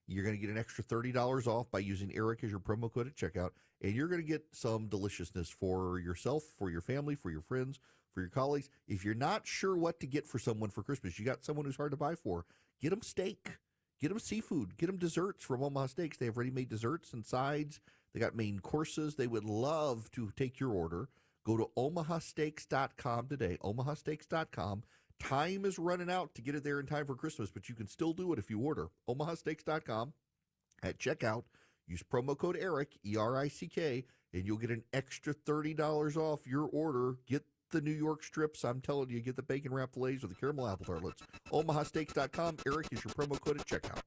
You're going to get an extra $30 off by using Eric as your promo code at checkout, and you're going to get some deliciousness for yourself, for your family, for your friends, for your colleagues. If you're not sure what to get for someone for Christmas, you got someone who's hard to buy for, get them steak, get them seafood, get them desserts from Omaha Steaks. They have ready-made desserts and sides. They got main courses. They would love to take your order. Go to omahasteaks.com today, omahasteaks.com. Time is running out to get it there in time for Christmas, but you can still do it if you order. omahasteaks.com. At checkout, use promo code ERIC, E-R-I-C-K, and you'll get an extra $30 off your order. Get the New York strips. I'm telling you, get the bacon wrapped fillets or the caramel apple tartlets. omahasteaks.com. ERIC is your promo code at checkout.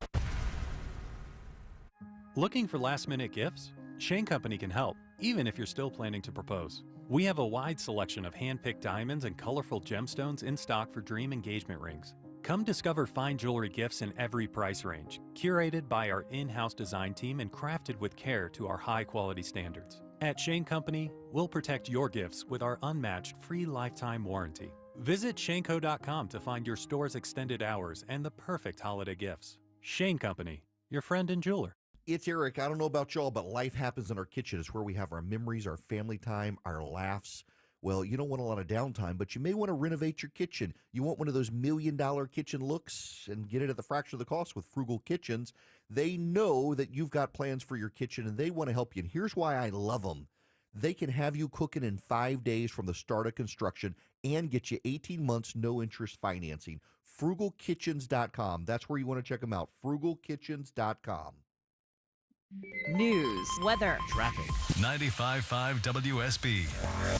Looking for last-minute gifts? Shane Company can help, even if you're still planning to propose. We have a wide selection of hand-picked diamonds and colorful gemstones in stock for dream engagement rings. Come discover fine jewelry gifts in every price range, curated by our in-house design team and crafted with care to our high-quality standards. At Shane Company, we'll protect your gifts with our unmatched free lifetime warranty. Visit shaneco.com to find your store's extended hours and the perfect holiday gifts. Shane Company, your friend and jeweler. It's Eric. I don't know about y'all, but life happens in our kitchen. It's where we have our memories, our family time, our laughs. Well, you don't want a lot of downtime, but you may want to renovate your kitchen. You want one of those $1 million kitchen looks and get it at the fraction of the cost with Frugal Kitchens. They know that you've got plans for your kitchen, and they want to help you. And here's why I love them. They can have you cooking in 5 days from the start of construction and get you 18 months no-interest financing. FrugalKitchens.com. That's where you want to check them out. FrugalKitchens.com. News, weather, traffic. 95.5 WSB,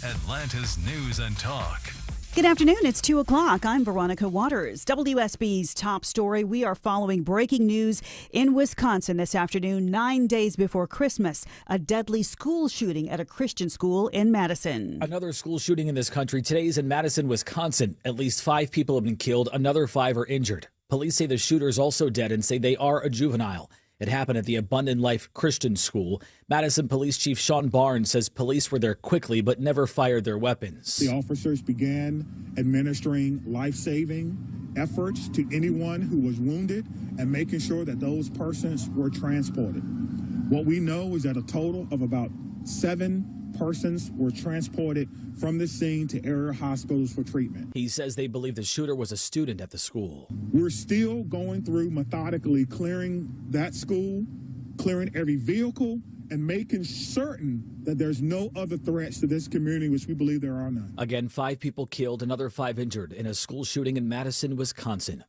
Atlanta's News and Talk. Good afternoon. It's 2 o'clock. I'm Veronica Waters. WSB's top story. We are following breaking news in Wisconsin this afternoon, 9 days before Christmas. A deadly school shooting at a Christian school in Madison. Another school shooting in this country. Today's in Madison, Wisconsin. At least 5 people have been killed. Another 5 are injured. Police say the shooter is also dead and say they are a juvenile. It happened at the Abundant Life Christian School. Madison Police Chief Sean Barnes says police were there quickly but never fired their weapons. The officers began administering life-saving efforts to anyone who was wounded and making sure that those persons were transported. What we know is that a total of about 7 persons were transported from the scene to area hospitals for treatment. He says they believe the shooter was a student at the school. We're still going through methodically clearing that school, clearing every vehicle, and making certain that there's no other threats to this community, which we believe there are none. Again, 5 people killed, another 5 injured in a school shooting in Madison, Wisconsin.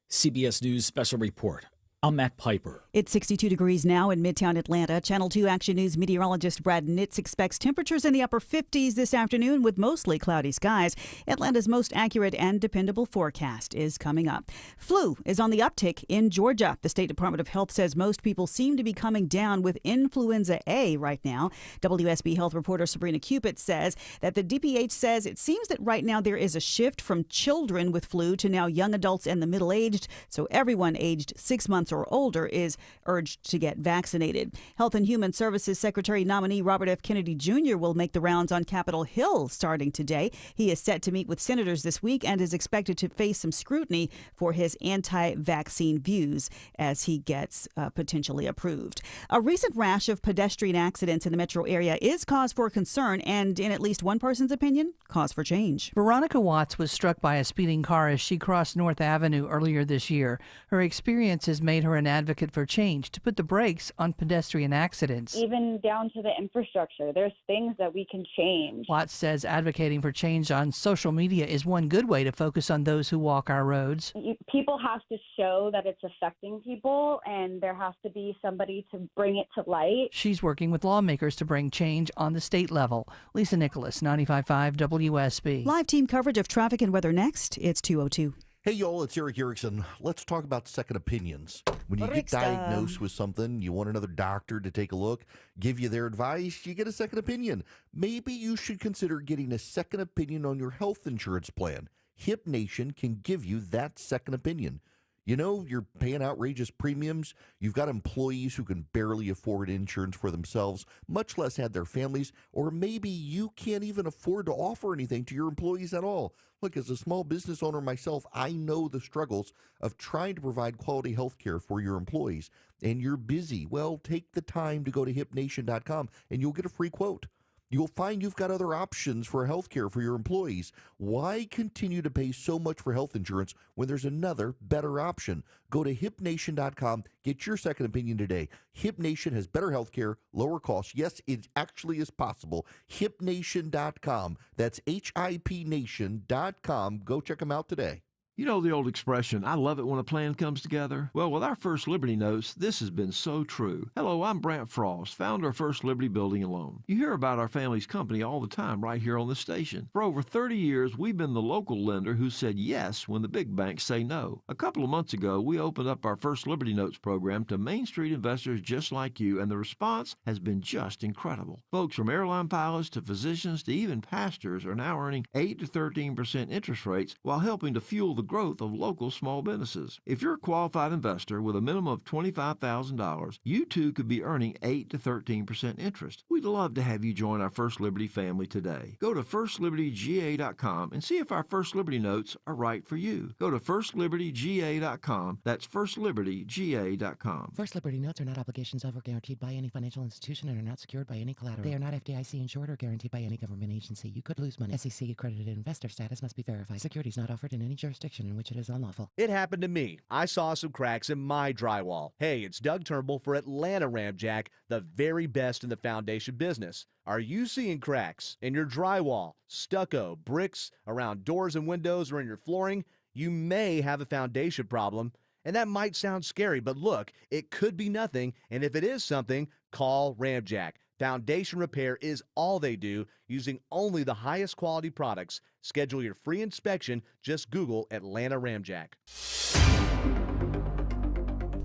CBS News Special Report. I'm Matt Piper. It's 62 degrees now in Midtown Atlanta. Channel 2 Action News meteorologist Brad Nitz expects temperatures in the upper 50s this afternoon with mostly cloudy skies. Atlanta's most accurate and dependable forecast is coming up. Flu is on the uptick in Georgia. The State Department of Health says most people seem to be coming down with influenza A right now. WSB Health reporter Sabrina Cupid says that the DPH says it seems that right now there is a shift from children with flu to now young adults and the middle-aged. So everyone aged 6 months or older is urged to get vaccinated. Health and Human Services Secretary nominee Robert F. Kennedy Jr. will make the rounds on Capitol Hill starting today. He is set to meet with senators this week and is expected to face some scrutiny for his anti-vaccine views as he gets potentially approved. A recent rash of pedestrian accidents in the metro area is cause for concern and, in at least one person's opinion, cause for change. Veronica Watts was struck by a speeding car as she crossed North Avenue earlier this year. Her experience has made her an advocate for change to put the brakes on pedestrian accidents. Even down to the infrastructure, there's things that we can change. Watts says advocating for change on social media is one good way to focus on those who walk our roads. People have to show that it's affecting people, and there has to be somebody to bring it to light. She's working with lawmakers to bring change on the state level. Lisa Nicholas, 95.5 WSB. Live team coverage of traffic and weather next. It's 2:02. Hey, y'all, it's Eric Erickson. Let's talk about second opinions. When you get diagnosed with something, you want another doctor to take a look, give you their advice, you get a second opinion. Maybe you should consider getting a second opinion on your health insurance plan. Hip Nation can give you that second opinion. You know, you're paying outrageous premiums. You've got employees who can barely afford insurance for themselves, much less add their families, or maybe you can't even afford to offer anything to your employees at all. Look, as a small business owner myself, I know the struggles of trying to provide quality health care for your employees, and you're busy. Well, take the time to go to hipnation.com, and you'll get a free quote. you'll find you've got other options for health care for your employees. Why continue to pay so much for health insurance when there's another better option? Go to hipnation.com. Get your second opinion today. HipNation has better health care, lower costs. Yes, it actually is possible. HipNation.com. That's HIPNation.com. Go check them out today. You know the old expression, I love it when a plan comes together? Well, with our First Liberty Notes, this has been so true. Hello, I'm Brant Frost, founder of First Liberty Building and Loan. You hear about our family's company all the time right here on the station. For over 30 years, we've been the local lender who said yes when the big banks say no. A couple of months ago, we opened up our First Liberty Notes program to Main Street investors just like you, and the response has been just incredible. Folks from airline pilots to physicians to even pastors are now earning 8 to 13% interest rates while helping to fuel the growth of local small businesses. If you're a qualified investor with a minimum of $25,000, you too could be earning 8 to 13% interest. We'd love to have you join our First Liberty family today. Go to firstlibertyga.com and see if our First Liberty Notes are right for you. Go to firstlibertyga.com. That's firstlibertyga.com. First Liberty Notes are not obligations of or guaranteed by any financial institution and are not secured by any collateral. They are not FDIC insured or guaranteed by any government agency. You could lose money. SEC accredited investor status must be verified. Securities not offered in any jurisdiction in which it is unlawful. It happened to me. I saw some cracks in my drywall. Hey, it's Doug Turnbull for Atlanta Ramjack, the very best in the foundation business. Are you seeing cracks in your drywall, stucco, bricks, around doors and windows, or in your flooring? You may have a foundation problem. And that might sound scary, but look, it could be nothing. And if it is something, call Ramjack. Foundation repair is all they do, using only the highest quality products. Schedule your free inspection. Just Google Atlanta Ramjack.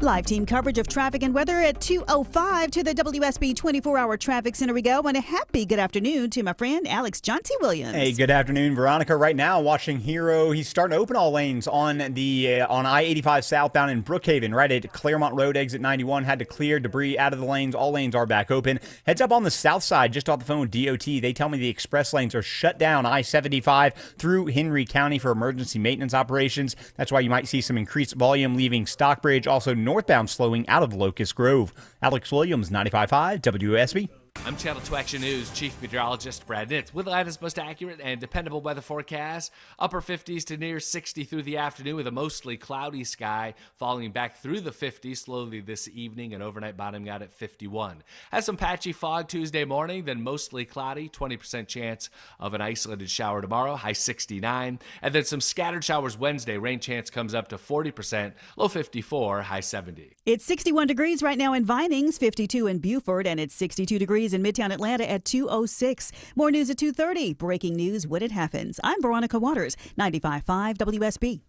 Live team coverage of traffic and weather at 2:05 to the WSB 24-hour traffic center we go. And a happy good afternoon to my friend Alex Johnsy Williams. Hey, good afternoon, Veronica. Right now, watching Hero. He's starting to open all lanes on the on I-85 southbound in Brookhaven, right at Claremont Road, exit 91. Had to clear debris out of the lanes. All lanes are back open. Heads up on the south side, just off the phone with DOT. They tell me the express lanes are shut down I-75 through Henry County for emergency maintenance operations. That's why you might see some increased volume leaving Stockbridge. Also, northbound slowing out of Locust Grove. Alex Williams, 95.5 WSB. I'm Channel 2 Action News Chief Meteorologist Brad Nitz with Atlanta's most accurate and dependable weather forecast. Upper 50s to near 60 through the afternoon with a mostly cloudy sky, falling back through the 50s slowly this evening and overnight bottoming out at 51. Has some patchy fog Tuesday morning, then mostly cloudy, 20% chance of an isolated shower tomorrow, high 69. And then some scattered showers Wednesday, rain chance comes up to 40%, low 54, high 70. It's 61 degrees right now in Vinings, 52 in Beaufort, and it's 62 degrees in Midtown Atlanta at 2:06. More news at 2:30. Breaking news when it happens. I'm Veronica Waters, 95.5 WSB.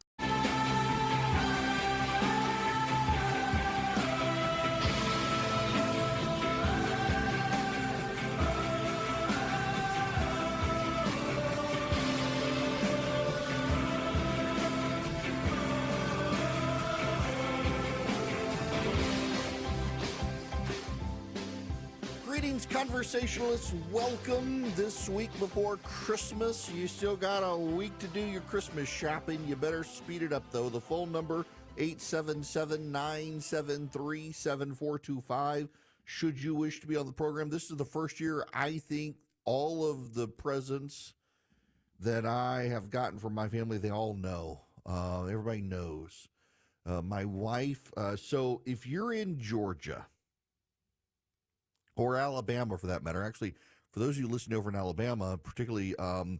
Greetings, conversationalists. Welcome this week before Christmas. You still got a week to do your Christmas shopping. You better speed it up, though. The phone number, 877-973-7425. Should you wish to be on the program, this is the first year I think all of the presents that I have gotten from my family, they all know. Everybody knows. My wife. So if you're in Georgia, or Alabama, for that matter. Actually, for those of you listening over in Alabama, particularly the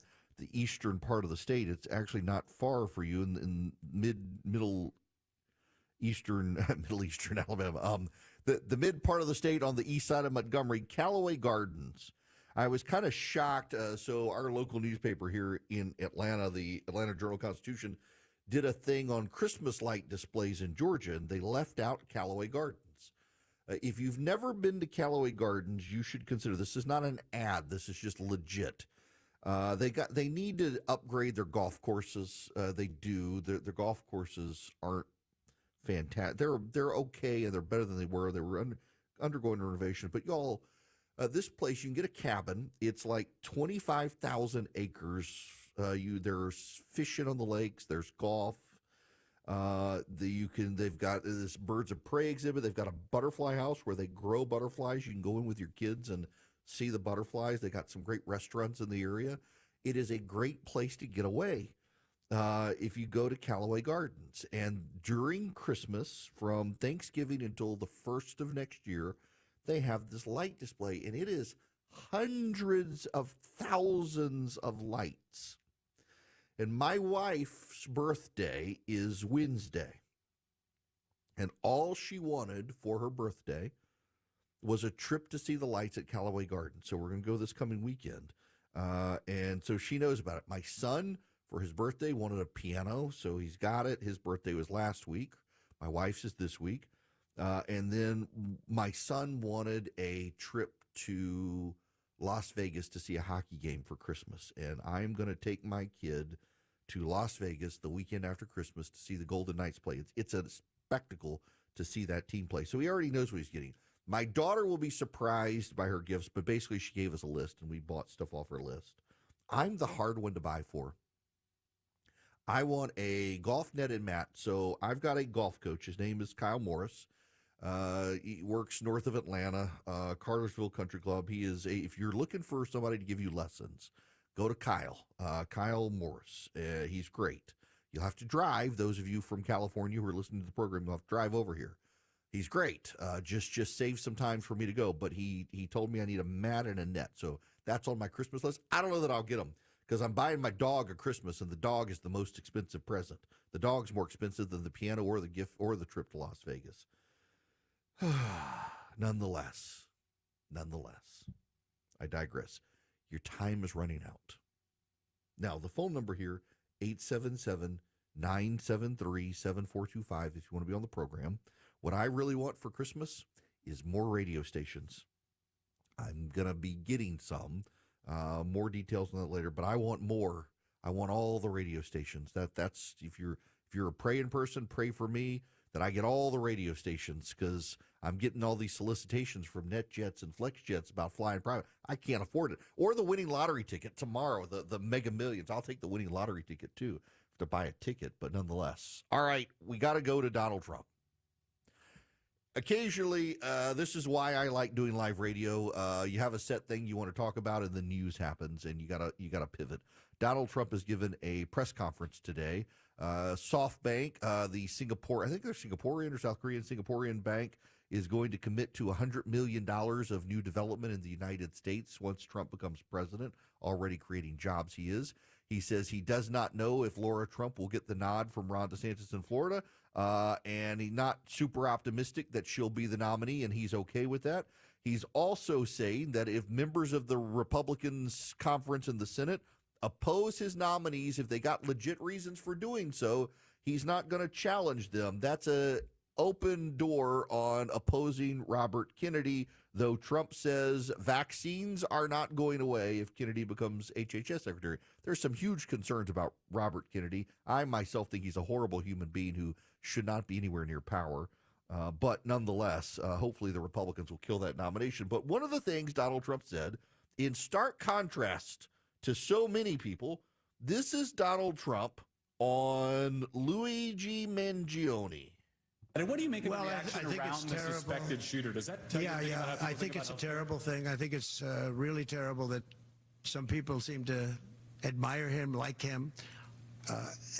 eastern part of the state, it's actually not far for you in middle eastern Alabama. The mid part of the state on the east side of Montgomery, Callaway Gardens. I was kind of shocked. So our local newspaper here in Atlanta, the Atlanta Journal-Constitution, did a thing on Christmas light displays in Georgia, and they left out Callaway Gardens. If you've never been to Callaway Gardens, you should consider this. Is not an ad. This is just legit. They need to upgrade their golf courses. They do. Their golf courses aren't fantastic. They're okay, and they're better than they were. They were undergoing renovation. But y'all, this place, you can get a cabin. It's like 25,000 acres. There's fishing on the lakes. There's golf. They've got this birds of prey exhibit. They've got a butterfly house where they grow butterflies. You can go in with your kids and see the butterflies. They got some great restaurants in the area. It is a great place to get away if you go to Callaway Gardens. And during Christmas, from Thanksgiving until the 1st of next year, they have this light display, and it is hundreds of thousands of lights. And my wife's birthday is Wednesday. And all she wanted for her birthday was a trip to see the lights at Callaway Gardens. So we're going to go this coming weekend. And so she knows about it. My son, for his birthday, wanted a piano, so he's got it. His birthday was last week. My wife's is this week. And then my son wanted a trip to Las Vegas to see a hockey game for Christmas. And I'm going to take my kid to Las Vegas the weekend after Christmas to see the Golden Knights play. It's a spectacle to see that team play. So he already knows what he's getting. My daughter will be surprised by her gifts, but basically she gave us a list and we bought stuff off her list. I'm the hard one to buy for. I want a golf net and mat. So I've got a golf coach. His name is Kyle Morris. He works north of Atlanta, Cartersville Country Club. He is if you're looking for somebody to give you lessons, go to Kyle Morris. He's great. You'll have to drive. Those of you from California who are listening to the program, you'll have to drive over here. He's great. Just save some time for me to go. But he told me I need a mat and a net. So that's on my Christmas list. I don't know that I'll get them because I'm buying my dog a Christmas, and the dog is the most expensive present. The dog's more expensive than the piano or the gift or the trip to Las Vegas. Nonetheless, I digress. Your time is running out. Now, the phone number here, 877-973-7425, if you want to be on the program. What I really want for Christmas is more radio stations. I'm going to be getting some. More details on that later, but I want more. I want all the radio stations. That's if you're a praying person, pray for me that I get all the radio stations, because I'm getting all these solicitations from NetJets and FlexJets about flying private. I can't afford it. Or the winning lottery ticket tomorrow, the Mega Millions. I'll take the winning lottery ticket too to buy a ticket, but nonetheless. All right, we got to go to Donald Trump. Occasionally, this is why I like doing live radio. You have a set thing you want to talk about, and the news happens, and you gotta pivot. Donald Trump has given a press conference today. SoftBank, the Singapore, I think they're Singaporean or South Korean Singaporean bank, is going to commit to $100 million of new development in the United States once Trump becomes president, already creating jobs he is. He says he does not know if Laura Trump will get the nod from Ron DeSantis in Florida, and he's not super optimistic that she'll be the nominee, and he's okay with that. He's also saying that if members of the Republicans conference in the Senate oppose his nominees, if they got legit reasons for doing so, he's not going to challenge them. That's a open door on opposing Robert Kennedy, though Trump says vaccines are not going away if Kennedy becomes HHS secretary. There's some huge concerns about Robert Kennedy. I myself think he's a horrible human being who should not be anywhere near power. But nonetheless, hopefully the Republicans will kill that nomination. But one of the things Donald Trump said, in stark contrast to so many people, this is Donald Trump on Luigi Mangione. And what do you make of the Well, reaction I think around it's the terrible. suspected shooter? Does that tell you Yeah, anything about how people I think it's a about terrible thing. I think it's really terrible that some people seem to admire him, like him.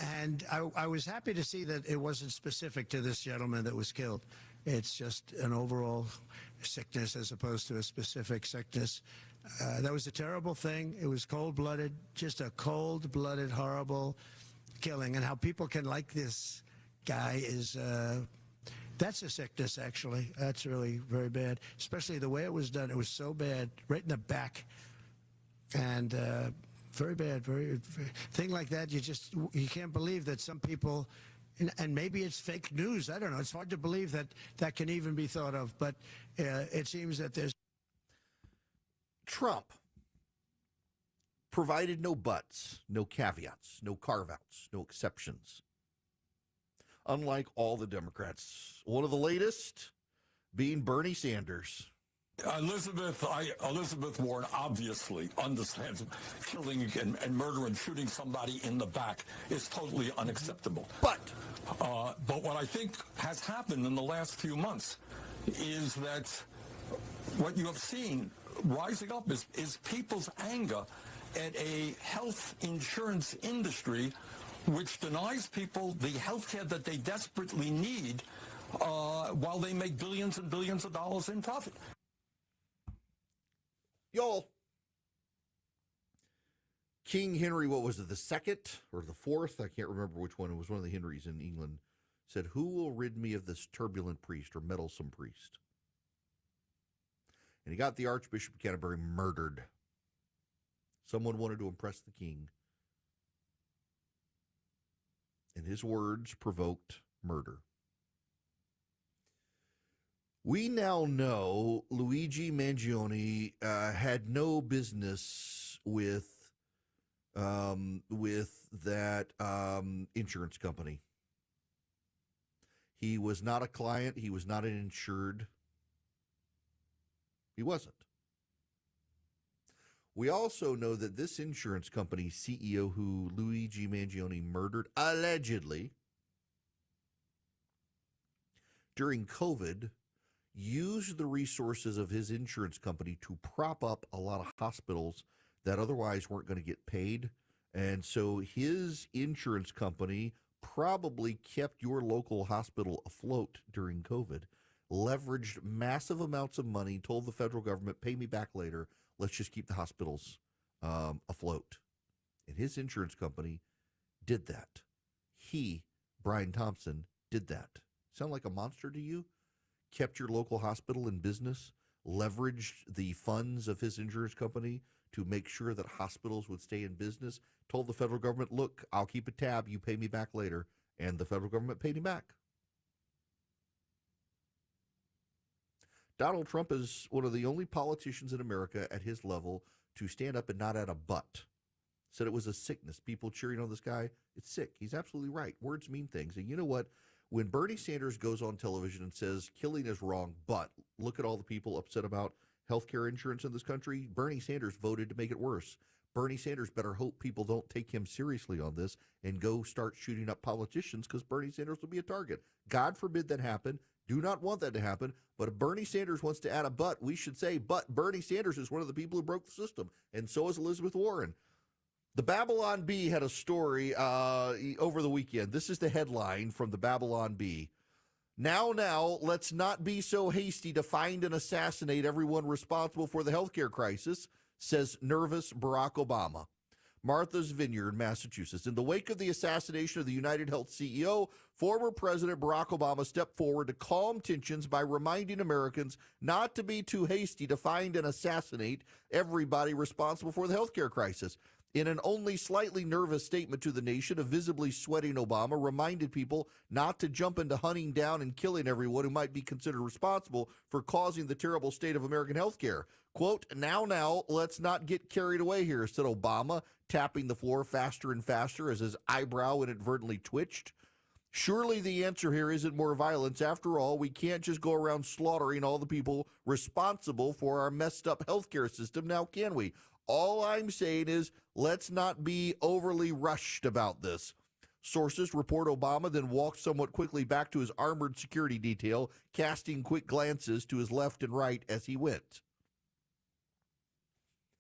And I was happy to see that it wasn't specific to this gentleman that was killed. It's just an overall sickness as opposed to a specific sickness. That was a terrible thing. It was cold-blooded, just a cold-blooded, horrible killing. And how people can like this guy is... that's a sickness, actually. That's really very bad, especially the way it was done. It was so bad, right in the back. And very bad, very thing like that. You can't believe that some people, and maybe it's fake news. I don't know. It's hard to believe that that can even be thought of. But it seems that there's... Trump provided no buts, no caveats, no carve-outs, no exceptions. Unlike all the Democrats. One of the latest being Bernie Sanders. Elizabeth Warren obviously understands killing and murder and shooting somebody in the back is totally unacceptable. But what I think has happened in the last few months is that what you have seen rising up is people's anger at a health insurance industry which denies people the health care that they desperately need while they make billions and billions of dollars in profit. Y'all, King Henry, what was it, the second or the fourth? I can't remember which one. It was one of the Henrys in England. Said, "Who will rid me of this turbulent priest or meddlesome priest?" And he got the Archbishop of Canterbury murdered. Someone wanted to impress the king. And his words provoked murder. We now know Luigi Mangione had no business with that insurance company. He was not a client. He was not an insured. He wasn't. We also know that this insurance company CEO who Luigi Mangione murdered, allegedly, during COVID, used the resources of his insurance company to prop up a lot of hospitals that otherwise weren't going to get paid. And so his insurance company probably kept your local hospital afloat during COVID, leveraged massive amounts of money, told the federal government, pay me back later. Let's just keep the hospitals afloat. And his insurance company did that. He, Brian Thompson, did that. Sound like a monster to you? Kept your local hospital in business, leveraged the funds of his insurance company to make sure that hospitals would stay in business, told the federal government, look, I'll keep a tab, you pay me back later, and the federal government paid him back. Donald Trump is one of the only politicians in America at his level to stand up and not add a but. Said it was a sickness. People cheering on this guy, it's sick. He's absolutely right. Words mean things. And you know what? When Bernie Sanders goes on television and says killing is wrong, but look at all the people upset about health care insurance in this country, Bernie Sanders voted to make it worse. Bernie Sanders better hope people don't take him seriously on this and go start shooting up politicians, because Bernie Sanders will be a target. God forbid that happen. Do not want that to happen. But if Bernie Sanders wants to add a but, we should say, but Bernie Sanders is one of the people who broke the system, and so is Elizabeth Warren. The Babylon Bee had a story over the weekend. This is the headline from the Babylon Bee. Now, let's not be so hasty to find and assassinate everyone responsible for the healthcare crisis, says nervous Barack Obama. Martha's Vineyard, Massachusetts. In the wake of the assassination of the United Health CEO, former President Barack Obama stepped forward to calm tensions by reminding Americans not to be too hasty to find and assassinate everybody responsible for the healthcare crisis. In an only slightly nervous statement to the nation, a visibly sweating Obama reminded people not to jump into hunting down and killing everyone who might be considered responsible for causing the terrible state of American healthcare. Quote, now, let's not get carried away here, said Obama, tapping the floor faster and faster as his eyebrow inadvertently twitched. Surely the answer here isn't more violence. After all, we can't just go around slaughtering all the people responsible for our messed up healthcare system, now can we? All I'm saying is let's not be overly rushed about this. Sources report Obama then walked somewhat quickly back to his armored security detail, casting quick glances to his left and right as he went.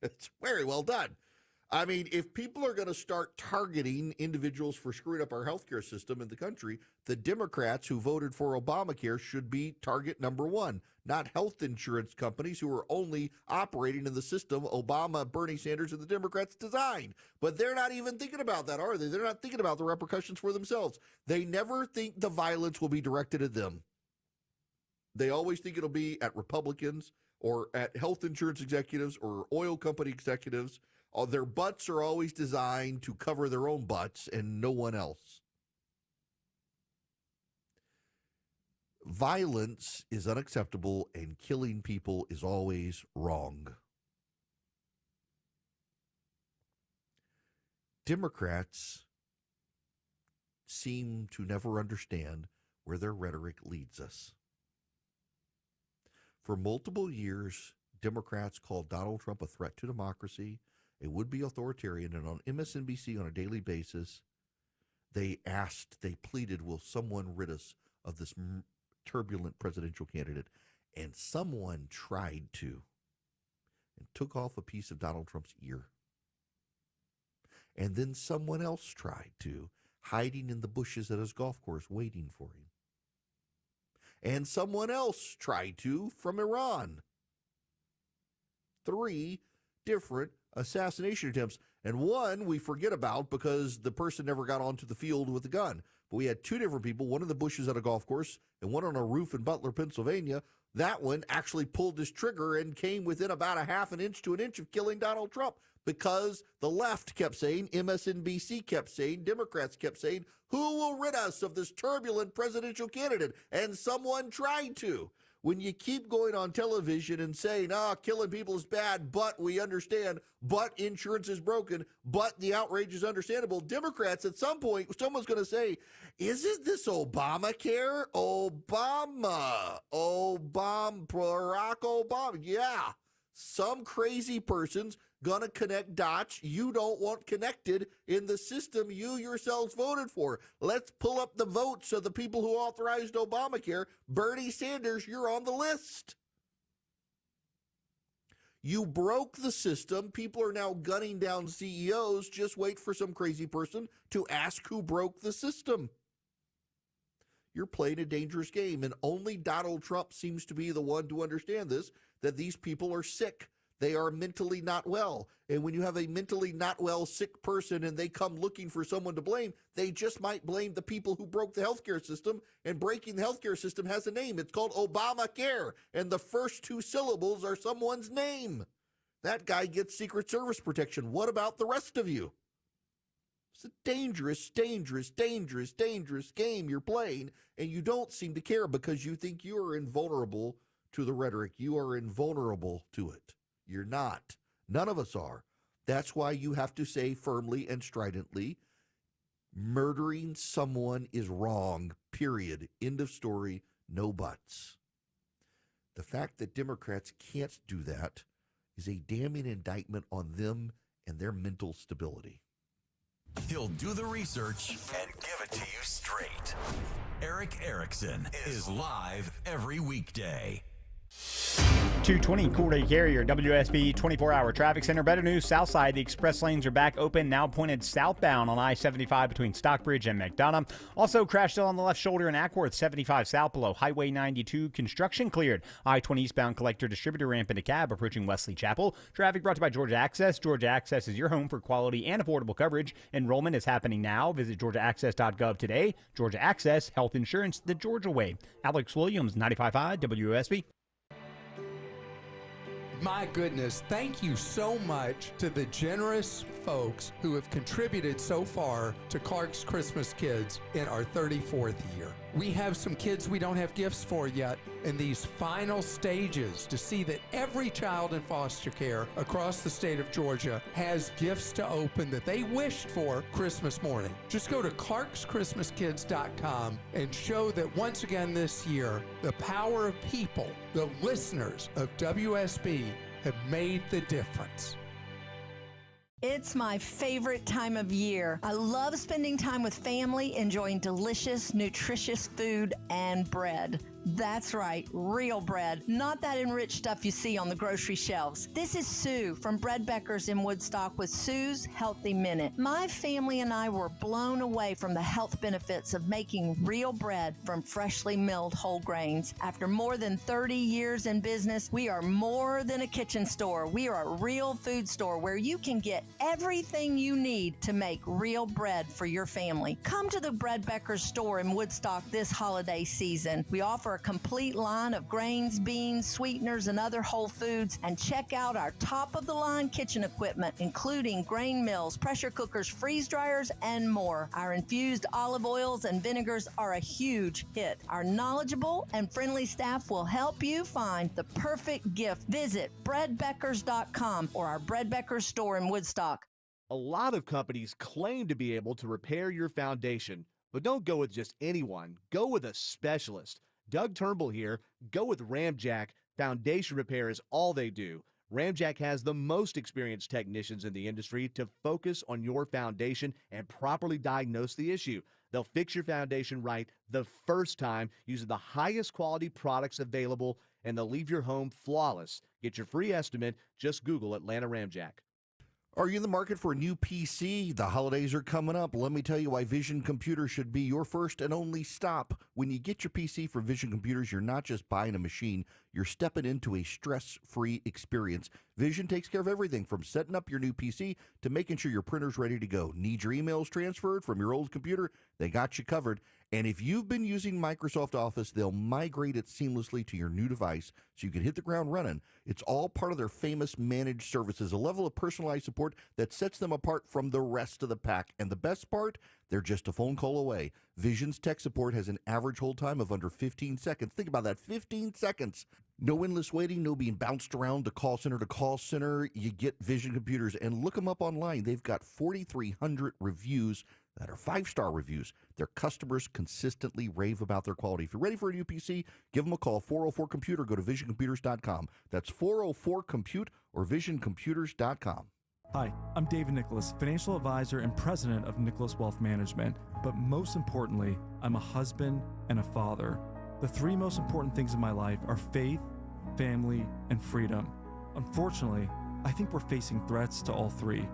It's very well done. I mean, if people are going to start targeting individuals for screwing up our healthcare system in the country, the Democrats who voted for Obamacare should be target number one, not health insurance companies who are only operating in the system Obama, Bernie Sanders, and the Democrats designed. But they're not even thinking about that, are they? They're not thinking about the repercussions for themselves. They never think the violence will be directed at them. They always think it'll be at Republicans or at health insurance executives or oil company executives. Their butts are always designed to cover their own butts and no one else. Violence is unacceptable and killing people is always wrong. Democrats seem to never understand where their rhetoric leads us. For multiple years, Democrats called Donald Trump a threat to democracy, a would-be authoritarian, and on MSNBC on a daily basis, they pleaded, will someone rid us of this turbulent presidential candidate? And someone tried to. and took off a piece of Donald Trump's ear. And then someone else tried to, hiding in the bushes at his golf course waiting for him. And someone else tried to from Iran. 3 different assassination attempts. And one we forget about because the person never got onto the field with a gun. But we had 2 different people, one in the bushes at a golf course and one on a roof in Butler, Pennsylvania. That one actually pulled his trigger and came within about a half an inch to an inch of killing Donald Trump because the left kept saying, MSNBC kept saying, Democrats kept saying, who will rid us of this turbulent presidential candidate? And someone tried to. When you keep going on television and saying, killing people is bad, but we understand, but insurance is broken, but the outrage is understandable, Democrats at some point, someone's going to say, isn't this Obamacare? Barack Obama. Yeah, some crazy person's going to connect dots you don't want connected in the system you yourselves voted for. Let's pull up the votes of the people who authorized Obamacare. Bernie Sanders, you're on the list. You broke the system. People are now gunning down CEOs. Just wait for some crazy person to ask who broke the system. You're playing a dangerous game, and only Donald Trump seems to be the one to understand this, that these people are sick. They are mentally not well. And when you have a mentally not well, sick person and they come looking for someone to blame, they just might blame the people who broke the healthcare system. And breaking the healthcare system has a name. It's called Obamacare. And the first 2 syllables are someone's name. That guy gets Secret Service protection. What about the rest of you? It's a dangerous, dangerous, dangerous, dangerous game you're playing. And you don't seem to care because you think you are invulnerable to the rhetoric. You are invulnerable to it. You're not. None of us are. That's why you have to say firmly and stridently, murdering someone is wrong, period. End of story, no buts. The fact that Democrats can't do that is a damning indictment on them and their mental stability. He'll do the research and give it to you straight. Eric Erickson is live every weekday. 220 Cool Day Carrier, WSB 24-hour traffic center. Better news, south side, the express lanes are back open, now pointed southbound on I-75 between Stockbridge and McDonough. Also, crash still on the left shoulder in Ackworth, 75 south below Highway 92. Construction cleared. I-20 eastbound collector distributor ramp into cab approaching Wesley Chapel. Traffic brought to you by Georgia Access. Georgia Access is your home for quality and affordable coverage. Enrollment is happening now. Visit georgiaaccess.gov today. Georgia Access, health insurance the Georgia way. Alex Williams, 95.5 WSB. My goodness, thank you so much to the generous folks who have contributed so far to Clark's Christmas Kids in our 34th year. We have some kids we don't have gifts for yet in these final stages to see that every child in foster care across the state of Georgia has gifts to open that they wished for Christmas morning. Just go to clarkschristmaskids.com and show that once again this year, the power of people, the listeners of WSB, have made the difference. It's my favorite time of year. I love spending time with family, enjoying delicious, nutritious food and bread. That's right, real bread, not that enriched stuff you see on the grocery shelves. This is Sue from Bread Beckers in Woodstock with Sue's Healthy Minute. My family and I were blown away from the health benefits of making real bread from freshly milled whole grains. After more than 30 years in business, we are more than a kitchen store. We are a real food store where you can get everything you need to make real bread for your family. Come to the Bread Beckers store in Woodstock this holiday season. We offer a complete line of grains, beans, sweeteners, and other whole foods, and check out our top-of-the-line kitchen equipment, including grain mills, pressure cookers, freeze dryers, and more. Our infused olive oils and vinegars are a huge hit. Our knowledgeable and friendly staff will help you find the perfect gift. Visit breadbeckers.com or our Bread Beckers store in Woodstock. A lot of companies claim to be able to repair your foundation, but don't go with just anyone. Go with a specialist. Doug Turnbull here. Go with Ramjack. Foundation repair is all they do. Ramjack has the most experienced technicians in the industry to focus on your foundation and properly diagnose the issue. They'll fix your foundation right the first time using the highest quality products available, and they'll leave your home flawless. Get your free estimate. Just Google Atlanta Ramjack. Are you in the market for a new PC? The holidays are coming up. Let me tell you why Vision Computer should be your first and only stop. When you get your PC from Vision Computers, you're not just buying a machine, you're stepping into a stress-free experience. Vision takes care of everything from setting up your new PC to making sure your printer's ready to go. Need your emails transferred from your old computer? They got you covered. And if you've been using Microsoft Office, they'll migrate it seamlessly to your new device so you can hit the ground running. It's all part of their famous managed services, a level of personalized support that sets them apart from the rest of the pack. And the best part, they're just a phone call away. Vision's tech support has an average hold time of under 15 seconds. Think about that, 15 seconds. No endless waiting, no being bounced around to call center to call center. You get Vision Computers, and look them up online. They've got 4,300 reviews that are 5-star reviews. Their customers consistently rave about their quality. If you're ready for a new PC, give them a call, 404-COMPUTER. Go to visioncomputers.com. That's 404-COMPUTE or visioncomputers.com. Hi, I'm David Nicholas, financial advisor and president of Nicholas Wealth Management. But most importantly, I'm a husband and a father. The three most important things in my life are faith, family, and freedom. Unfortunately, I think we're facing threats to all three.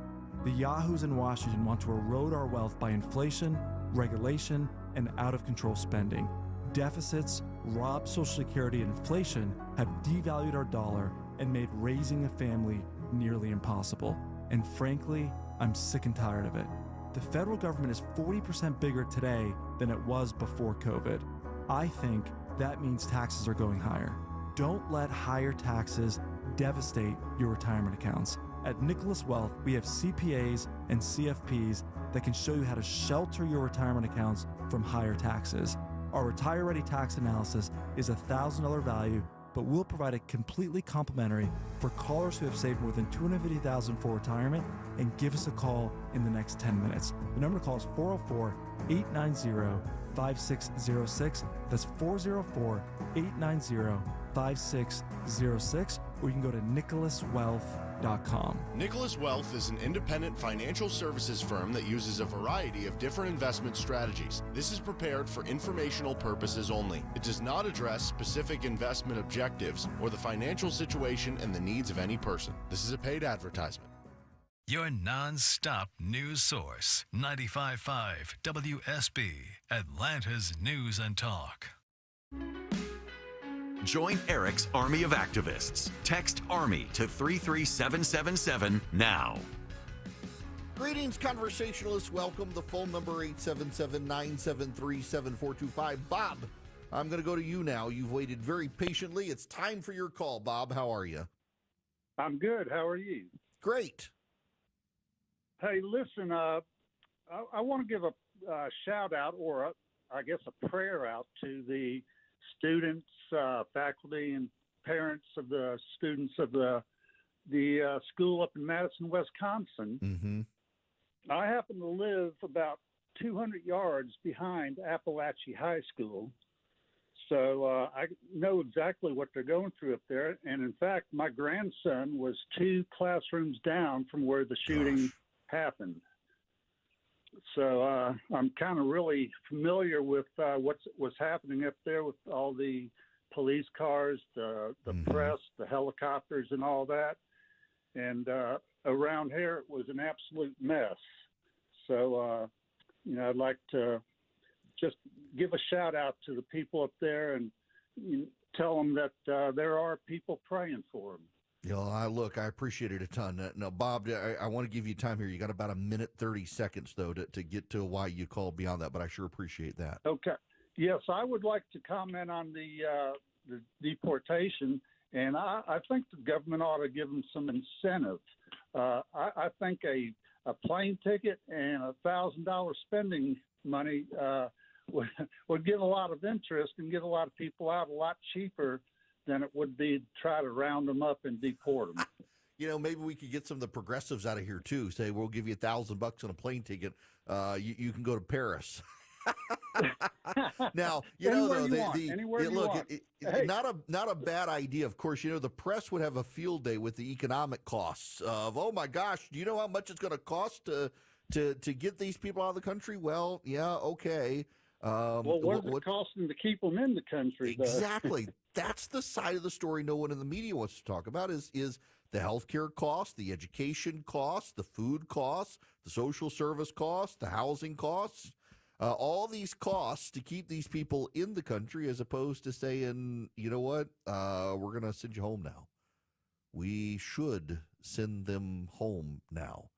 The yahoos in Washington want to erode our wealth by inflation, regulation, and out-of-control spending. Deficits, robbed Social Security, and inflation have devalued our dollar and made raising a family nearly impossible. And frankly, I'm sick and tired of it. The federal government is 40% bigger today than it was before COVID. I think that means taxes are going higher. Don't let higher taxes devastate your retirement accounts. At Nicholas Wealth, we have CPAs and CFPs that can show you how to shelter your retirement accounts from higher taxes. Our Retire Ready tax analysis is a $1,000 value, but we'll provide it completely complimentary for callers who have saved more than $250,000 for retirement and give us a call in the next 10 minutes. The number to call is 404-890-5606. That's 404-890-5606, or you can go to nicholaswealth.com. Nicholas Wealth is an independent financial services firm that uses a variety of different investment strategies. This is prepared for informational purposes only. It does not address specific investment objectives or the financial situation and the needs of any person. This is a paid advertisement. Your non-stop news source, 95.5 WSB, Atlanta's News and Talk. Join Eric's Army of Activists. Text ARMY to 33777 now. Greetings, conversationalists. Welcome. The phone number 877-973-7425. Bob, I'm going to go to you now. You've waited very patiently. It's time for your call. Bob, how are you? I'm good. How are you? Great. Hey, listen, I want to give a shout out, or I guess a prayer out to the students, faculty, and parents of the students of the school up in Madison, Wisconsin. Mm-hmm. I happen to live about 200 yards behind Appalachia High School, so I know exactly what they're going through up there. And in fact, my grandson was 2 classrooms down from where the shooting happened. So I'm kind of really familiar with what's happening up there with all the police cars, the press, the helicopters, and all that. And around here, it was an absolute mess. So, I'd like to just give a shout out to the people up there and tell them that there are people praying for them. I appreciate it a ton. Now, Bob, I want to give you time here. You got about a minute, 30 seconds, though, to get to why you called beyond that, but I sure appreciate that. Okay. Yes, I would like to comment on the deportation, and I think the government ought to give them some incentive. I think a plane ticket and $1,000 spending money would get a lot of interest and get a lot of people out a lot cheaper than it would be to try to round them up and deport them. Maybe we could get some of the progressives out of here too. Say, we'll give you $1,000 on a plane ticket. You can go to Paris. Now, not a bad idea. Of course, the press would have a field day with the economic costs of, oh my gosh, do you know how much it's going to cost to to get these people out of the country? Well, yeah, okay. Well, what is it costing to keep them in the country, though? Exactly. That's the side of the story no one in the media wants to talk about is the healthcare costs, the education costs, the food costs, the social service costs, the housing costs, all these costs to keep these people in the country, as opposed to saying, you know what, we're going to send you home now. We should send them home now.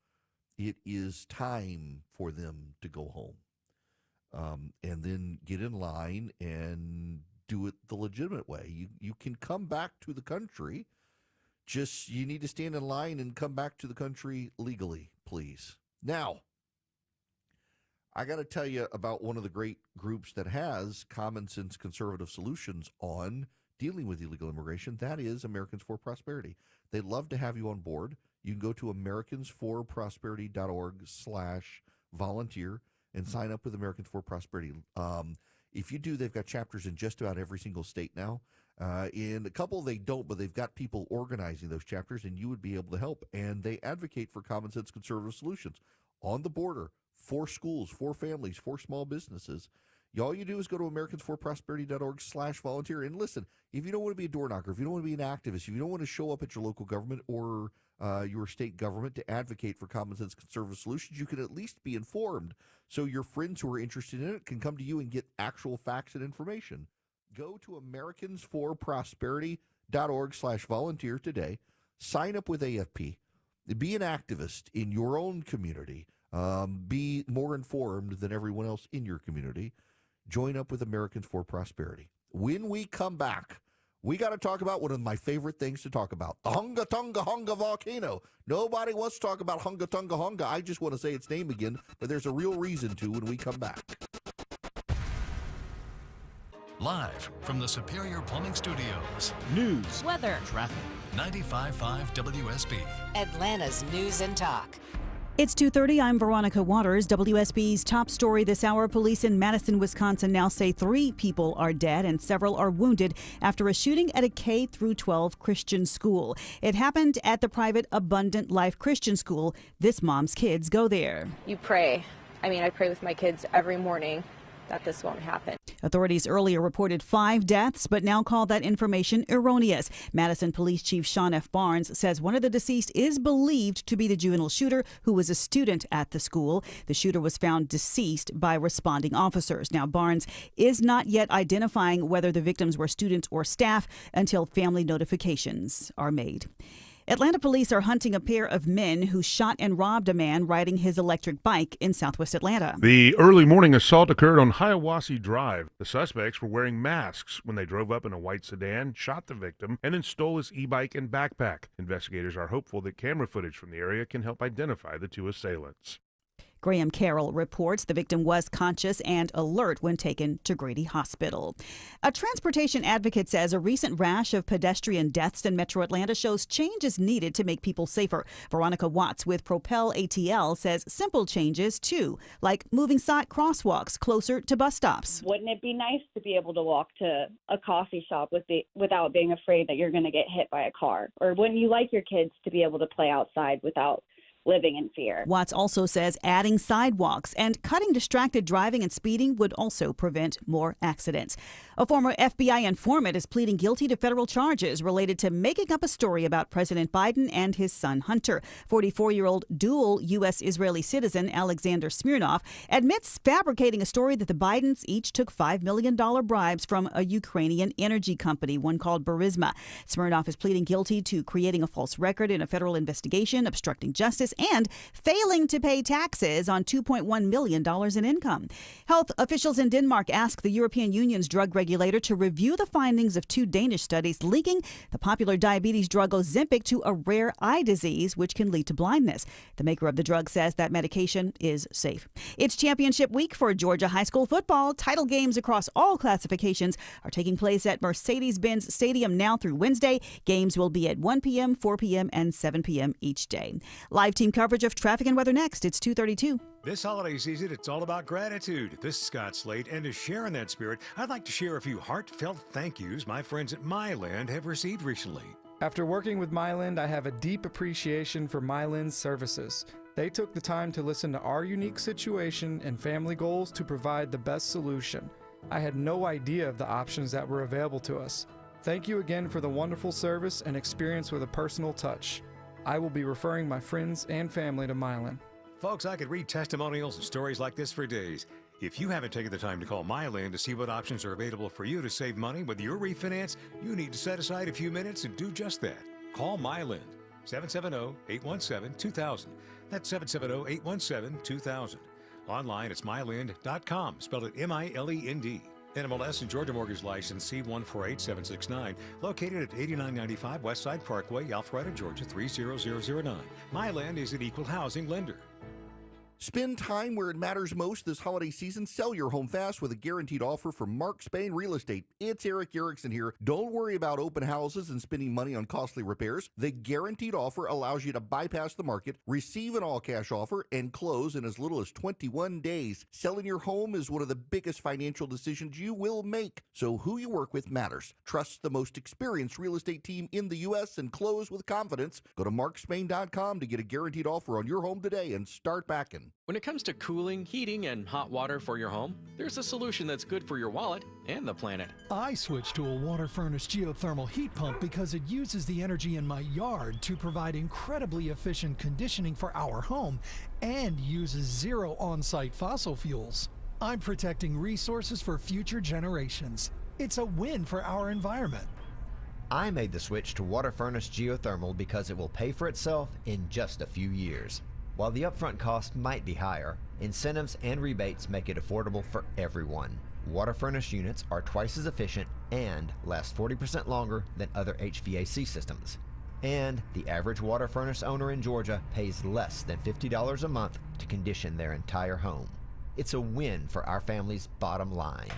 It is time for them to go home. And then get in line and do it the legitimate way. You can come back to the country, just you need to stand in line and come back to the country legally, please. Now, I got to tell you about one of the great groups that has common sense conservative solutions on dealing with illegal immigration. That is Americans for Prosperity. They'd love to have you on board. You can go to americansforprosperity.org/volunteer and sign up with Americans for Prosperity. If you do, they've got chapters in just about every single state now. In a couple, they don't, but they've got people organizing those chapters, and you would be able to help. And they advocate for common sense conservative solutions on the border, for schools, for families, for small businesses. All you do is go to americansforprosperity.org/volunteer. And listen, if you don't want to be a door knocker, if you don't want to be an activist, if you don't want to show up at your local government or your state government to advocate for common sense conservative solutions, you can at least be informed so your friends who are interested in it can come to you and get actual facts and information. Go to americansforprosperity.org/volunteer today. Sign up with AFP. Be an activist in your own community. Be more informed than everyone else in your community. Join up with Americans for Prosperity. When we come back, we got to talk about one of my favorite things to talk about, the Hunga Tonga Hunga volcano. Nobody wants to talk about Hunga Tonga Hunga. I just want to say its name again, but there's a real reason to when we come back. Live from the Superior Plumbing Studios. News, weather, traffic. 95.5 WSB. Atlanta's News and Talk. It's 2:30. I'm Veronica Waters. WSB's top story this hour. Police in Madison, Wisconsin now say 3 people are dead and several are wounded after a shooting at a K-12 Christian school. It happened at the private Abundant Life Christian School. This mom's kids go there. You pray. I pray with my kids every morning that this won't happen. Authorities earlier reported 5 deaths, but now call that information erroneous. Madison Police Chief Sean F. Barnes says one of the deceased is believed to be the juvenile shooter who was a student at the school. The shooter was found deceased by responding officers. Now, Barnes is not yet identifying whether the victims were students or staff until family notifications are made. Atlanta police are hunting a pair of men who shot and robbed a man riding his electric bike in southwest Atlanta. The early morning assault occurred on Hiawassee Drive. The suspects were wearing masks when they drove up in a white sedan, shot the victim, and then stole his e-bike and backpack. Investigators are hopeful that camera footage from the area can help identify the 2 assailants. Graham Carroll reports the victim was conscious and alert when taken to Grady Hospital. A transportation advocate says a recent rash of pedestrian deaths in metro Atlanta shows change is needed to make people safer. Veronica Watts with Propel ATL says simple changes, too, like moving side crosswalks closer to bus stops. Wouldn't it be nice to be able to walk to a coffee shop without being afraid that you're going to get hit by a car? Or wouldn't you like your kids to be able to play outside without living in fear? Watts also says adding sidewalks and cutting distracted driving and speeding would also prevent more accidents. A former FBI informant is pleading guilty to federal charges related to making up a story about President Biden and his son Hunter. 44-year-old dual U.S.-Israeli citizen Alexander Smirnov admits fabricating a story that the Bidens each took $5 million bribes from a Ukrainian energy company, one called Burisma. Smirnov is pleading guilty to creating a false record in a federal investigation, obstructing justice, and failing to pay taxes on $2.1 million in income. Health officials in Denmark asked the European Union's drug regulator to review the findings of 2 Danish studies linking the popular diabetes drug Ozempic to a rare eye disease, which can lead to blindness. The maker of the drug says that medication is safe. It's championship week for Georgia high school football. Title games across all classifications are taking place at Mercedes-Benz Stadium now through Wednesday. Games will be at 1 p.m., 4 p.m., and 7 p.m. each day. Live team coverage of traffic and weather next. It's 2:32. This holiday season, it's all about gratitude. This is Scott Slade, and to share in that spirit, I'd like to share a few heartfelt thank yous my friends at Myland have received recently. After working with Myland, I have a deep appreciation for Myland's services. They took the time to listen to our unique situation and family goals to provide the best solution. I had no idea of the options that were available to us. Thank you again for the wonderful service and experience with a personal touch. I will be referring my friends and family to Mylan. Folks, I could read testimonials and stories like this for days. If you haven't taken the time to call Mylan to see what options are available for you to save money with your refinance, you need to set aside a few minutes and do just that. Call Mylan, 770-817-2000. That's 770-817-2000. Online, it's myland.com. Spell it M-I-L-E-N-D. NMLS and Georgia Mortgage License C148769. Located at 8995 Westside Parkway, Alpharetta, Georgia 30009. Myland is an equal housing lender. Spend time where it matters most this holiday season. Sell your home fast with a guaranteed offer from Mark Spain Real Estate. It's Eric Erickson here. Don't worry about open houses and spending money on costly repairs. The guaranteed offer allows you to bypass the market, receive an all-cash offer, and close in as little as 21 days. Selling your home is one of the biggest financial decisions you will make. So who you work with matters. Trust the most experienced real estate team in the U.S. and close with confidence. Go to markspain.com to get a guaranteed offer on your home today and start backing. When it comes to cooling, heating, and hot water for your home, there's a solution that's good for your wallet and the planet. I switched to a water furnace geothermal heat pump because it uses the energy in my yard to provide incredibly efficient conditioning for our home and uses zero on-site fossil fuels. I'm protecting resources for future generations. It's a win for our environment. I made the switch to water furnace geothermal because it will pay for itself in just a few years. While the upfront cost might be higher, incentives and rebates make it affordable for everyone. Water furnace units are twice as efficient and last 40% longer than other HVAC systems. And the average water furnace owner in Georgia pays less than $50 a month to condition their entire home. It's a win for our family's bottom line.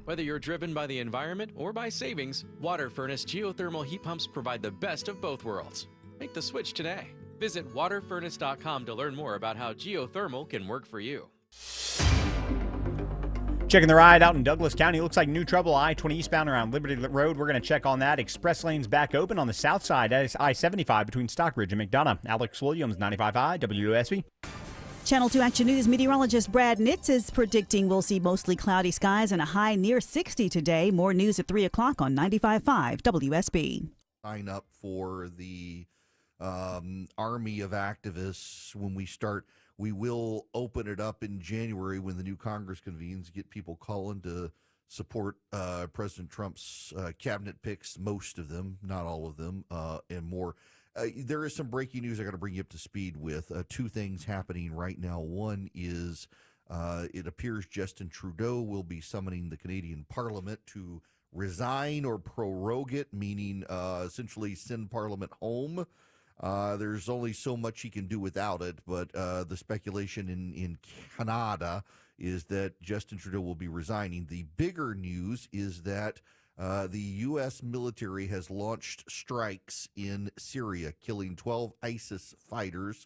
Whether you're driven by the environment or by savings, water furnace geothermal heat pumps provide the best of both worlds. Make the switch today. Visit waterfurnace.com to learn more about how geothermal can work for you. Checking the ride out in Douglas County. Looks like new trouble I-20 eastbound around Liberty Road. We're going to check on that. Express lanes back open on the south side. That is I-75 between Stockbridge and McDonough. Alex Williams, 95.5 WSB. Channel 2 Action News meteorologist Brad Nitz is predicting we'll see mostly cloudy skies and a high near 60 today. More news at 3 o'clock on 95.5 WSB. Sign up for the army of activists when we start. We will open it up in January when the new Congress convenes, get people calling to support President Trump's cabinet picks, most of them, not all of them, and more. There is some breaking news I got to bring you up to speed with. Two things happening right now. One is it appears Justin Trudeau will be summoning the Canadian Parliament to resign or prorogue it, meaning essentially send Parliament home. There's only so much he can do without it, but the speculation in Canada is that Justin Trudeau will be resigning. The bigger news is that the U.S. military has launched strikes in Syria, killing 12 ISIS fighters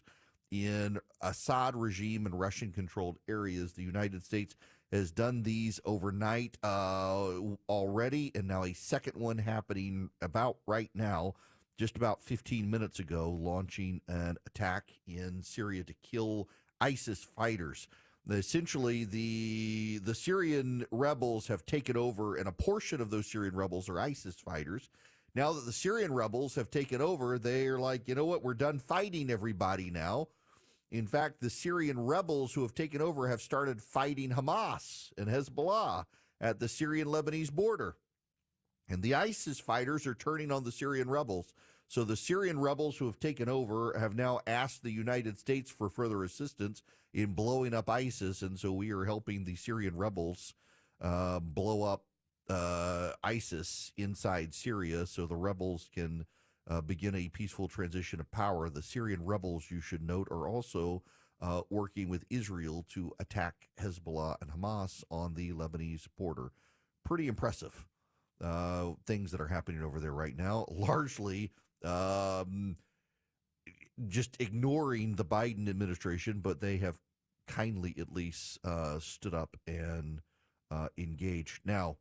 in Assad regime and Russian-controlled areas. The United States has done these overnight already, and now a second one happening about right now. Just about 15 minutes ago, launching an attack in Syria to kill ISIS fighters. Essentially, the Syrian rebels have taken over, and a portion of those Syrian rebels are ISIS fighters. Now that the Syrian rebels have taken over, they're like, you know what, we're done fighting everybody now. In fact, the Syrian rebels who have taken over have started fighting Hamas and Hezbollah at the Syrian-Lebanese border. And the ISIS fighters are turning on the Syrian rebels. So the Syrian rebels who have taken over have now asked the United States for further assistance in blowing up ISIS. And so we are helping the Syrian rebels blow up ISIS inside Syria so the rebels can begin a peaceful transition of power. The Syrian rebels, you should note, are also working with Israel to attack Hezbollah and Hamas on the Lebanese border. Pretty impressive. Things that are happening over there right now, largely just ignoring the Biden administration, but they have kindly at least stood up and engaged. Now,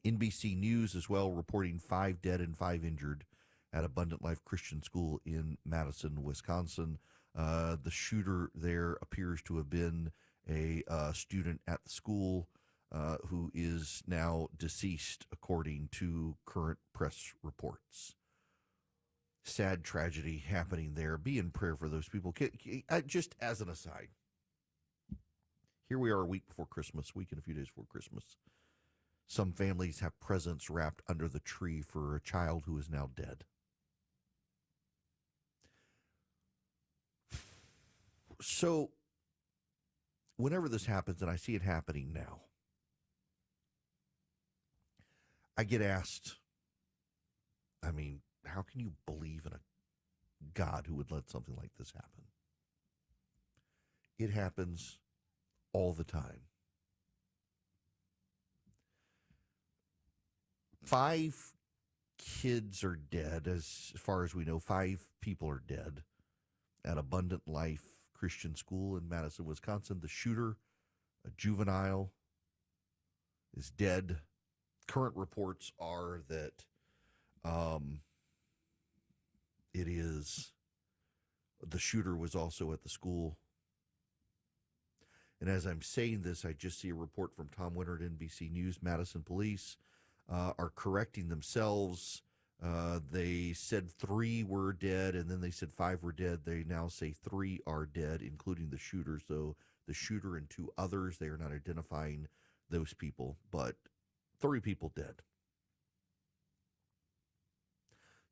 NBC News as well reporting 5 dead and 5 injured at Abundant Life Christian School in Madison, Wisconsin. The shooter there appears to have been a student at the school who is now deceased, according to current press reports. Sad tragedy happening there. Be in prayer for those people. Just as an aside, here we are a week before Christmas, week and a few days before Christmas. Some families have presents wrapped under the tree for a child who is now dead. So, whenever this happens, and I see it happening now, I get asked, I mean, how can you believe in a God who would let something like this happen? It happens all the time. 5 kids are dead, as far as we know. 5 people are dead at Abundant Life Christian School in Madison, Wisconsin. The shooter, a juvenile, is dead. Current reports are that the shooter was also at the school. And as I'm saying this, I just see a report from Tom Winter at NBC News. Madison police are correcting themselves. They said 3 were dead, and then they said 5 were dead. They now say 3 are dead, including the shooter. So the shooter and 2 others, they are not identifying those people, but 3 people dead.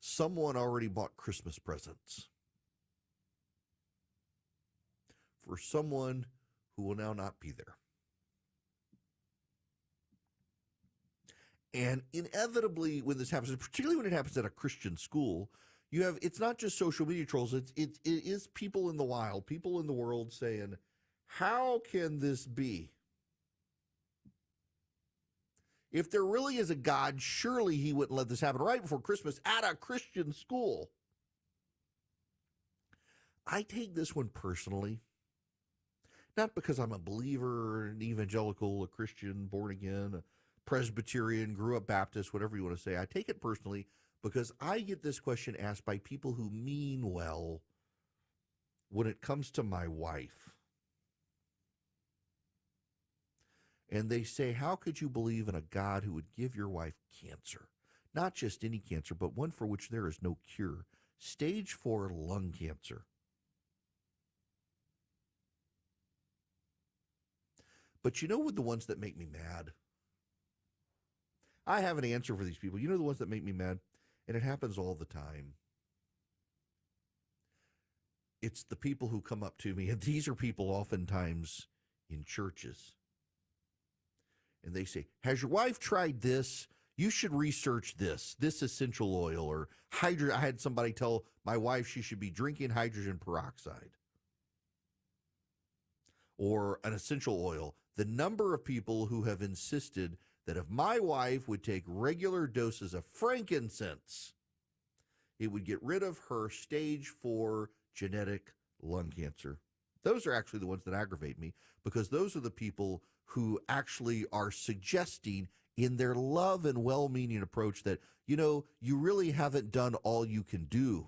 Someone already bought Christmas presents for someone who will now not be there. And inevitably, when this happens, particularly when it happens at a Christian school, it's not just social media trolls, it is people in the wild, people in the world saying, how can this be? If there really is a God, surely he wouldn't let this happen right before Christmas at a Christian school. I take this one personally, not because I'm a believer, an evangelical, a Christian, born again, a Presbyterian, grew up Baptist, whatever you want to say. I take it personally because I get this question asked by people who mean well when it comes to my wife. And they say, how could you believe in a God who would give your wife cancer? Not just any cancer, but one for which there is no cure. Stage 4 lung cancer. But you know what the ones that make me mad? I have an answer for these people. You know the ones that make me mad? And it happens all the time. It's the people who come up to me, and these are people oftentimes in churches. And they say, has your wife tried this? You should research this essential oil or hydrogen. I had somebody tell my wife she should be drinking hydrogen peroxide or an essential oil. The number of people who have insisted that if my wife would take regular doses of frankincense, it would get rid of her stage 4 genetic lung cancer. Those are actually the ones that aggravate me, because those are the people who actually are suggesting in their love and well-meaning approach that, you really haven't done all you can do.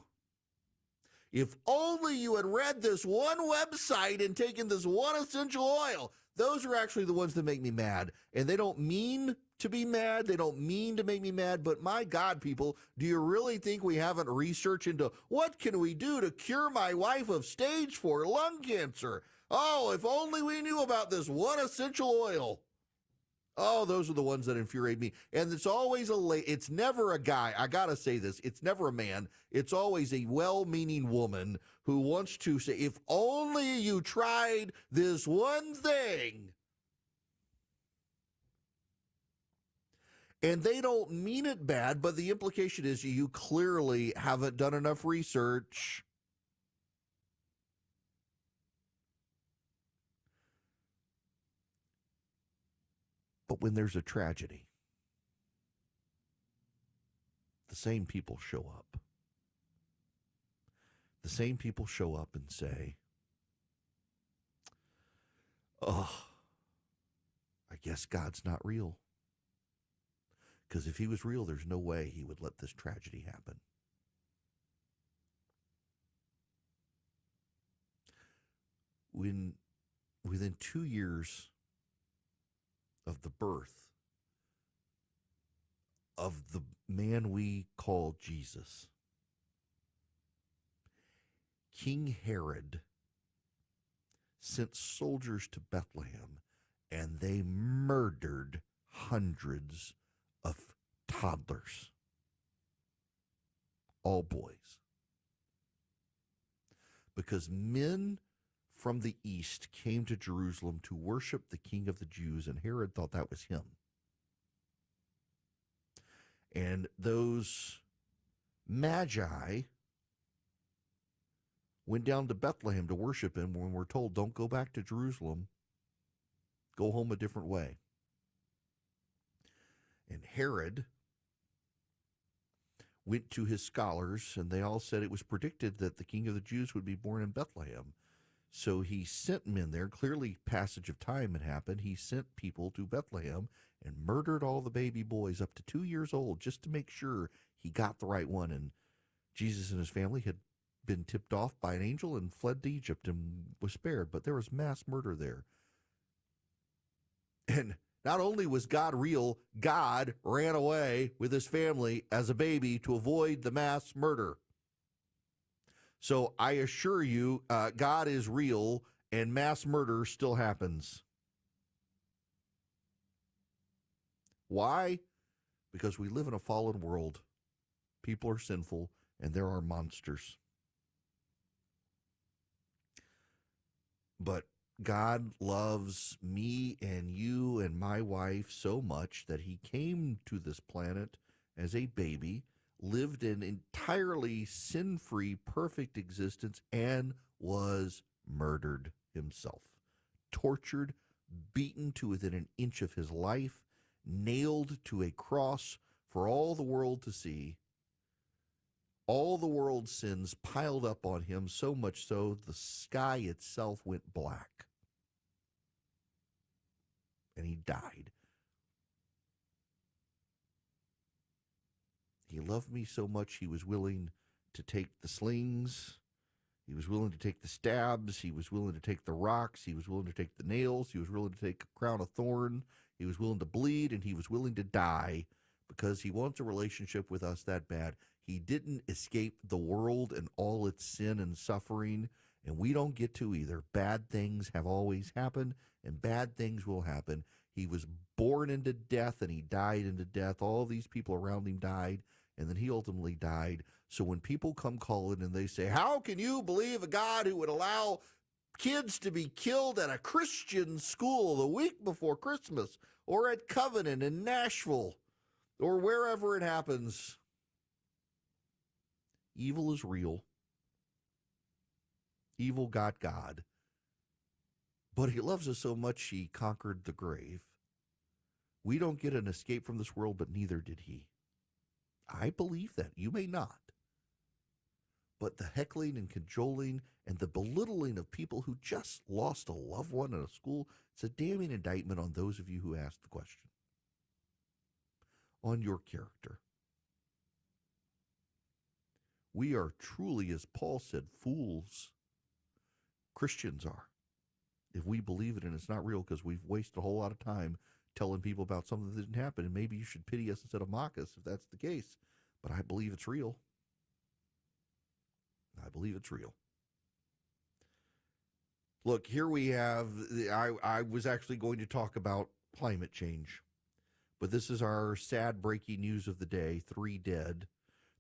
If only you had read this one website and taken this one essential oil. Those are actually the ones that make me mad. And they don't mean to be mad. They don't mean to make me mad. But my God, people, do you really think we haven't researched into what can we do to cure my wife of stage 4 lung cancer? Oh, if only we knew about this one essential oil. Oh, those are the ones that infuriate me. And it's always it's never a guy. I got to say this. It's never a man. It's always a well-meaning woman who wants to say, if only you tried this one thing. And they don't mean it bad, but the implication is you clearly haven't done enough research. But when there's a tragedy, the same people show up. The same people show up and say, oh, I guess God's not real. Because if he was real, there's no way he would let this tragedy happen. within 2 years of the birth of the man we call Jesus, King Herod sent soldiers to Bethlehem, and they murdered hundreds of toddlers, all boys, because men from the east came to Jerusalem to worship the King of the Jews, and Herod thought that was him. And those magi went down to Bethlehem to worship him when we're told, don't go back to Jerusalem, go home a different way. And Herod went to his scholars, and they all said it was predicted that the King of the Jews would be born in Bethlehem. So he sent men there. Clearly, passage of time had happened. He sent people to Bethlehem and murdered all the baby boys up to 2 years old just to make sure he got the right one. And Jesus and his family had been tipped off by an angel and fled to Egypt and was spared. But there was mass murder there. And not only was God real, God ran away with his family as a baby to avoid the mass murder. So I assure you, God is real, and mass murder still happens. Why? Because we live in a fallen world. People are sinful, and there are monsters. But God loves me and you and my wife so much that he came to this planet as a baby, lived an entirely sin-free, perfect existence, and was murdered himself. Tortured, beaten to within an inch of his life, nailed to a cross for all the world to see. All the world's sins piled up on him, so much so the sky itself went black. And he died. He loved me so much he was willing to take the slings. He was willing to take the stabs. He was willing to take the rocks. He was willing to take the nails. He was willing to take a crown of thorn. He was willing to bleed, and he was willing to die because he wants a relationship with us that bad. He didn't escape the world and all its sin and suffering, and we don't get to either. Bad things have always happened, and bad things will happen. He was born into death, and he died into death. All these people around him died, and then he ultimately died. So when people come calling and they say, how can you believe a God who would allow kids to be killed at a Christian school the week before Christmas, or at Covenant in Nashville, or wherever it happens? Evil is real. Evil got God. But he loves us so much he conquered the grave. We don't get an escape from this world, but neither did he. I believe that. You may not. But the heckling and cajoling and the belittling of people who just lost a loved one in a school, it's a damning indictment on those of you who asked the question. On your character. We are truly, as Paul said, fools. Christians are. If we believe it and it's not real, because we've wasted a whole lot of time telling people about something that didn't happen, and maybe you should pity us instead of mock us if that's the case. But I believe it's real. I believe it's real. Look, here we have, I was actually going to talk about climate change, but this is our sad breaking news of the day, 3 dead.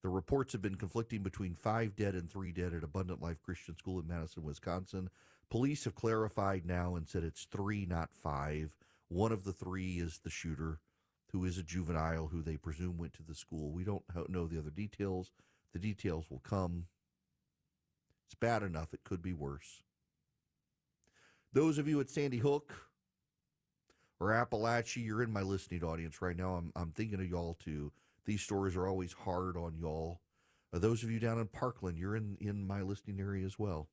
The reports have been conflicting between 5 dead and 3 dead at Abundant Life Christian School in Madison, Wisconsin. Police have clarified now and said it's 3, not 5. One of the 3 is the shooter, who is a juvenile who they presume went to the school. We don't know the other details. The details will come. It's bad enough. It could be worse. Those of you at Sandy Hook or Appalachia, you're in my listening audience right now. I'm thinking of y'all too. These stories are always hard on y'all. Those of you down in Parkland, you're in my listening area as well.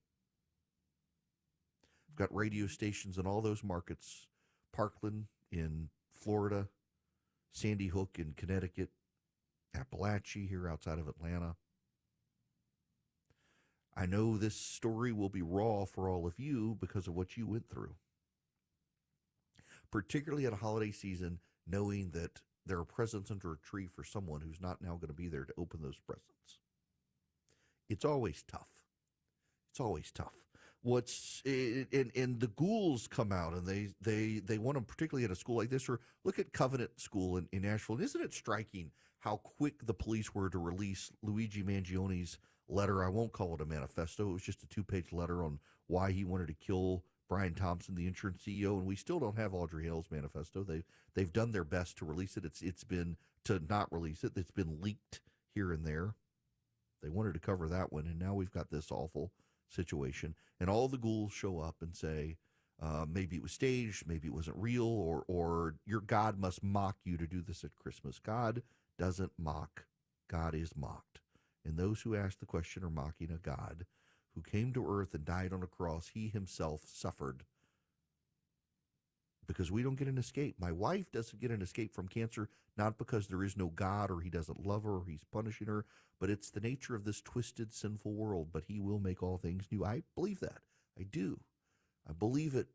I've got radio stations in all those markets. Parkland in Florida, Sandy Hook in Connecticut, Appalachia here outside of Atlanta. I know this story will be raw for all of you because of what you went through. Particularly at a holiday season, knowing that there are presents under a tree for someone who's not now going to be there to open those presents. It's always tough. It's always tough. And the ghouls come out and they want them, particularly at a school like this, or look at Covenant School in Nashville. And isn't it striking how quick the police were to release Luigi Mangione's letter? I won't call it a manifesto. It was just a 2-page letter on why he wanted to kill Brian Thompson, the insurance CEO, and we still don't have Audrey Hale's manifesto. They've done their best to release it. It's been to not release it. It's been leaked here and there. They wanted to cover that one, and now we've got this awful situation. And all the ghouls show up and say, maybe it was staged, maybe it wasn't real, or your God must mock you to do this at Christmas. God doesn't mock. God is mocked. And those who ask the question are mocking a God who came to earth and died on a cross. He himself suffered because we don't get an escape. My wife doesn't get an escape from cancer, not because there is no God or he doesn't love her or he's punishing her, but it's the nature of this twisted, sinful world. But he will make all things new. I believe that. I do. I believe it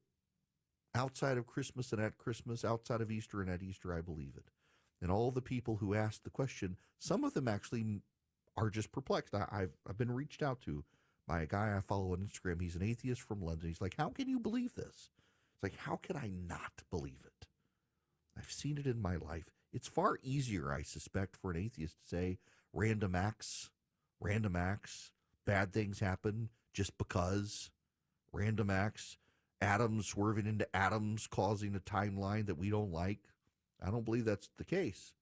outside of Christmas and at Christmas, outside of Easter and at Easter, I believe it. And all the people who ask the question, some of them actually are just perplexed. I've been reached out to by a guy I follow on Instagram. He's an atheist from London. He's like, how can you believe this? It's like, how can I not believe it? I've seen it in my life. It's far easier, I suspect, for an atheist to say random acts, bad things happen just because, random acts, atoms swerving into atoms causing a timeline that we don't like. I don't believe that's the case.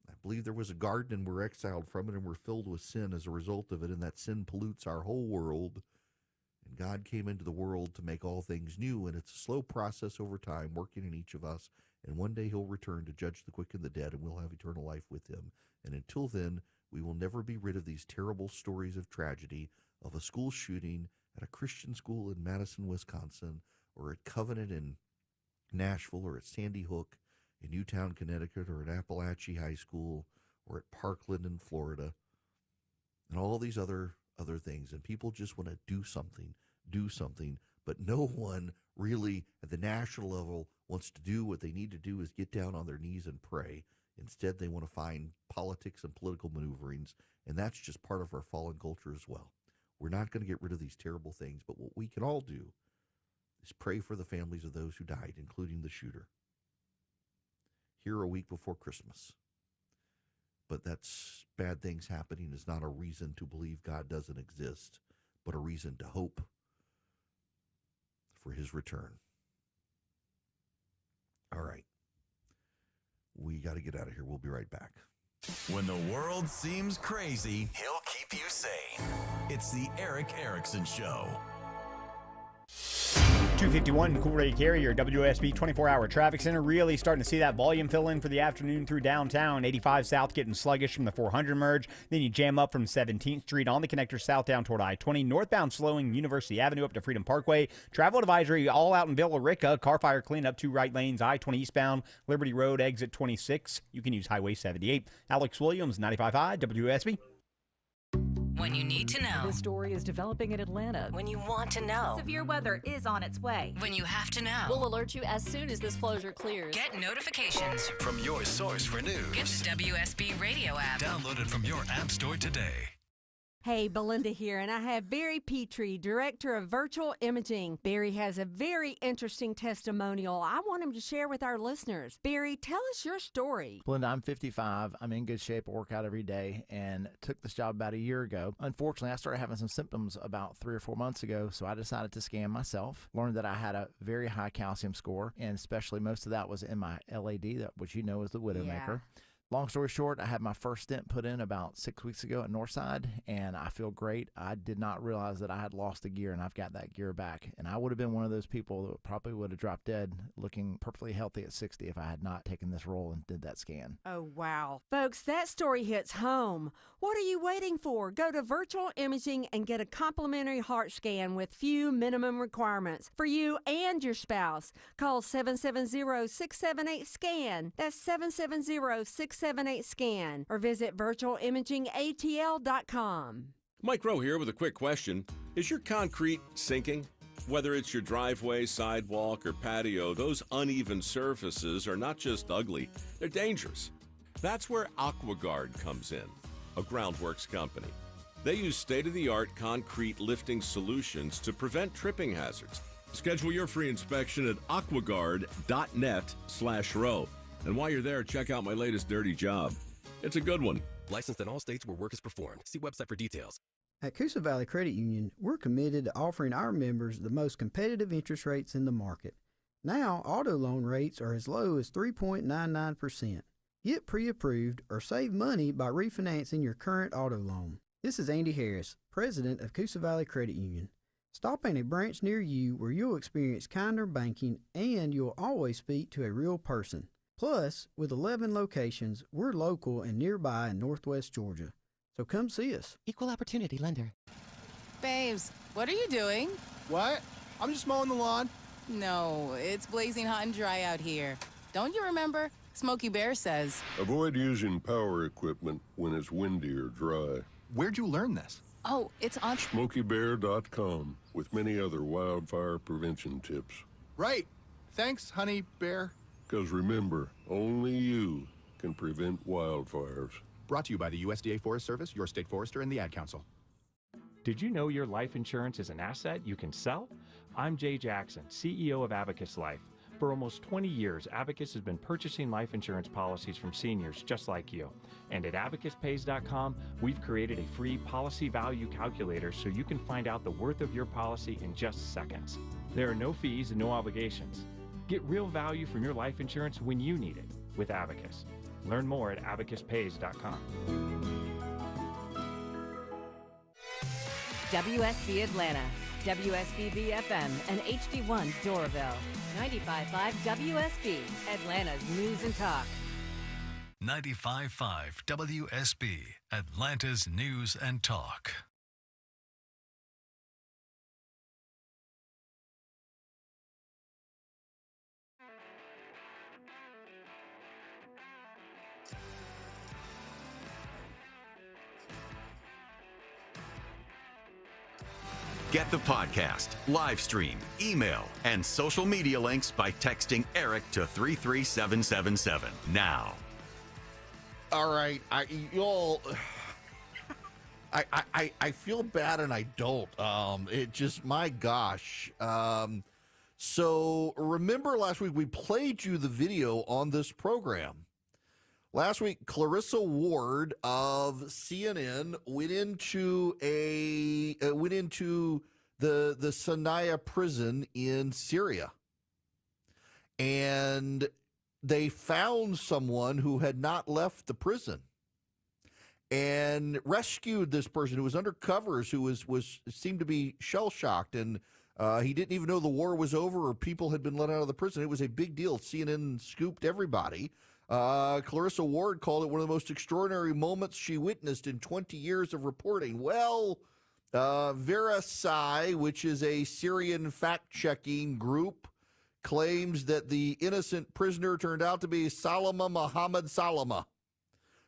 I believe there was a garden and we're exiled from it and we're filled with sin as a result of it, and that sin pollutes our whole world. And God came into the world to make all things new, and it's a slow process over time working in each of us. And one day he'll return to judge the quick and the dead, and we'll have eternal life with him. And until then, we will never be rid of these terrible stories of tragedy, of a school shooting at a Christian school in Madison, Wisconsin, or at Covenant in Nashville, or at Sandy Hook in Newtown, Connecticut, or at Appalachia High School, or at Parkland in Florida, and all these other things. And people just want to do something, but no one really at the national level wants to do what they need to do, is get down on their knees and pray. Instead, they want to find politics and political maneuverings, and that's just part of our fallen culture as well. We're not going to get rid of these terrible things, but what we can all do is pray for the families of those who died, including the shooter, here a week before Christmas. But that's bad things happening is not a reason to believe God doesn't exist, but a reason to hope for his return. All right. We got to get out of here. We'll be right back. When the world seems crazy, he'll keep you sane. It's the Erick Erickson Show. 251 Cool Ray Carrier, WSB 24-hour traffic center. Really starting to see that volume fill in for the afternoon through downtown. 85 south getting sluggish from the 400 merge. Then you jam up from 17th Street on the connector south down toward I-20. Northbound slowing University Avenue up to Freedom Parkway. Travel advisory all out in Villa Rica. Car fire cleanup 2 right lanes. I-20 eastbound. Liberty Road exit 26. You can use Highway 78. Alex Williams, 95.5 WSB. When you need to know. This story is developing in Atlanta. When you want to know. Severe weather is on its way. When you have to know. We'll alert you as soon as this closure clears. Get notifications From your source for news. Get the WSB radio app. Download it from your app store today. Hey, Belinda here, and I have Barry Petrie, Director of Virtual Imaging. Barry has a very interesting testimonial I want him to share with our listeners. Barry, tell us your story. Belinda, I'm 55. I'm in good shape. I work out every day and took this job about a year ago. Unfortunately, I started having some symptoms about 3 or 4 months ago, so I decided to scan myself. Learned that I had a very high calcium score, and especially most of that was in my LAD, which you know is the Widowmaker. Long story short, I had my first stent put in about 6 weeks ago at Northside, and I feel great. I did not realize that I had lost a gear, and I've got that gear back. And I would have been one of those people that probably would have dropped dead looking perfectly healthy at 60 if I had not taken this role and did that scan. Oh, wow. Folks, that story hits home. What are you waiting for? Go to Virtual Imaging and get a complimentary heart scan with few minimum requirements for you and your spouse. Call 770-678-SCAN. That's 770-678-SCAN, or visit virtualimagingatl.com. Mike Rowe here with a quick question. Is your concrete sinking? Whether it's your driveway, sidewalk, or patio, those uneven surfaces are not just ugly, they're dangerous. That's where AquaGuard comes in, a groundworks company. They use state-of-the-art concrete lifting solutions to prevent tripping hazards. Schedule your free inspection at aquaguard.net/row. And while you're there, check out my latest dirty job. It's a good one. Licensed in all states where work is performed. See website for details. At Coosa Valley Credit Union, we're committed to offering our members the most competitive interest rates in the market. Now, auto loan rates are as low as 3.99%. Get pre-approved or save money by refinancing your current auto loan. This is Andy Harris, President of Coosa Valley Credit Union. Stop in a branch near you where you'll experience kinder banking and you'll always speak to a real person. Plus, with 11 locations, we're local and nearby in Northwest Georgia. So come see us. Equal Opportunity Lender. Babes, what are you doing? What? I'm just mowing the lawn. No, it's blazing hot and dry out here. Don't you remember? Smokey Bear says. Avoid using power equipment when it's windy or dry. Where'd you learn this? Oh, it's on SmokeyBear.com with many other wildfire prevention tips. Right. Thanks, Honey Bear. Because remember, only you can prevent wildfires. Brought to you by the USDA Forest Service, your state forester, and the Ad Council. Did you know your life insurance is an asset you can sell? I'm Jay Jackson, CEO of Abacus Life. For almost 20 years, Abacus has been purchasing life insurance policies from seniors just like you. And at abacuspays.com, we've created a free policy value calculator so you can find out the worth of your policy in just seconds. There are no fees and no obligations. Get real value from your life insurance when you need it with Abacus. Learn more at abacuspays.com. WSB Atlanta, WSBB FM, and HD1 Doraville. 95.5 WSB, Atlanta's News and Talk. 95.5 WSB, Atlanta's News and Talk. Get the podcast, live stream, email, and social media links by texting Eric to 33777 now. All right, I feel bad and I don't. It just, my gosh. So remember last week we played you the video on this program. Last week, Clarissa Ward of CNN went into the Sinai prison in Syria, and they found someone who had not left the prison and rescued this person who was under covers, who was seemed to be shell shocked, and he didn't even know the war was over or people had been let out of the prison. It was a big deal. CNN scooped everybody. Clarissa Ward called it one of the most extraordinary moments she witnessed in 20 years of reporting. Well, Verify, which is a Syrian fact-checking group, claims that the innocent prisoner turned out to be Salama Mohammed Salama,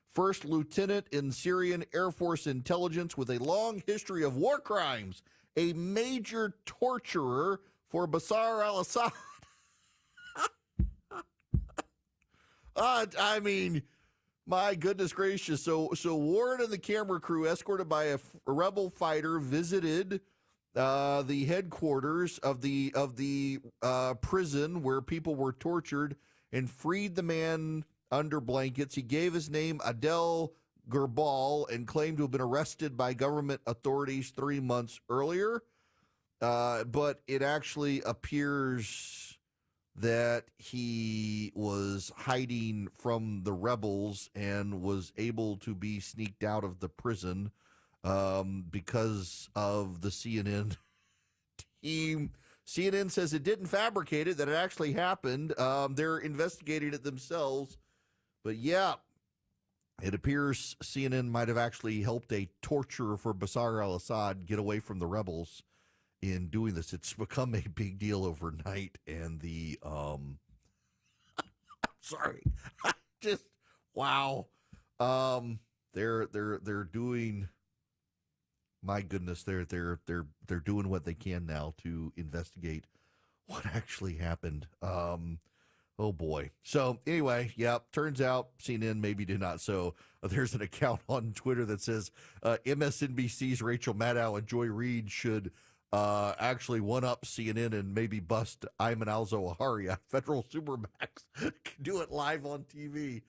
first lieutenant in Syrian Air Force intelligence with a long history of war crimes, a major torturer for Bashar al-Assad. I mean, my goodness gracious. So Ward and the camera crew, escorted by a rebel fighter, visited the headquarters of the prison where people were tortured and freed the man under blankets. He gave his name Adel Gerbal and claimed to have been arrested by government authorities 3 months earlier. But it actually appears that he was hiding from the rebels and was able to be sneaked out of the prison because of the CNN team. CNN says it didn't fabricate it, that it actually happened. They're investigating it themselves. But yeah, it appears CNN might have actually helped a torturer for Bashar al-Assad get away from the rebels in doing this. It's become a big deal overnight, and the sorry, just wow. They're doing my goodness, they're doing what they can now to investigate what actually happened. Oh boy. So anyway, turns out CNN maybe did not. So there's an account on Twitter that says MSNBC's Rachel Maddow and Joy Reid should actually one-up CNN and maybe bust Ayman al-Zawahiri on federal Supermax. Do it live on TV.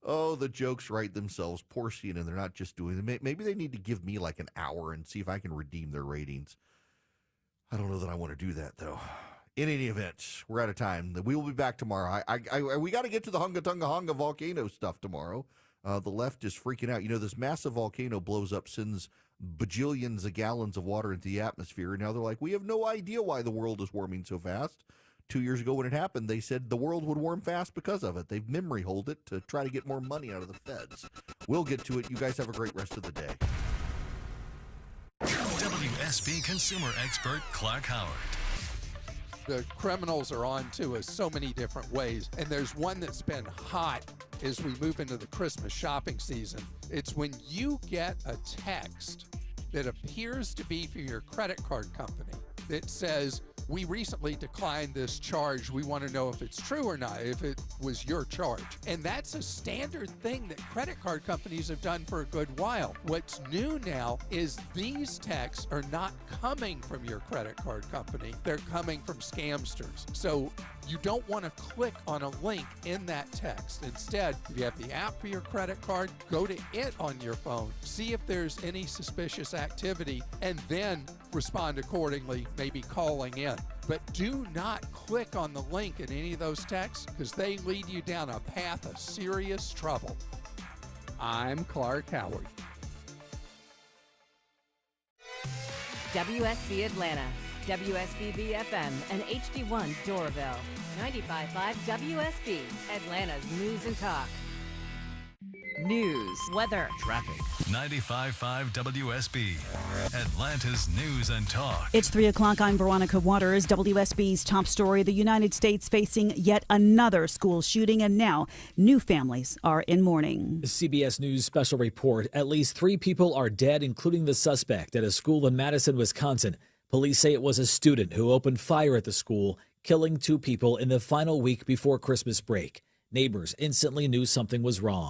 Oh, the jokes write themselves. Poor CNN. They're not just doing it. Maybe they need to give me like an hour and see if I can redeem their ratings. I don't know that I want to do that, though. In any event, we're out of time. We will be back tomorrow. We got to get to the Hunga Tunga Hunga volcano stuff tomorrow. The left is freaking out. You know, this massive volcano blows up, sends bajillions of gallons of water into the atmosphere. And now they're like, we have no idea why the world is warming so fast. 2 years ago when it happened, they said the world would warm fast because of it. They've memory hold it to try to get more money out of the feds. We'll get to it. You guys have a great rest of the day. WSB consumer expert Clark Howard. The criminals are on to us so many different ways, and there's one that's been hot as we move into the Christmas shopping season. It's when you get a text that appears to be from your credit card company that says, we recently declined this charge. We want to know if it's true or not, if it was your charge. And that's a standard thing that credit card companies have done for a good while. What's new now is these texts are not coming from your credit card company. They're coming from scamsters. So you don't want to click on a link in that text. Instead, if you have the app for your credit card, go to it on your phone, see if there's any suspicious activity, and then respond accordingly, maybe calling in. But do not click on the link in any of those texts because they lead you down a path of serious trouble. I'm Clark Howard. WSB Atlanta, WSBB FM, and HD1 Doraville. 95.5 WSB, Atlanta's News and Talk. News, weather, Traffic. 95.5 WSB, Atlanta's News and Talk. It's 3 o'clock. I'm Veronica Waters. WSB's top story: the United States facing yet another school shooting, and now new families are in mourning. CBS News special report: at least 3 people are dead, including the suspect at a school in Madison, Wisconsin. Police say it was a student who opened fire at the school, killing 2 people in the final week before Christmas break. Neighbors instantly knew something was wrong.